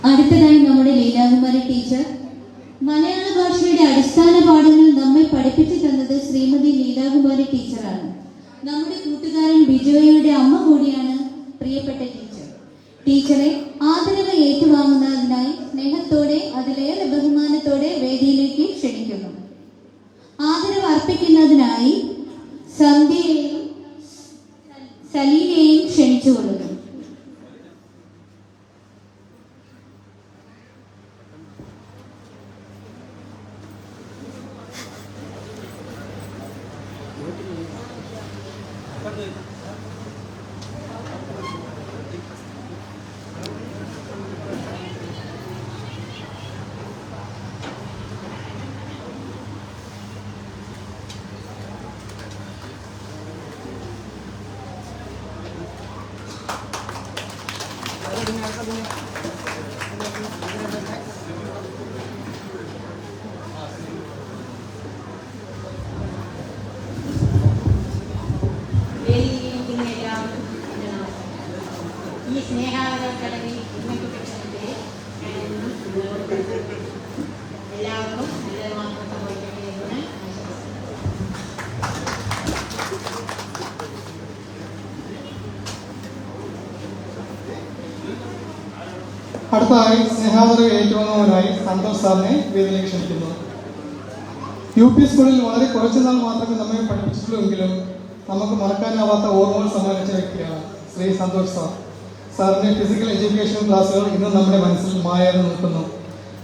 അടുത്തതായി നമ്മുടെ ലീലാകുമാരി ടീച്ചർ. മലയാള ഭാഷയുടെ അടിസ്ഥാന പാഠങ്ങൾ നമ്മെ പഠിപ്പിച്ചു തന്നത് ശ്രീമതി ലീലാകുമാരി ടീച്ചറാണ്. നമ്മുടെ കൂട്ടുകാരൻ ബിജോയുടെ അമ്മ കൂടിയാണ് പ്രിയപ്പെട്ട ടീച്ചർ. ടീച്ചറെ ആദരവ് ഏറ്റുവാങ്ങുന്നതിനായി സ്നേഹത്തോടെ അതിലേറെ ബഹുമാനത്തോടെ വേദിയിലേക്ക് ക്ഷണിക്കുന്നു. ആദരവ് അർപ്പിക്കുന്നതിനായി സന്ധ്യയെയും സലീനെയും ക്ഷണിച്ചുകൊള്ളുന്നു. വേദിയിലിരിക്കുന്ന എല്ലാവർക്കും ഈ സ്നേഹാദരക്കടവിൽ ഉന്നയിക്കപ്പെട്ടതിന്റെ എല്ലാവർക്കും നല്ല മാത്രം സംഭവിക്കട്ടെ എന്ന് അടുത്തതായി സ്നേഹാദരവ് ഏറ്റുവാങ്ങുവാനായി സന്തോഷ് സാറിനെ വേദിയിലേക്ക് ക്ഷണിക്കുന്നു. UP സ്കൂളിൽ വളരെ കുറച്ചു നാൾ മാത്രമേ നമ്മെ പഠിപ്പിച്ചിട്ടുള്ളൂവെങ്കിലും നമുക്ക് മറക്കാനാവാത്ത ഓർമ്മകൾ സമ്മാനിച്ച വ്യക്തിയാണ് ശ്രീ സന്തോഷ് സാർ. സാറിന്റെ ഫിസിക്കൽ എഡ്യൂക്കേഷൻ ക്ലാസ്സുകൾ ഇന്നും നമ്മുടെ മനസ്സിൽ മായാതെ നിൽക്കുന്നു.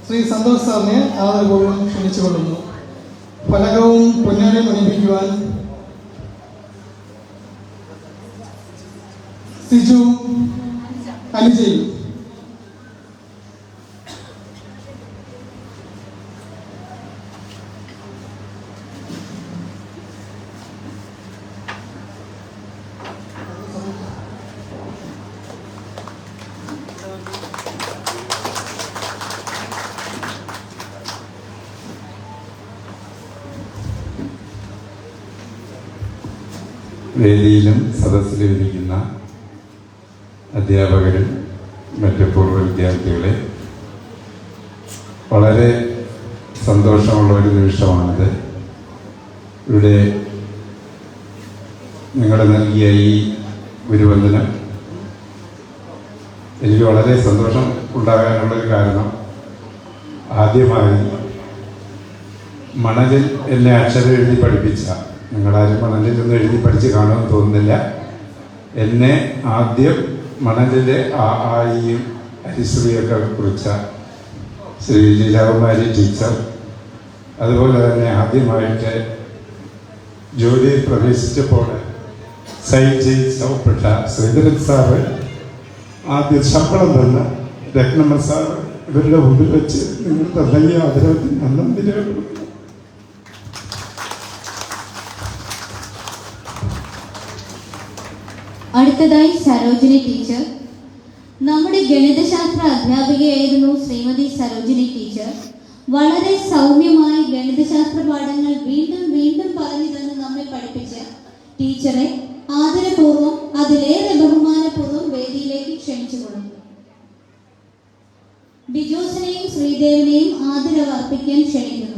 ശ്രീ സന്തോഷ് സാറിനെ ആദരപൂർവ്വം ക്ഷണിച്ചുകൊള്ളുന്നു. ഫലകവും പൊന്നാടയും അണിയിപ്പിക്കുവാൻ സിജു അനുജയും. വേദിയിലും സദസ്സിലും ഇരിക്കുന്ന അധ്യാപകരും മറ്റ് പൂർവ്വ വിദ്യാർത്ഥികളെ, വളരെ സന്തോഷമുള്ള ഒരു നിമിഷമാണിത്. ഇവിടെ നിങ്ങൾ നൽകിയ ഈ ഗുരുവന്ദനം എനിക്ക് വളരെ സന്തോഷം ഉണ്ടാകാനുള്ളൊരു കാരണം, ആദ്യമായി മണലിൽ എന്നെ അക്ഷരം എഴുതി പഠിപ്പിച്ച, നിങ്ങളാരും മണലിൽ നിന്ന് എഴുതി പഠിച്ച് കാണുമെന്ന് തോന്നുന്നില്ല, എന്നെ ആദ്യം മണലിലെ ആയിയും ഹരിശ്രീയൊക്കെ കുറിച്ച ശ്രീ ലീലാകുമാരി ടീച്ചർ, അതുപോലെ തന്നെ ആദ്യമായിട്ട് ജോലിയിൽ പ്രവേശിച്ചപ്പോൾ സൈൻ ചെയ്യപ്പെട്ട ശ്രീധരൻ സാറ്, ആദ്യം ശമ്പളം തന്ന രത്നമ്മ സാറ്, ഇവരുടെ മുമ്പിൽ വെച്ച് നിങ്ങൾ തന്നെങ്കിൽ ആദരവത്തിന് നന്ദി രേഖപ്പെടുത്തുന്നു. അടുത്തതായി സരോജിനി ടീച്ചർ. നമ്മുടെ ഗണിതശാസ്ത്ര അധ്യാപികയായിരുന്നു ശ്രീമതി സരോജിനി ടീച്ചർ. വളരെ സൗമ്യമായി ഗണിതശാസ്ത്ര പാഠങ്ങൾ വീണ്ടും വീണ്ടും പറഞ്ഞു തന്ന് നമ്മെ പഠിപ്പിച്ച ടീച്ചറെ ആദരപൂർവ്വം, അതിലേറെ ബഹുമാനപൂർവ്വം വേദിയിലേക്ക് ക്ഷണിച്ചുകൊള്ളുന്നു. ബിജോസിനെയും ശ്രീദേവിനെയും ആദരവ് അർപ്പിക്കാൻ ക്ഷണിക്കുന്നു.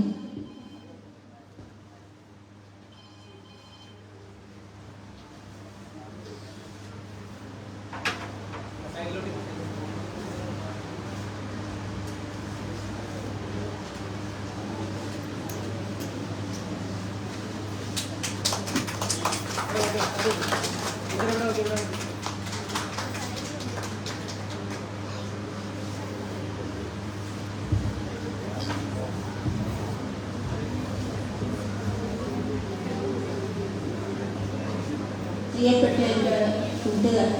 പ്രിയപ്പെട്ട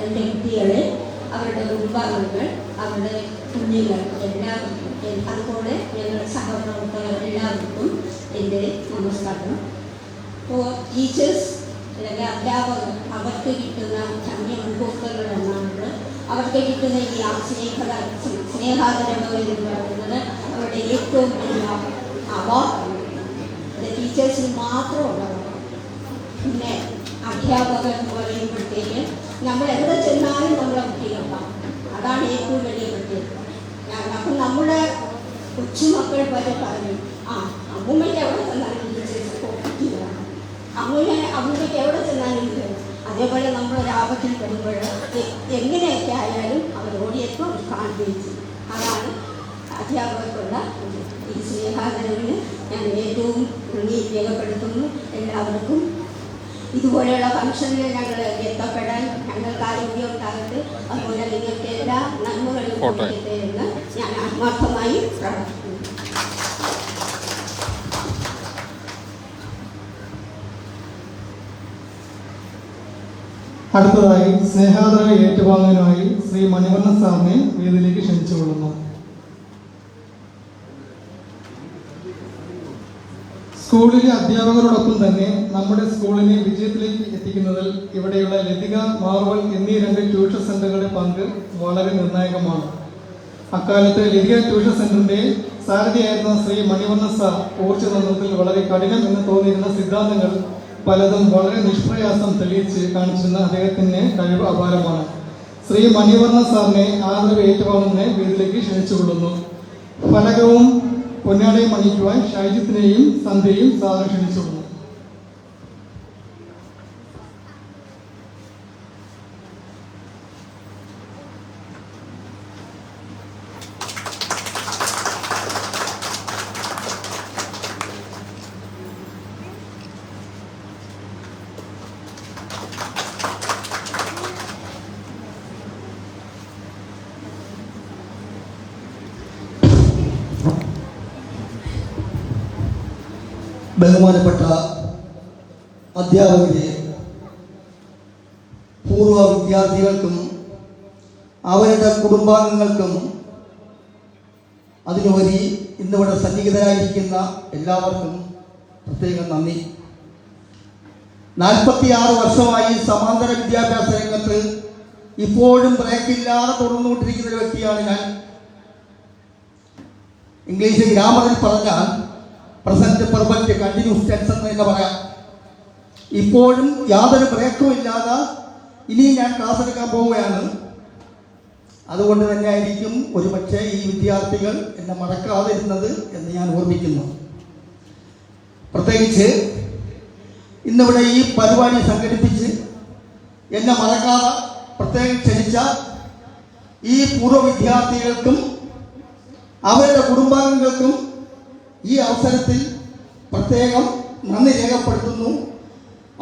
എൻ്റെ കുട്ടികളെ, അവരുടെ കുടുംബാംഗങ്ങൾ, അവരുടെ കുഞ്ഞുങ്ങൾ എല്ലാവർക്കും, അതുപോലെ ഞങ്ങളുടെ സഹപ്രവർത്തകർ എല്ലാവർക്കും എൻ്റെ നമസ്കാരം. ഇപ്പോൾ ടീച്ചേഴ്സ് അല്ലെങ്കിൽ അധ്യാപകർ, അവർക്ക് കിട്ടുന്ന ധന്യമനുഭവങ്ങൾ എന്നാണ് അവർക്ക് കിട്ടുന്ന ഈ സ്നേഹാദരവ് എന്ന് പറയുന്നത് അവരുടെ ഏറ്റവും വലിയ അവാർഡാണ്. ഇത് ടീച്ചേഴ്സിന് മാത്രമുള്ളതാണ്. പിന്നെ അധ്യാപകർ എന്ന് പറയുമ്പോഴത്തേക്ക് നമ്മൾ എവിടെ ചെന്നാലും നമ്മളെ കുട്ടികളുണ്ടാവും. അതാണ് ഏറ്റവും വലിയ പ്രത്യേകത. അപ്പം നമ്മുടെ കൊച്ചുമക്കൾ വരെ പറഞ്ഞു, അമ്മൂമ്മയ്ക്ക് എവിടെ ചെന്നാലും ടീച്ചേഴ്സ് കുട്ടികളാണ്, അമ്മൂമ്മയ്ക്ക് എവിടെ ചെന്നാലും ഇത്. അതേപോലെ നമ്മളൊരു ആപത്തിൽ വരുമ്പോൾ എങ്ങനെയൊക്കെ ആയാലും അവർ ഓടിയെത്തും, അവർ കാണുകയും ചെയ്യും. അതാണ് അധ്യാപകർക്കുള്ള ഈ സ്നേഹാദരവിന് ഞാൻ ഏറ്റവും നന്ദി രേഖപ്പെടുത്തുന്നു. എല്ലാവർക്കും ഇതുപോലെയുള്ള ഫംഗ്ഷനിൽ ഞങ്ങൾ എത്തപ്പെടാൻ ഞങ്ങൾക്ക് ആരോഗ്യം ഉണ്ടാകട്ടെ, അതുപോലെ നിങ്ങൾക്ക് എല്ലാ നന്മകളും കൊടുക്കട്ടെ എന്ന് ഞാൻ ആത്മാർത്ഥമായി പ്രാർത്ഥിക്കുന്നു. അടുത്തതായി സ്നേഹാദരവ് ഏറ്റുവാങ്ങാനായി ശ്രീ മണിവർണ്ണ സാറിനെ വേദിയിലേക്ക് ക്ഷണിച്ചുകൊള്ളുന്നു. സ്കൂളിലെ അധ്യാപകരോടൊപ്പം തന്നെ നമ്മുടെ സ്കൂളിനെ വിജയത്തിലേക്ക് എത്തിക്കുന്നതിൽ ഇവിടെയുള്ള ലതിക, മാർവൽ എന്നീ 2 ട്യൂഷൻ സെന്ററുകളുടെ പങ്ക് വളരെ നിർണായകമാണ്. അക്കാലത്ത് ലതിക ട്യൂഷൻ സെന്ററിന്റെ സാരഥിയായിരുന്ന ശ്രീ മണിവർണ്ണ സാർ ഊർജ്ജതന്ത്രത്തിൽ വളരെ കഠിനം എന്ന് തോന്നിയിരുന്ന സിദ്ധാന്തങ്ങൾ പലതും വളരെ നിഷ്പ്രയാസം തെളിയിച്ച് കാണിച്ചിരുന്ന അദ്ദേഹത്തിന്റെ കഴിവ് അപാരമാണ്. ശ്രീ മണിവർണ്ണ സാറിനെ ആദരവ് ഏറ്റുവാങ്ങുന്നതിനെ വീട്ടിലേക്ക് ക്ഷണിച്ചുകൊള്ളുന്നു. ഫലകവും പൊന്നാടയും അണിയിക്കുവാൻ ഷൈജിത്തിനെയും സന്ധ്യയും സാറിനെ ക്ഷണിച്ചുകൊള്ളുന്നു. ബഹുമാനപ്പെട്ട അധ്യാപകരെ, പൂർവ്വ വിദ്യാർത്ഥികൾക്കും അവരുടെ കുടുംബാംഗങ്ങൾക്കും അതിനുപരി ഇന്നിവിടെ സന്നിഹിതരായിരിക്കുന്ന എല്ലാവർക്കും പ്രത്യേകം നന്ദി. 46 വർഷമായി സമാന്തര വിദ്യാഭ്യാസ രംഗത്ത് ഇപ്പോഴും ബ്രേക്കില്ലാതെ തുടർന്നുകൊണ്ടിരിക്കുന്ന ഒരു വ്യക്തിയാണ് ഞാൻ. ഇംഗ്ലീഷ് ഗ്രാമറിൽ പറഞ്ഞാൽ പ്രസന്റ് പെർഫെക്റ്റ് കണ്ടിന്യൂസ് ടെൻസ് എന്ന് തന്നെ പറയാം. ഇപ്പോഴും യാതൊരു ബ്രേക്കും ഇല്ലാതെ ഇനിയും ഞാൻ ക്ലാസ് എടുക്കാൻ പോവുകയാണ്. അതുകൊണ്ട് തന്നെ ആയിരിക്കും ഒരുപക്ഷെ ഈ വിദ്യാർത്ഥികൾ എന്നെ മറക്കാതിരുന്നത് എന്ന് ഞാൻ ഓർമ്മിക്കുന്നു. പ്രത്യേകിച്ച് ഇന്നിവിടെ ഈ പരിപാടി സംഘടിപ്പിച്ച് എന്നെ മറക്കാതെ പ്രത്യേകം ക്ഷണിച്ച ഈ പൂർവ്വ വിദ്യാർത്ഥികൾക്കും അവരുടെ കുടുംബാംഗങ്ങൾക്കും ഈ അവസരത്തിൽ പ്രത്യേകം നന്ദി രേഖപ്പെടുത്തുന്നു.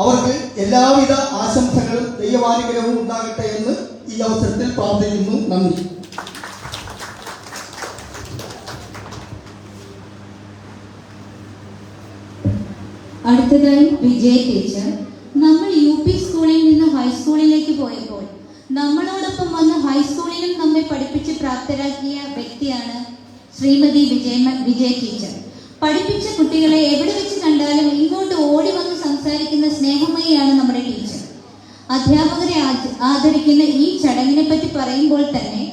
അവർക്ക് എല്ലാവിധ ആശംസകളും ദൈവാനുഗ്രഹവും ഉണ്ടാകട്ടെ എന്ന് ഈ അവസരത്തിൽ പ്രാർത്ഥിക്കുന്നു. നന്ദി. അടുത്തതായി വിജയ ടീച്ചർ. നമ്മൾ UP സ്കൂളിൽ നിന്ന് ഹൈസ്കൂളിലേക്ക് പോയപ്പോൾ നമ്മളോടൊപ്പം വന്ന് ഹൈസ്കൂളിലും നമ്മെ പഠിപ്പിച്ച് പ്രാപ്തരാക്കിയ വ്യക്തിയാണ് ശ്രീമതി വിജയ ടീച്ചർ. പഠിപ്പിച്ച കുട്ടികളെ എവിടെ വെച്ച് കണ്ടാലും ഇങ്ങോട്ട് ഓടി വന്ന് സംസാരിക്കുന്ന സ്നേഹമയിയാണ് നമ്മുടെ ടീച്ചർ. അധ്യാപകരെ ആദരിക്കുന്ന ഈ ചടങ്ങിനെ പറ്റി പറയുമ്പോൾ തന്നെ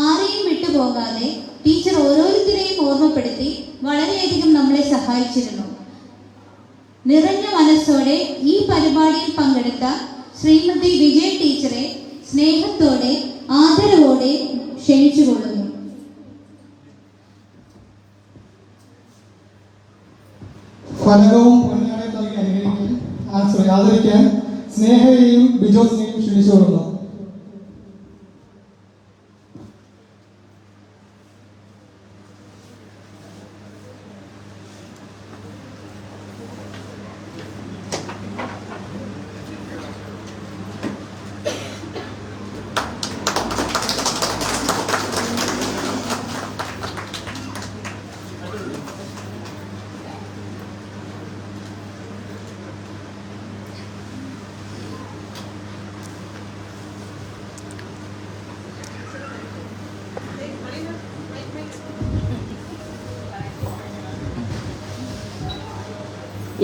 ആരെയും വിട്ടുപോകാതെ ടീച്ചർ ഓരോരുത്തരെയും ഓർമ്മപ്പെടുത്തി വളരെയധികം നമ്മളെ സഹായിച്ചിരുന്നു. നിറഞ്ഞ മനസ്സോടെ ഈ പരിപാടിയിൽ പങ്കെടുത്ത ശ്രീമതി വിജയ ടീച്ചറെ സ്നേഹത്തോടെ ആദരവോടെ ക്ഷണിച്ചുകൊള്ളുന്നു. ഫലകവും പൊന്നാടയും നൽകി ആദരിക്കാൻ സ്നേഹയെയും ബിജോസിനെയും ക്ഷണിച്ചുകൊള്ളുന്നു.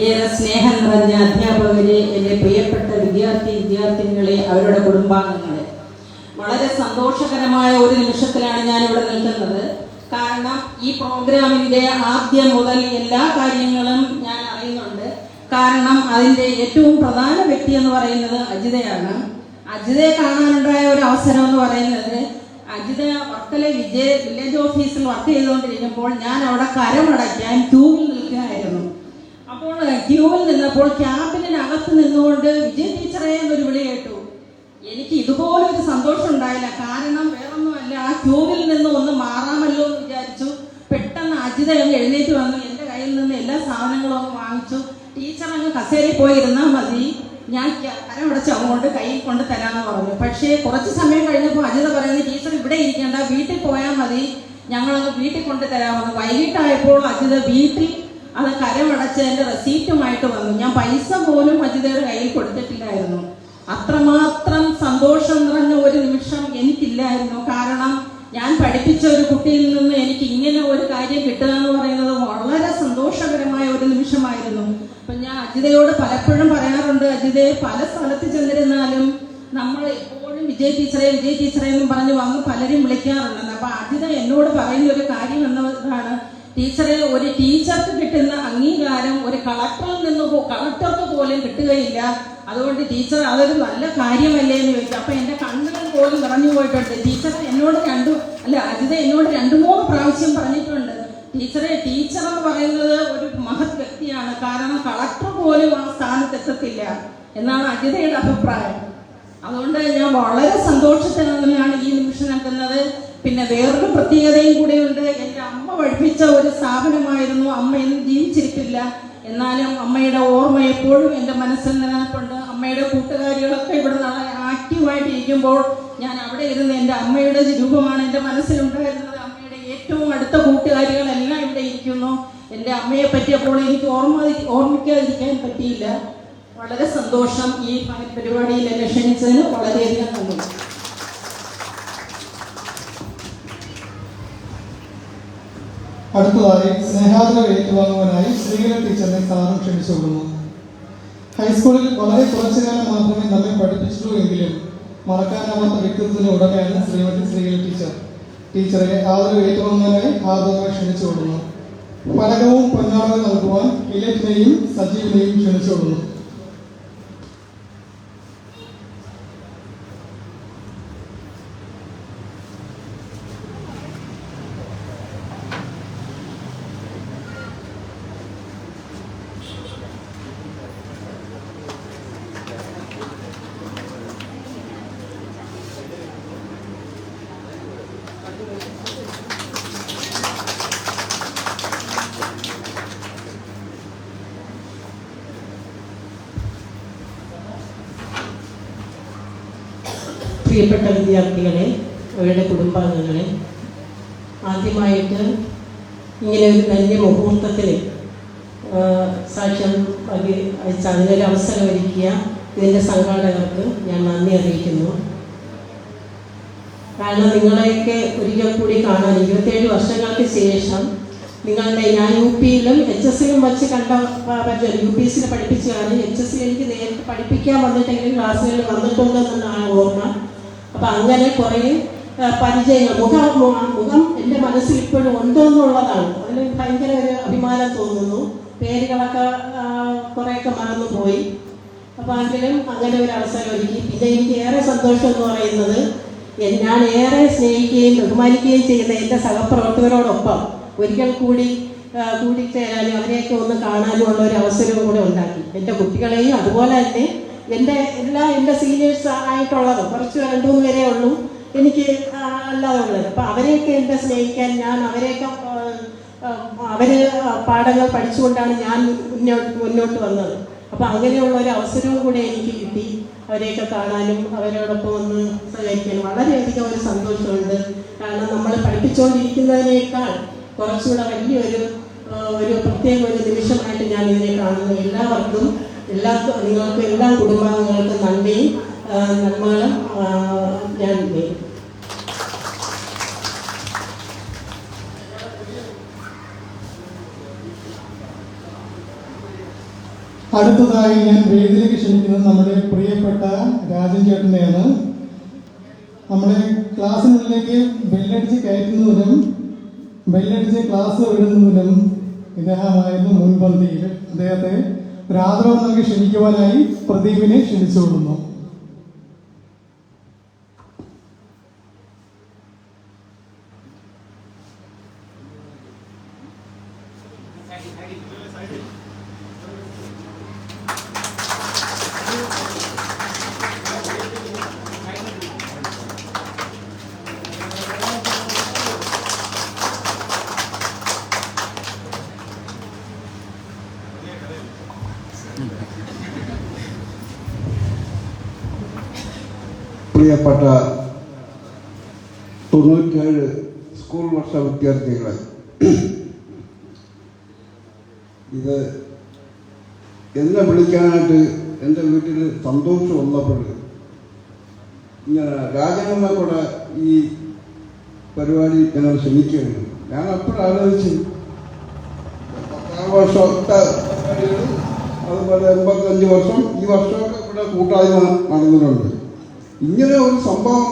ഏറെ സ്നേഹം നിറഞ്ഞ അധ്യാപകരെ, എൻ്റെ പ്രിയപ്പെട്ട വിദ്യാർത്ഥിനികളെ, അവരുടെ കുടുംബാംഗങ്ങളെ, വളരെ സന്തോഷകരമായ ഒരു നിമിഷത്തിലാണ് ഞാനിവിടെ നിൽക്കുന്നത്. കാരണം ഈ പ്രോഗ്രാമിൻ്റെ ആദ്യം മുതൽ എല്ലാ കാര്യങ്ങളും ഞാൻ അറിയുന്നുണ്ട്. കാരണം അതിൻ്റെ ഏറ്റവും പ്രധാന വ്യക്തി എന്ന് പറയുന്നത് അജിതയാണ്. അജിതയെ കാണാനുണ്ടായ ഒരു അവസരം എന്ന് പറയുന്നത്, അജിത വർക്കല വില്ലേജ് ഓഫീസിൽ വർക്ക് ചെയ്തുകൊണ്ടിരിക്കുമ്പോൾ ഞാൻ അവിടെ കരമടയ്ക്കാൻ ക്യൂവിൽ നിൽക്കുകയായിരുന്നു. അപ്പോൾ ക്യൂവിൽ നിന്നപ്പോൾ ക്യാബിനകത്ത് നിന്നുകൊണ്ട് വിജയ ടീച്ചറെ എന്നൊരു വിളി കേട്ടു. എനിക്ക് ഇതുപോലൊരു സന്തോഷം ഉണ്ടായില്ല. കാരണം വേറൊന്നുമല്ല, ആ ക്യൂവിൽ നിന്ന് ഒന്ന് മാറാമല്ലോ എന്ന് വിചാരിച്ചു. പെട്ടെന്ന് അജിത അങ്ങ് എഴുന്നേറ്റ് വന്നു, എൻ്റെ കയ്യിൽ നിന്ന് എല്ലാ സാധനങ്ങളും അങ്ങ് വാങ്ങിച്ചു. ടീച്ചർ അങ്ങ് കസേരയിൽ പോയിരുന്നാൽ മതി, ഞാൻ കരമടച്ച് അങ്ങോട്ട് കയ്യിൽ കൊണ്ട് തരാമെന്ന് പറഞ്ഞു. പക്ഷേ കുറച്ച് സമയം കഴിഞ്ഞപ്പോൾ അജിത പറയുന്നത്, ടീച്ചർ ഇവിടെ ഇരിക്കേണ്ട, വീട്ടിൽ പോയാൽ മതി, ഞങ്ങളങ്ങ് വീട്ടിൽ കൊണ്ട് തരാമെന്ന്. വൈകിട്ടായപ്പോൾ അജിത വീട്ടിൽ അത് കരമടച്ച് എൻ്റെ റെസീപ്റ്റുമായിട്ട് വന്നു. ഞാൻ പൈസ പോലും അജിതയുടെ കയ്യിൽ കൊടുത്തിട്ടില്ലായിരുന്നു. അത്രമാത്രം സന്തോഷം നിറഞ്ഞ ഒരു നിമിഷം എനിക്കില്ലായിരുന്നു. കാരണം ഞാൻ പഠിപ്പിച്ച ഒരു കുട്ടിയിൽ നിന്ന് എനിക്ക് ഇങ്ങനെ ഒരു കാര്യം കിട്ടുക എന്ന് പറയുന്നത് വളരെ സന്തോഷകരമായ ഒരു നിമിഷം സന്തോഷമായിരുന്നു. അപ്പം ഞാൻ അജിതയോട് പലപ്പോഴും പറയാറുണ്ട്, അജിതയെ പല സ്ഥലത്ത് ചെന്നിരുന്നാലും നമ്മൾ എപ്പോഴും വിജയ് ടീച്ചറെ എന്നും പറഞ്ഞ് വന്ന് പലരും വിളിക്കാറുണ്ടെന്ന്. അപ്പം അജിത എന്നോട് പറയുന്ന ഒരു കാര്യം എന്നതാണ്, ടീച്ചറെ, ഒരു ടീച്ചർക്ക് കിട്ടുന്ന അംഗീകാരം ഒരു കളക്ടർക്ക് പോലും കിട്ടുകയില്ല. അതുകൊണ്ട് ടീച്ചർ അതൊരു നല്ല കാര്യമല്ലേ എന്ന് ചോദിച്ചു. അപ്പം എൻ്റെ കണ്ണുകൾ പോലും നിറഞ്ഞു പോയിട്ടുണ്ട്. ടീച്ചർ എന്നോട് അജിത എന്നോട് 2-3 പ്രാവശ്യം പറഞ്ഞിട്ടുണ്ട്, ടീച്ചറെ, ടീച്ചർ എന്ന് പറയുന്നത് ഒരു മഹത് വ്യക്തിയാണ്, കാരണം കളക്ടർ പോലും ആ സ്ഥാനത്തെത്തത്തില്ല എന്നാണ് അജിതയുടെ അഭിപ്രായം. അതുകൊണ്ട് ഞാൻ വളരെ സന്തോഷത്തിലാണ് ഈ നിമിഷം നിൽക്കുന്നത്. പിന്നെ വേറൊരു പ്രത്യേകതയും കൂടെയുണ്ട്. എൻ്റെ അമ്മ പഠിപ്പിച്ച ഒരു സ്ഥാപനമായിരുന്നു. അമ്മ ഇന്ന് ജീവിച്ചിരിപ്പില്ല, എന്നാലും അമ്മയുടെ ഓർമ്മ എപ്പോഴും എൻ്റെ മനസ്സിൽ നിലനിൽപ്പുണ്ട്. അമ്മയുടെ കൂട്ടുകാരികളൊക്കെ ഇവിടെ ആക്റ്റീവായിട്ട് ഇരിക്കുമ്പോൾ ഞാൻ അവിടെ ഇരുന്ന് എൻ്റെ അമ്മയുടെ രൂപമാണ് എൻ്റെ മനസ്സിലുണ്ടായിരുന്നത്. അമ്മയുടെ ഏറ്റവും അടുത്ത കൂട്ടുകാരികളെല്ലാം ഇവിടെ ഇരിക്കുന്നു. എൻ്റെ അമ്മയെ പറ്റിയപ്പോൾ എനിക്ക് ഓർമ്മിക്കാതിരിക്കാൻ പറ്റിയില്ല. വളരെ സന്തോഷം. ഈ പരിപാടിയിൽ എന്നെ ക്ഷണിച്ചതിന് വളരെയധികം നന്ദി. അടുത്തതായി സ്നേഹാദരം ഏറ്റുവാങ്ങുവാനായി ശ്രീകല ടീച്ചറിനെ സാറും ക്ഷണിച്ചുകൊള്ളുന്നു. ഹൈസ്കൂളിൽ വളരെ കുറച്ചു കാലം മാത്രമേ നമ്മെ പഠിപ്പിച്ചിട്ടുള്ളൂ എങ്കിലും മറക്കാനാവാത്ത വ്യക്തിത്വത്തിന് ഉടമയാണ് ശ്രീമതി ശ്രീകല ടീച്ചർ. ടീച്ചറെ ആദരവ് ഏറ്റുവാങ്ങുവാനായി ആദരവായി ക്ഷണിച്ചുകൊള്ളുന്നു. പലകവും പൊന്നാടവും നൽകുവാൻ ഇലറ്റിനെയും സജീവിനെയും ക്ഷണിച്ചുകൊള്ളുന്നു. പ്രിയപ്പെട്ട വിദ്യാർത്ഥികളെ, അവരുടെ കുടുംബാംഗങ്ങളെ, ആദ്യമായിട്ട് ഇങ്ങനെ ഒരു നല്ല മുഹൂർത്തത്തിന് സാക്ഷ്യം അയച്ച അതിനൊരു അവസരം ഒരുക്കിയ ഇതിൻ്റെ സംഘാടകർക്ക് ഞാൻ നന്ദി അറിയിക്കുന്നു. കാരണം നിങ്ങളെയൊക്കെ ഒരിക്കൽ കൂടി കാണാൻ 27 വർഷങ്ങൾക്ക് ശേഷം നിങ്ങളുടെ ഞാൻ UP-യിലും HSലും വെച്ച് കണ്ട UPSൽ പഠിപ്പിച്ച കാര്യം HSൽ എനിക്ക് നേരിട്ട് പഠിപ്പിക്കാൻ വന്നിട്ടെങ്കിലും ക്ലാസ്സുകളിൽ വന്നിട്ടുണ്ടെന്നാണ് ഓർമ്മ. അപ്പം അങ്ങനെ കുറേ പരിചയങ്ങൾ മുഖം എൻ്റെ മനസ്സിൽ ഇപ്പോഴും ഉണ്ടെന്നുള്ളതാണ്. അതിൽ ഭയങ്കര ഒരു അഭിമാനം തോന്നുന്നു. പേരുകളൊക്കെ കുറേയൊക്കെ മറന്നുപോയി. അപ്പോൾ എങ്കിലും അങ്ങനെ ഒരു അവസരം ഒരുക്കി. പിന്നെ എനിക്ക് ഏറെ സന്തോഷം എന്ന് പറയുന്നത്, ഞാൻ ഏറെ സ്നേഹിക്കുകയും ബഹുമാനിക്കുകയും ചെയ്യുന്ന എൻ്റെ സഹപ്രവർത്തകരോടൊപ്പം ഒരിക്കൽ കൂടിച്ചേരാനും അവരെയൊക്കെ ഒന്ന് കാണാനും ഉള്ള ഒരു അവസരവും കൂടെ ഉണ്ടാക്കി. എൻ്റെ കുട്ടികളെയും അതുപോലെ തന്നെ എൻ്റെ സീനിയേഴ്സ് ആയിട്ടുള്ളത് കുറച്ച് 2-3 പേരേ ഉള്ളൂ എനിക്ക് അല്ലാതെ ഉള്ളത്. അപ്പം അവരെയൊക്കെ എൻ്റെ സ്നേഹിക്കാൻ ഞാൻ അവർ പാഠങ്ങൾ പഠിച്ചുകൊണ്ടാണ് ഞാൻ മുന്നോട്ട് വന്നത്. അപ്പം അങ്ങനെയുള്ള ഒരു അവസരവും കൂടെ എനിക്ക് കിട്ടി. അവരെയൊക്കെ കാണാനും അവരോടൊപ്പം ഒന്ന് സഹകരിക്കാനും വളരെയധികം ഒരു സന്തോഷമുണ്ട്. കാരണം നമ്മൾ പഠിപ്പിച്ചുകൊണ്ടിരിക്കുന്നതിനേക്കാൾ കുറച്ചുകൂടെ വലിയൊരു പ്രത്യേക ഒരു നിമിഷമായിട്ട് ഞാൻ ഇതിനെ കാണുന്നു. എല്ലാവർക്കും നിങ്ങൾക്ക് എല്ലാ കുടുംബാംഗങ്ങൾക്കും നന്ദിയും നന്മകളും ഞാൻ നേരും. അടുത്തതായി ഞാൻ വേദിയിലേക്ക് ക്ഷണിക്കുന്നത് നമ്മുടെ പ്രിയപ്പെട്ട രാജൻ ചേട്ടനെയാണ്. നമ്മുടെ ക്ലാസ്സിനുള്ളിലേക്ക് ബെല്ലടിച്ച് കയറ്റുന്നതിനും ബെല്ലടിച്ച് ക്ലാസ് വിടുന്നതിനും ഇദ്ദേഹമായിരുന്നു മുൻപന്തിയിൽ. അദ്ദേഹത്തെ ഒരു ആദരവ് നൽകി ക്ഷണിക്കുവാനായി പ്രദീപിനെ ക്ഷണിച്ചുകൊള്ളുന്നു. പ്രിയപ്പെട്ട 97 സ്കൂൾ വർഷ വിദ്യാർത്ഥികളെ, ഇത് എന്നെ വിളിക്കാനായിട്ട് എൻ്റെ വീട്ടിൽ സന്തോഷം വന്നപ്പോൾ ഇങ്ങനെ രാജനമ്മ കൂടെ ഈ പരിപാടി ഞങ്ങൾ ക്ഷണിക്കുകയാണ്. ഞാൻ അപ്പോഴാലോചിച്ച് 10 വർഷത്തെ അതുപോലെ 85 വർഷം ഈ വർഷമൊക്കെ ഇവിടെ കൂട്ടായ്മ നടന്നിട്ടുണ്ട്. ഇങ്ങനെ ഒരു സംഭവം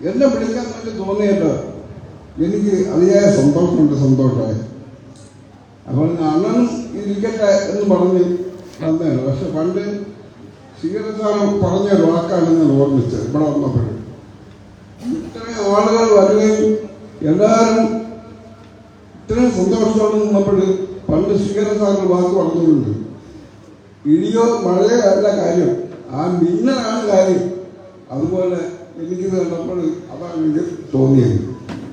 എന്നെ വിളിക്കാൻ വേണ്ടി തോന്നിയിട്ട് എനിക്ക് അതിയായ സന്തോഷമായി. അപ്പോൾ അണ്ണനും ഇരിക്കട്ടെ എന്ന് പറഞ്ഞ് വന്നതാണ്. പക്ഷെ പണ്ട് സീരിയസ് സാറ് പറഞ്ഞൊരു വാക്കാണ് ഞാൻ ഓർമ്മിച്ചത് ഇവിടെ വന്നപ്പോഴും. ഇത്രയും ആളുകൾ വരികയും എല്ലാവരും ഇത്രയും സന്തോഷത്തോടെ നിന്നപ്പോൾ പണ്ട് സീരിയസ് സാറിന് വാക്ക് പറഞ്ഞിട്ടുണ്ട്, ഇടിയോ മഴയോ അല്ല കാര്യം, ആ മിന്നലാണ് കാര്യം. അതുപോലെ എനിക്കിത് കണ്ടപ്പോൾ അതാണ് എനിക്ക് തോന്നിയത്,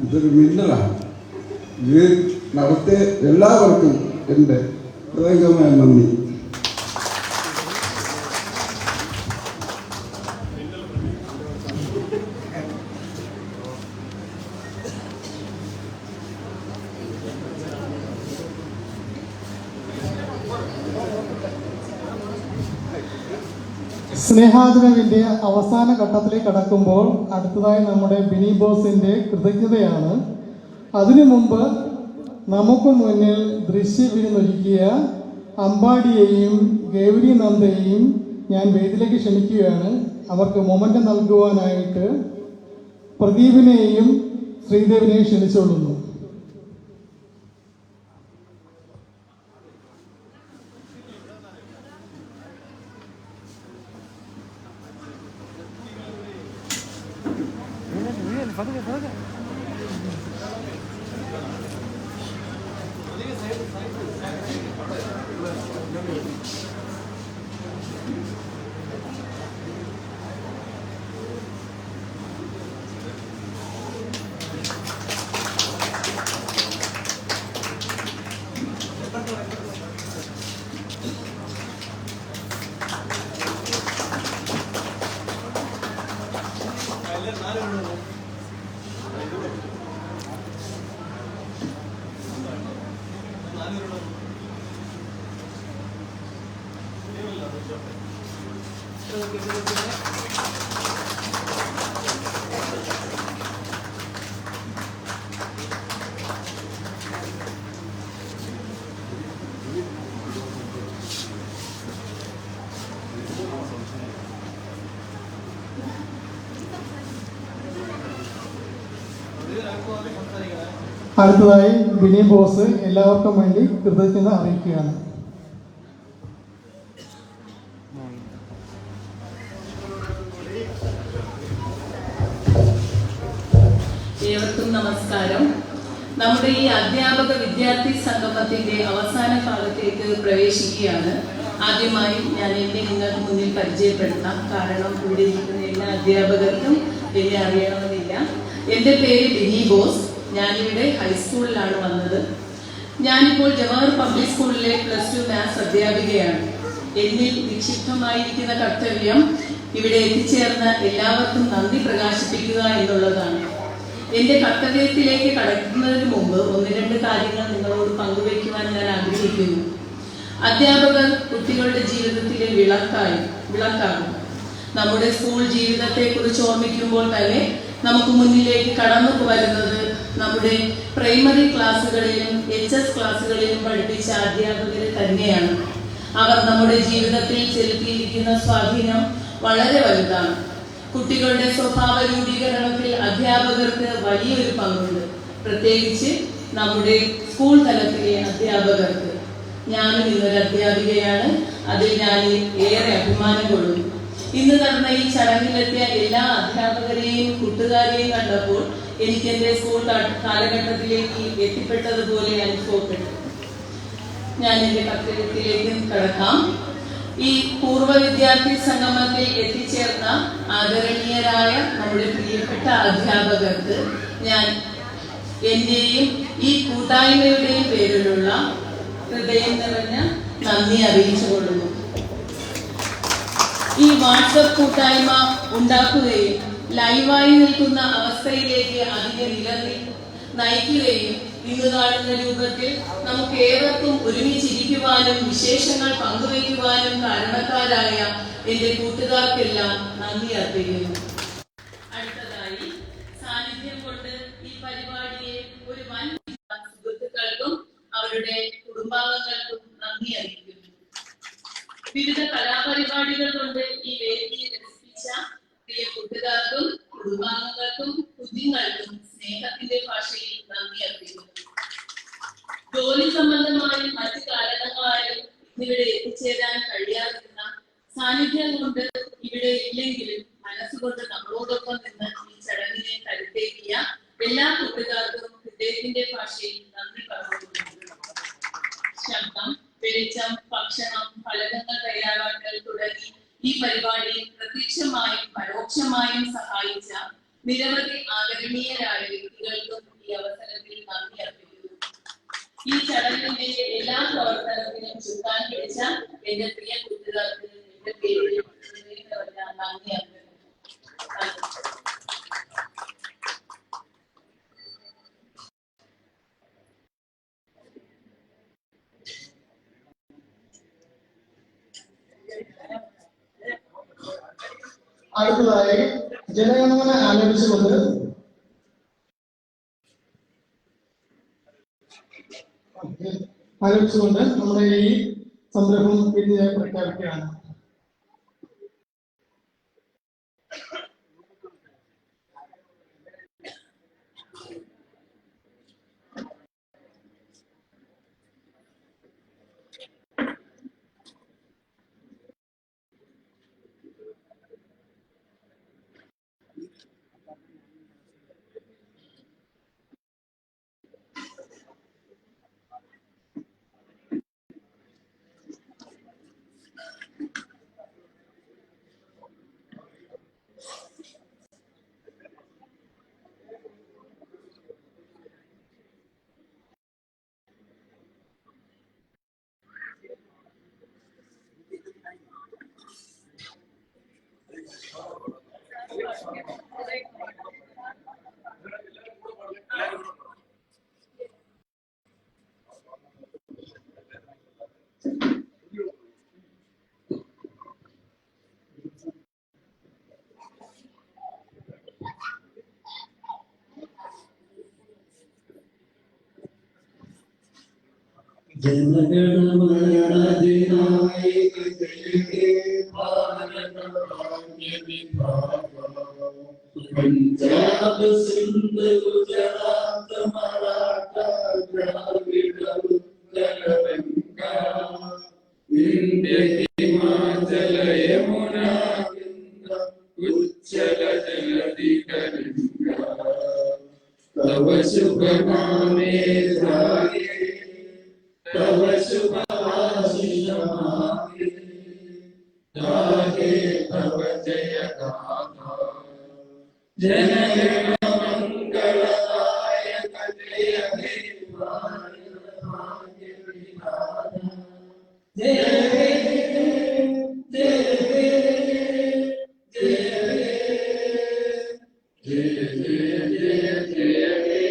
ഇതൊരു മിന്നലാണ്. ഇത് നടത്തിയ എല്ലാവർക്കും എൻ്റെ ഹൃദയംഗമായ നന്ദി. സ്നേഹാദരവിൻ്റെ അവസാന ഘട്ടത്തിലേക്ക് കടക്കുമ്പോൾ അടുത്തതായി നമ്മുടെ ബിനി ബോസിൻ്റെ കൃതജ്ഞതയാണ്. അതിനു മുമ്പ് നമുക്ക് മുന്നിൽ ദൃശ്യവിരുന്നൊരുക്കിയ അമ്പാടിയെയും ഗൗരി നന്ദയെയും ഞാൻ വേദിയിലേക്ക് ക്ഷണിക്കുകയാണ്. അവർക്ക് മൊമെൻ്റ് നൽകുവാനായിട്ട് പ്രദീപിനെയും ശ്രീദേവിനെയും ക്ഷണിച്ചുകൊള്ളുന്നു. അടുത്തതായി ബിനി ബോസ് എല്ലാവർക്കും വേണ്ടി കൃതജ്ഞത അറിയിക്കുകയാണ്. ഏവർക്കും നമസ്കാരം. നമ്മുടെ ഈ അധ്യാപക വിദ്യാർത്ഥി സംഗമത്തിന്റെ അവസാന ഭാഗത്തേക്ക് പ്രവേശിക്കുകയാണ്. ആദ്യമായി ഞാൻ എന്നെ നിങ്ങൾക്ക് മുന്നിൽ പരിചയപ്പെടുത്താം. കാരണം ഇവിടെ ഇരിക്കുന്ന എല്ലാ അധ്യാപകർക്കും എന്നെ അറിയണമെന്നില്ല. എൻ്റെ പേര് ബിനി ബോസ്. ഞാനിവിടെ ഹൈസ്കൂളിലാണ് വന്നത്. ഞാനിപ്പോൾ ജവഹർ പബ്ലിക് സ്കൂളിലെ +2 മാത്സ് അധ്യാപികയാണ്. എന്നിൽ നിക്ഷിപ്തമായിരിക്കുന്ന കർത്തവ്യം ഇവിടെ എത്തിച്ചേർന്ന എല്ലാവർക്കും നന്ദി പ്രകാശിപ്പിക്കുക എന്നുള്ളതാണ്. എൻ്റെ കർത്തവ്യത്തിലേക്ക് കടക്കുന്നതിന് മുമ്പ് 1-2 കാര്യങ്ങൾ നിങ്ങളോട് പങ്കുവയ്ക്കുവാൻ ഞാൻ ആഗ്രഹിക്കുന്നു. അധ്യാപകർ കുട്ടികളുടെ ജീവിതത്തിലെ വിളക്കാകും. നമ്മുടെ സ്കൂൾ ജീവിതത്തെക്കുറിച്ച് ഓർമ്മിക്കുമ്പോൾ തന്നെ നമുക്ക് മുന്നിലേക്ക് കടന്നു വരുന്നത് നമ്മുടെ പ്രൈമറി ക്ലാസ്സുകളിലും HS ക്ലാസ്സുകളിലും പഠിപ്പിച്ച അധ്യാപകർ തന്നെയാണ്. അവർ നമ്മുടെ ജീവിതത്തിൽ ചെലുത്തിയിരിക്കുന്ന സ്വാധീനം വളരെ വലുതാണ്. കുട്ടികളുടെ സ്വഭാവ രൂപീകരണത്തിൽ അധ്യാപകർക്ക് വലിയൊരു പങ്കുണ്ട്, പ്രത്യേകിച്ച് നമ്മുടെ സ്കൂൾ തലത്തിലെ അധ്യാപകർക്ക്. ഞാനും ഇന്നൊരു അധ്യാപികയാണ്, അതിൽ ഞാൻ ഏറെ അഭിമാനം കൊള്ളുന്നു. ഇന്ന് നടന്ന ഈ ചടങ്ങിലെത്തിയ എല്ലാ അധ്യാപകരെയും കൂട്ടുകാരെയും കണ്ടപ്പോൾ എനിക്ക് എൻ്റെ സ്കൂൾ കാലഘട്ടത്തിലേക്ക് എത്തിപ്പെട്ടതുപോലെ അനുഭവപ്പെട്ടു. ഞാൻ എൻ്റെ കർത്തവ്യത്തിലേക്ക് കടക്കാം. ഈ പൂർവ്വ വിദ്യാർത്ഥി സംഗമത്തിൽ എത്തിച്ചേർന്ന ആദരണീയരായ നമ്മുടെ പ്രിയപ്പെട്ട അധ്യാപകർക്ക് ഞാൻ എൻ്റെയും ഈ കൂട്ടായ്മയുടെയും പേരിലുള്ള ഹൃദയം നിറഞ്ഞ നന്ദി അറിയിച്ചുകൊള്ളുന്നു. ഈ വാട്സപ്പ് കൂട്ടായ്മ ഉണ്ടാക്കുകയും ലൈവായി നിൽക്കുന്ന അവസ്ഥയിലേക്ക് അതിനെ നയിക്കുകയും ഇന്ന് കാണുന്ന രൂപത്തിൽ നമുക്ക് ഏവർക്കും ഒരുമിച്ചിരിക്കുവാനും വിശേഷങ്ങൾ പങ്കുവയ്ക്കുവാനും കാരണക്കാരായ എൻ്റെ കൂട്ടുകാർക്കെല്ലാം നന്ദി അർപ്പിക്കുന്നു. അടുത്തതായി സാന്നിധ്യം കൊണ്ട് ഈ പരിപാടിയെ ഒരു വൻ സുഹൃത്തുക്കൾക്കും അവരുടെ കുടുംബ കുഞ്ഞുങ്ങൾക്കും സ്നേഹത്തിന്റെ ഭാഷയിൽ നന്ദി അർപ്പിക്കുന്നു. ജോലി സംബന്ധമായും മറ്റു കാരണങ്ങളാലും ഇവിടെ എത്തിച്ചേരാൻ കഴിയാതിരുന്ന സാന്നിധ്യം കൊണ്ട് ഇവിടെ ഇല്ലെങ്കിലും മനസ്സുകൊണ്ട് നമ്മളോടൊപ്പം നിന്ന് ഈ ചടങ്ങിനെ കരുത്തേക്കിയ എല്ലാ കൂട്ടുകാർക്കും ഹൃദയത്തിന്റെ ഭാഷയിൽ നന്ദി പറഞ്ഞു. ശബ്ദം, വെളിച്ചം, ഭക്ഷണം, ഫലകങ്ങൾ തയ്യാറാക്കൽ തുടങ്ങി ഈ പരിപാടി പ്രത്യക്ഷമായും പരോക്ഷമായും സഹായിച്ച നിരവധി ആദരണീയരായ വ്യക്തികൾക്കും ഈ അവസരത്തിൽ നന്ദി അർപ്പിക്കുന്നു. ഈ ചടങ്ങിന്റെ എല്ലാ പ്രവർത്തനത്തിനും ചുക്കാൻ പിടിച്ച എന്റെ പ്രിയ കൂട്ടുകാർക്ക് എന്റെ പേരിൽ നന്ദി അർപ്പിക്കുന്നു. അടുത്തതായി ജനഗണമന ആലപിച്ചുകൊണ്ട് നമ്മുടെ ഈ സംരംഭം പിന്നീട് പ്രഖ്യാപിക്കുകയാണ്. पंजाब सिंध गुजरात मराठा द्राविड उत्कल गंगा विंध्य हिमाचल यमुना उच्चल जलधि गंगा तव शुभ नामे जागे तव शुभ आशीष मांगे गाहे तव जय गाथा जनगण मंगलदायक जय हे भाग्य विधाता जय हे जय हे जय हे जय जय हे।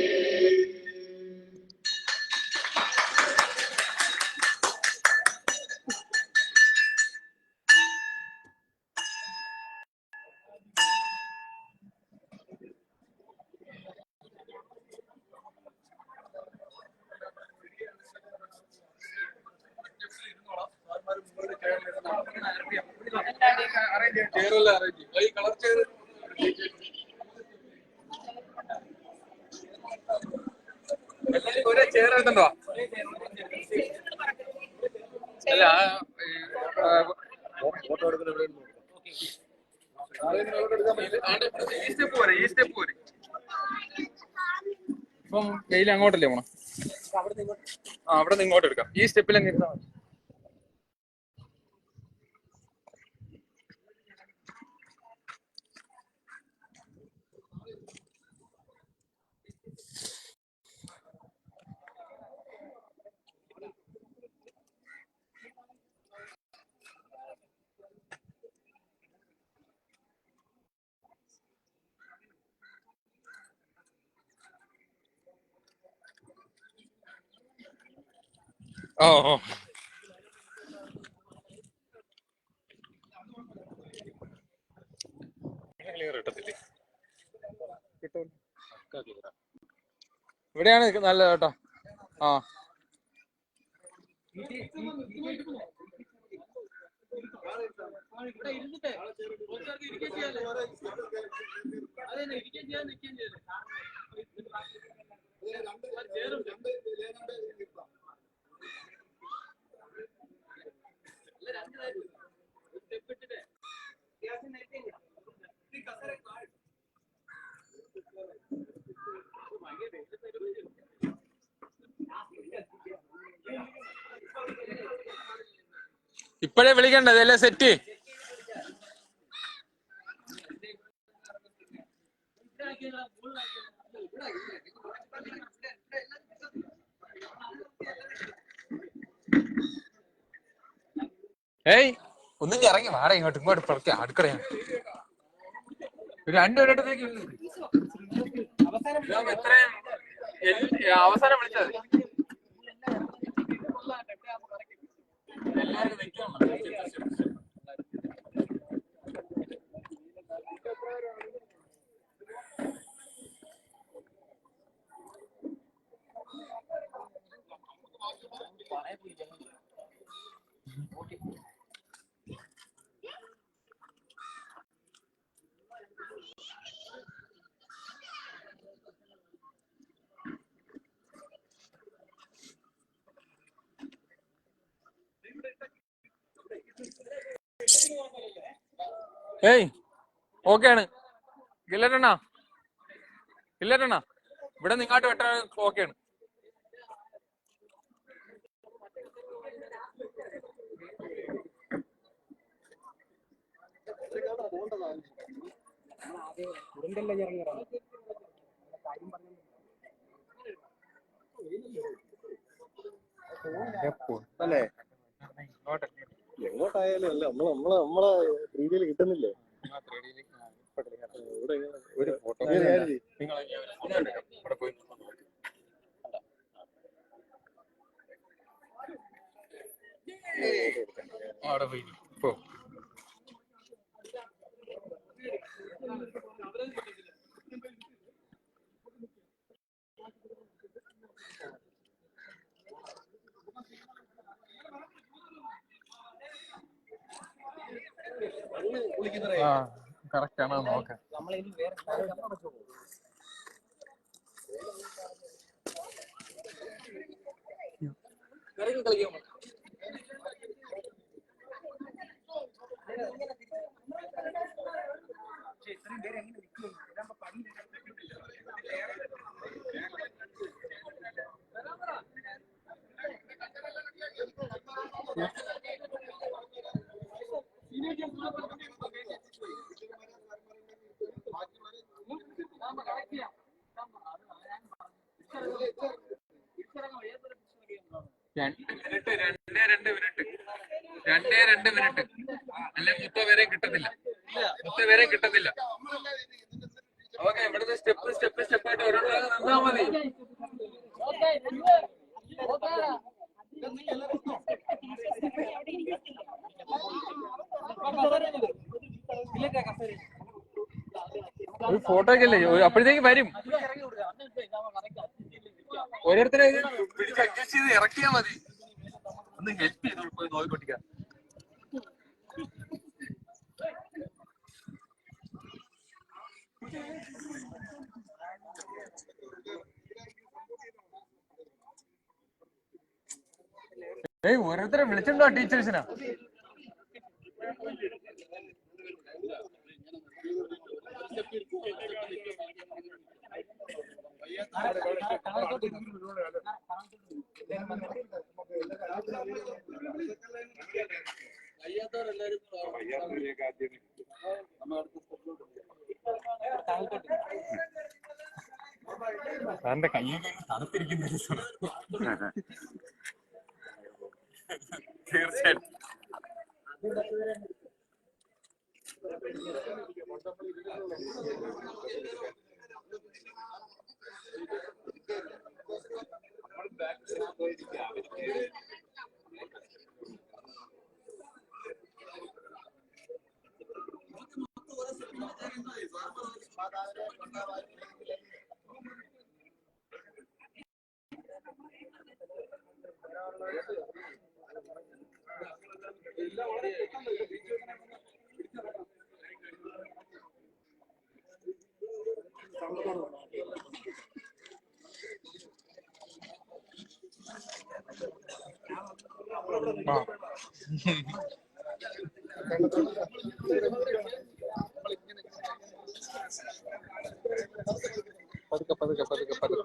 ഒരേ ചെയർ എടുത്തോ? അല്ല ഈ സ്റ്റെപ്പ് പോരെ, ഈ സ്റ്റെപ്പ് പോരെ. ഇപ്പം കയ്യിൽ അങ്ങോട്ടല്ലേ പോണം? അവിടെ നിന്ന് ഇങ്ങോട്ട് എടുക്കാം. ഈ സ്റ്റെപ്പിൽ അങ്ങ് ഇരുന്നാൽ മതി. ഓ ഓ ക്ലിയർ കിട്ടത്തില്ലേ? കിട്ടും. ഇവിടെയാണ് നല്ല കേട്ടോ. ആ ഇവിടെ ഇരുന്നിട്ടേ കുറച്ചുപേർക്ക് ഇരിക്കുകയും ചെയ്യാല്ലേ, അതെന്നെ ഇരിക്കുകയും ചെയ്യാൻ നിൽക്കുകയും ചെയ്യല്ലേ. ഇപ്പഴേ വിളിക്കണ്ടേ, ഇതല്ലേ സെറ്റ്. ഏയ് ഒന്നും ഇറങ്ങി വാട ഇങ്ങോട്ട്, ഇങ്ങോട്ട് പുറത്ത് അടുക്കളയാണ്. രണ്ടുപേരുടത്തേക്ക് എത്രയും അവസാനം വിളിച്ചത് എല്ലാവരും നിൽക്കണം. ഏയ് ഓക്കെയാണ്. ഇല്ലട്ടണ്ണ ഇല്ലട്ടണ്ണ ഇവിടെ നിങ്ങാട്ട് വെട്ടാൻ ഓക്കെയാണ്. അല്ലേ എങ്ങോട്ടായാലും അല്ല നമ്മളെ രീതിയിൽ കിട്ടുന്നില്ലേ. ഒരു ഫോട്ടോ അവിടെ പോയി പോ. കറക്റ്റ് ആണോ നോക്കാം. കളിക്കാൻ രണ്ട് മിനിറ്റ് അല്ലെ മൊത്തം കിട്ടത്തില്ല. ഓക്കെ, ഇവിടുത്തെ സ്റ്റെപ്പായിട്ട് ഒരാളാണ് നിന്നാ മതി. ഒരു ഫോട്ടോക്കല്ലേ അപ്പോഴത്തേക്ക് വരും. ഓരോരുത്തരെ പിടിച്ച് അഡ്ജസ്റ്റ് ചെയ്ത് ഇറക്കിയാ മതി. ഒന്ന് ഹെൽപ്പ് ചെയ്തോളൂ, പോയി നോക്കിക്കൊണ്ടിരിക്കാം. ഏയ് ഓരോരുത്തരെ വിളിച്ചിട്ടുണ്ടോ ടീച്ചേഴ്സിനാ? സാറിന്റെ കയ്യൊക്കെ തണുത്തിരിക്കുന്ന തീർച്ചയായിട്ടും. പതുക്കെ പതുക്കെ പതുക്കെ പതുക്കെ.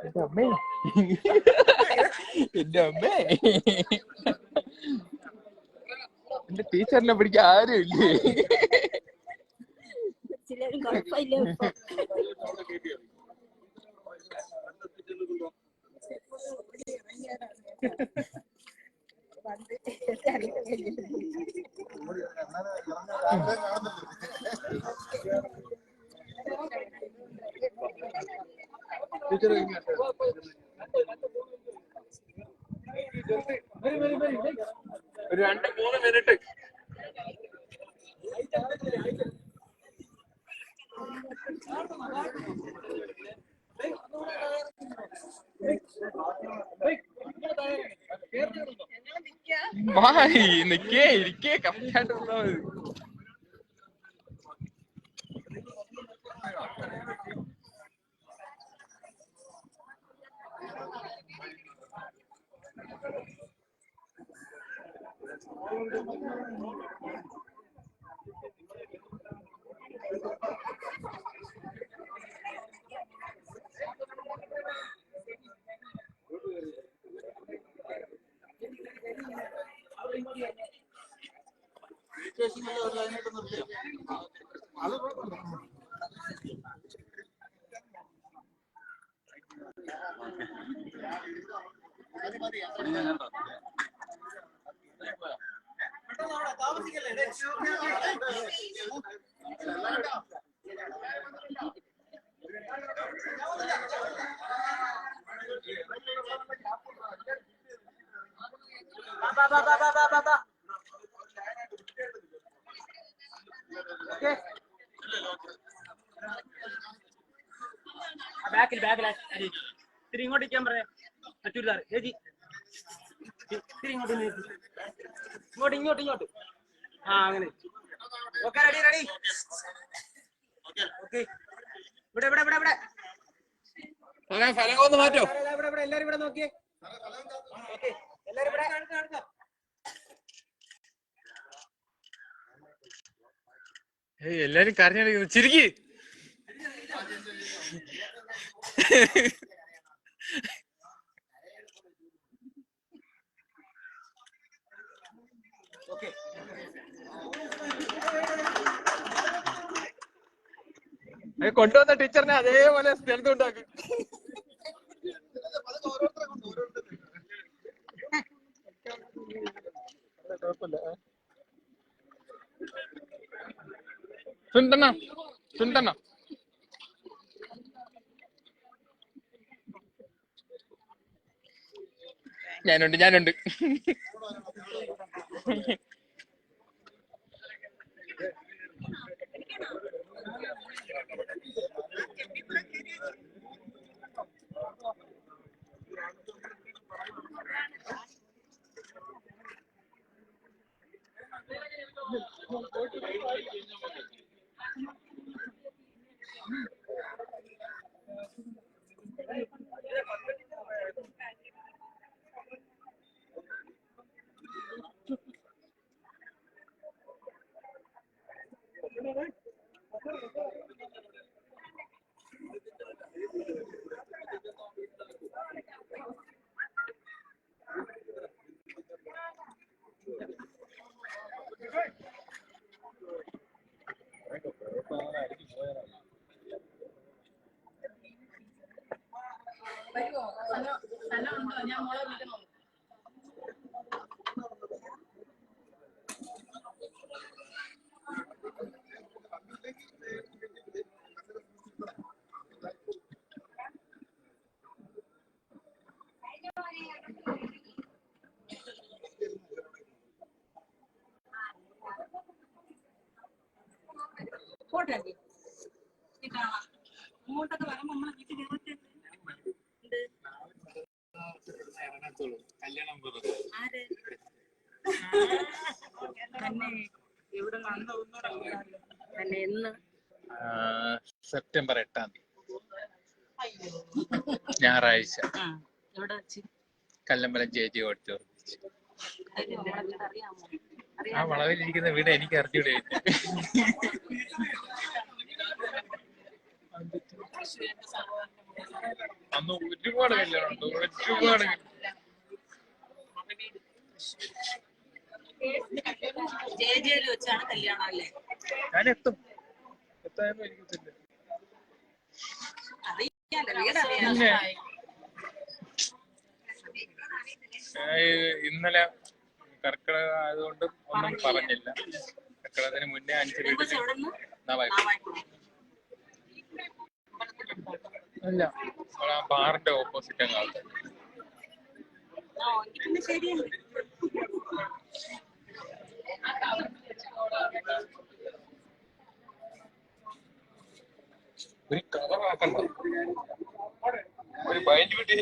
എന്റെ അമ്മേ എന്റെ അമ്മേ, എന്റെ ടീച്ചറിനെ പിടിക്കാൻ ആരും ഇല്ലേ? ഒരു 2-3 മിനിറ്റ്. നിക്കേ ഇരിക്കേ കറക്റ്റായിട്ട് വന്നാ മതി. ബാക്കിൽ ഇത്തിരി ഇങ്ങോട്ട് ഇരിക്കാൻ പറയാം. ചുരിദാർ ചേച്ചി ഇത്തിരി ഇങ്ങോട്ട് ഇങ്ങോട്ട് ഇങ്ങോട്ട് ഇങ്ങോട്ട്. ആ അങ്ങനെ. Okay, ready ready. ഓക്കെ, ഇവിടെ ഇവിടെ ഇവിടെ ഇവിടെ ഫലകം ഒന്ന് മാറ്റോ. ഇവിടെ ഇവിടെ എല്ലാരും ഇവിടെ നോക്കിയേ. ഓക്കെ, എല്ലാരും ഇവിടെ കാണിക്കാം. എല്ലാരും കരഞ്ഞു ചിരിക്കി. കൊണ്ടുവന്ന ടീച്ചറിനെ അതേപോലെ സ്ഥലത്തുണ്ടാക്കും. സുന്ദണ്ണ സുന്ദണ്ണ ഞാനുണ്ട്. ഇങ്ങോട്ടൊക്കെ വരുമ്പോ നമ്മളെ വീട്ടിൽ കയറട്ടെ. സെപ്റ്റംബർ 8-ാം തീയതി. ഞായറാഴ്ച കല്ലമ്പലം JJ ഓഡിറ്റോറിയം. ആ വളവിലിരിക്കുന്ന വീട് എനിക്ക് അറിഞ്ഞൂടെ. അന്ന് ഒരുപാട് കല്യാണമുണ്ട്, ഒരുപാട്. വെച്ചാണ് കല്യാണം അല്ലേ? ഞാൻ എത്തും, എത്താനൊന്നും എനിക്കത്തില്ല. പിന്നെ ഇന്നലെ കർക്കിടക ആയതുകൊണ്ട് ഒന്നും പറഞ്ഞില്ല. കർക്കിടകത്തിന് മുന്നേ 5 വീട്ടിൽ അല്ല, ആ ബാറിന്റെ ഓപ്പോസിറ്റ് അങ്ങാത്ത. ഒരു കഥ ആക്കണ്ട, ഒരു ബൈൻഡ് കിട്ടിയ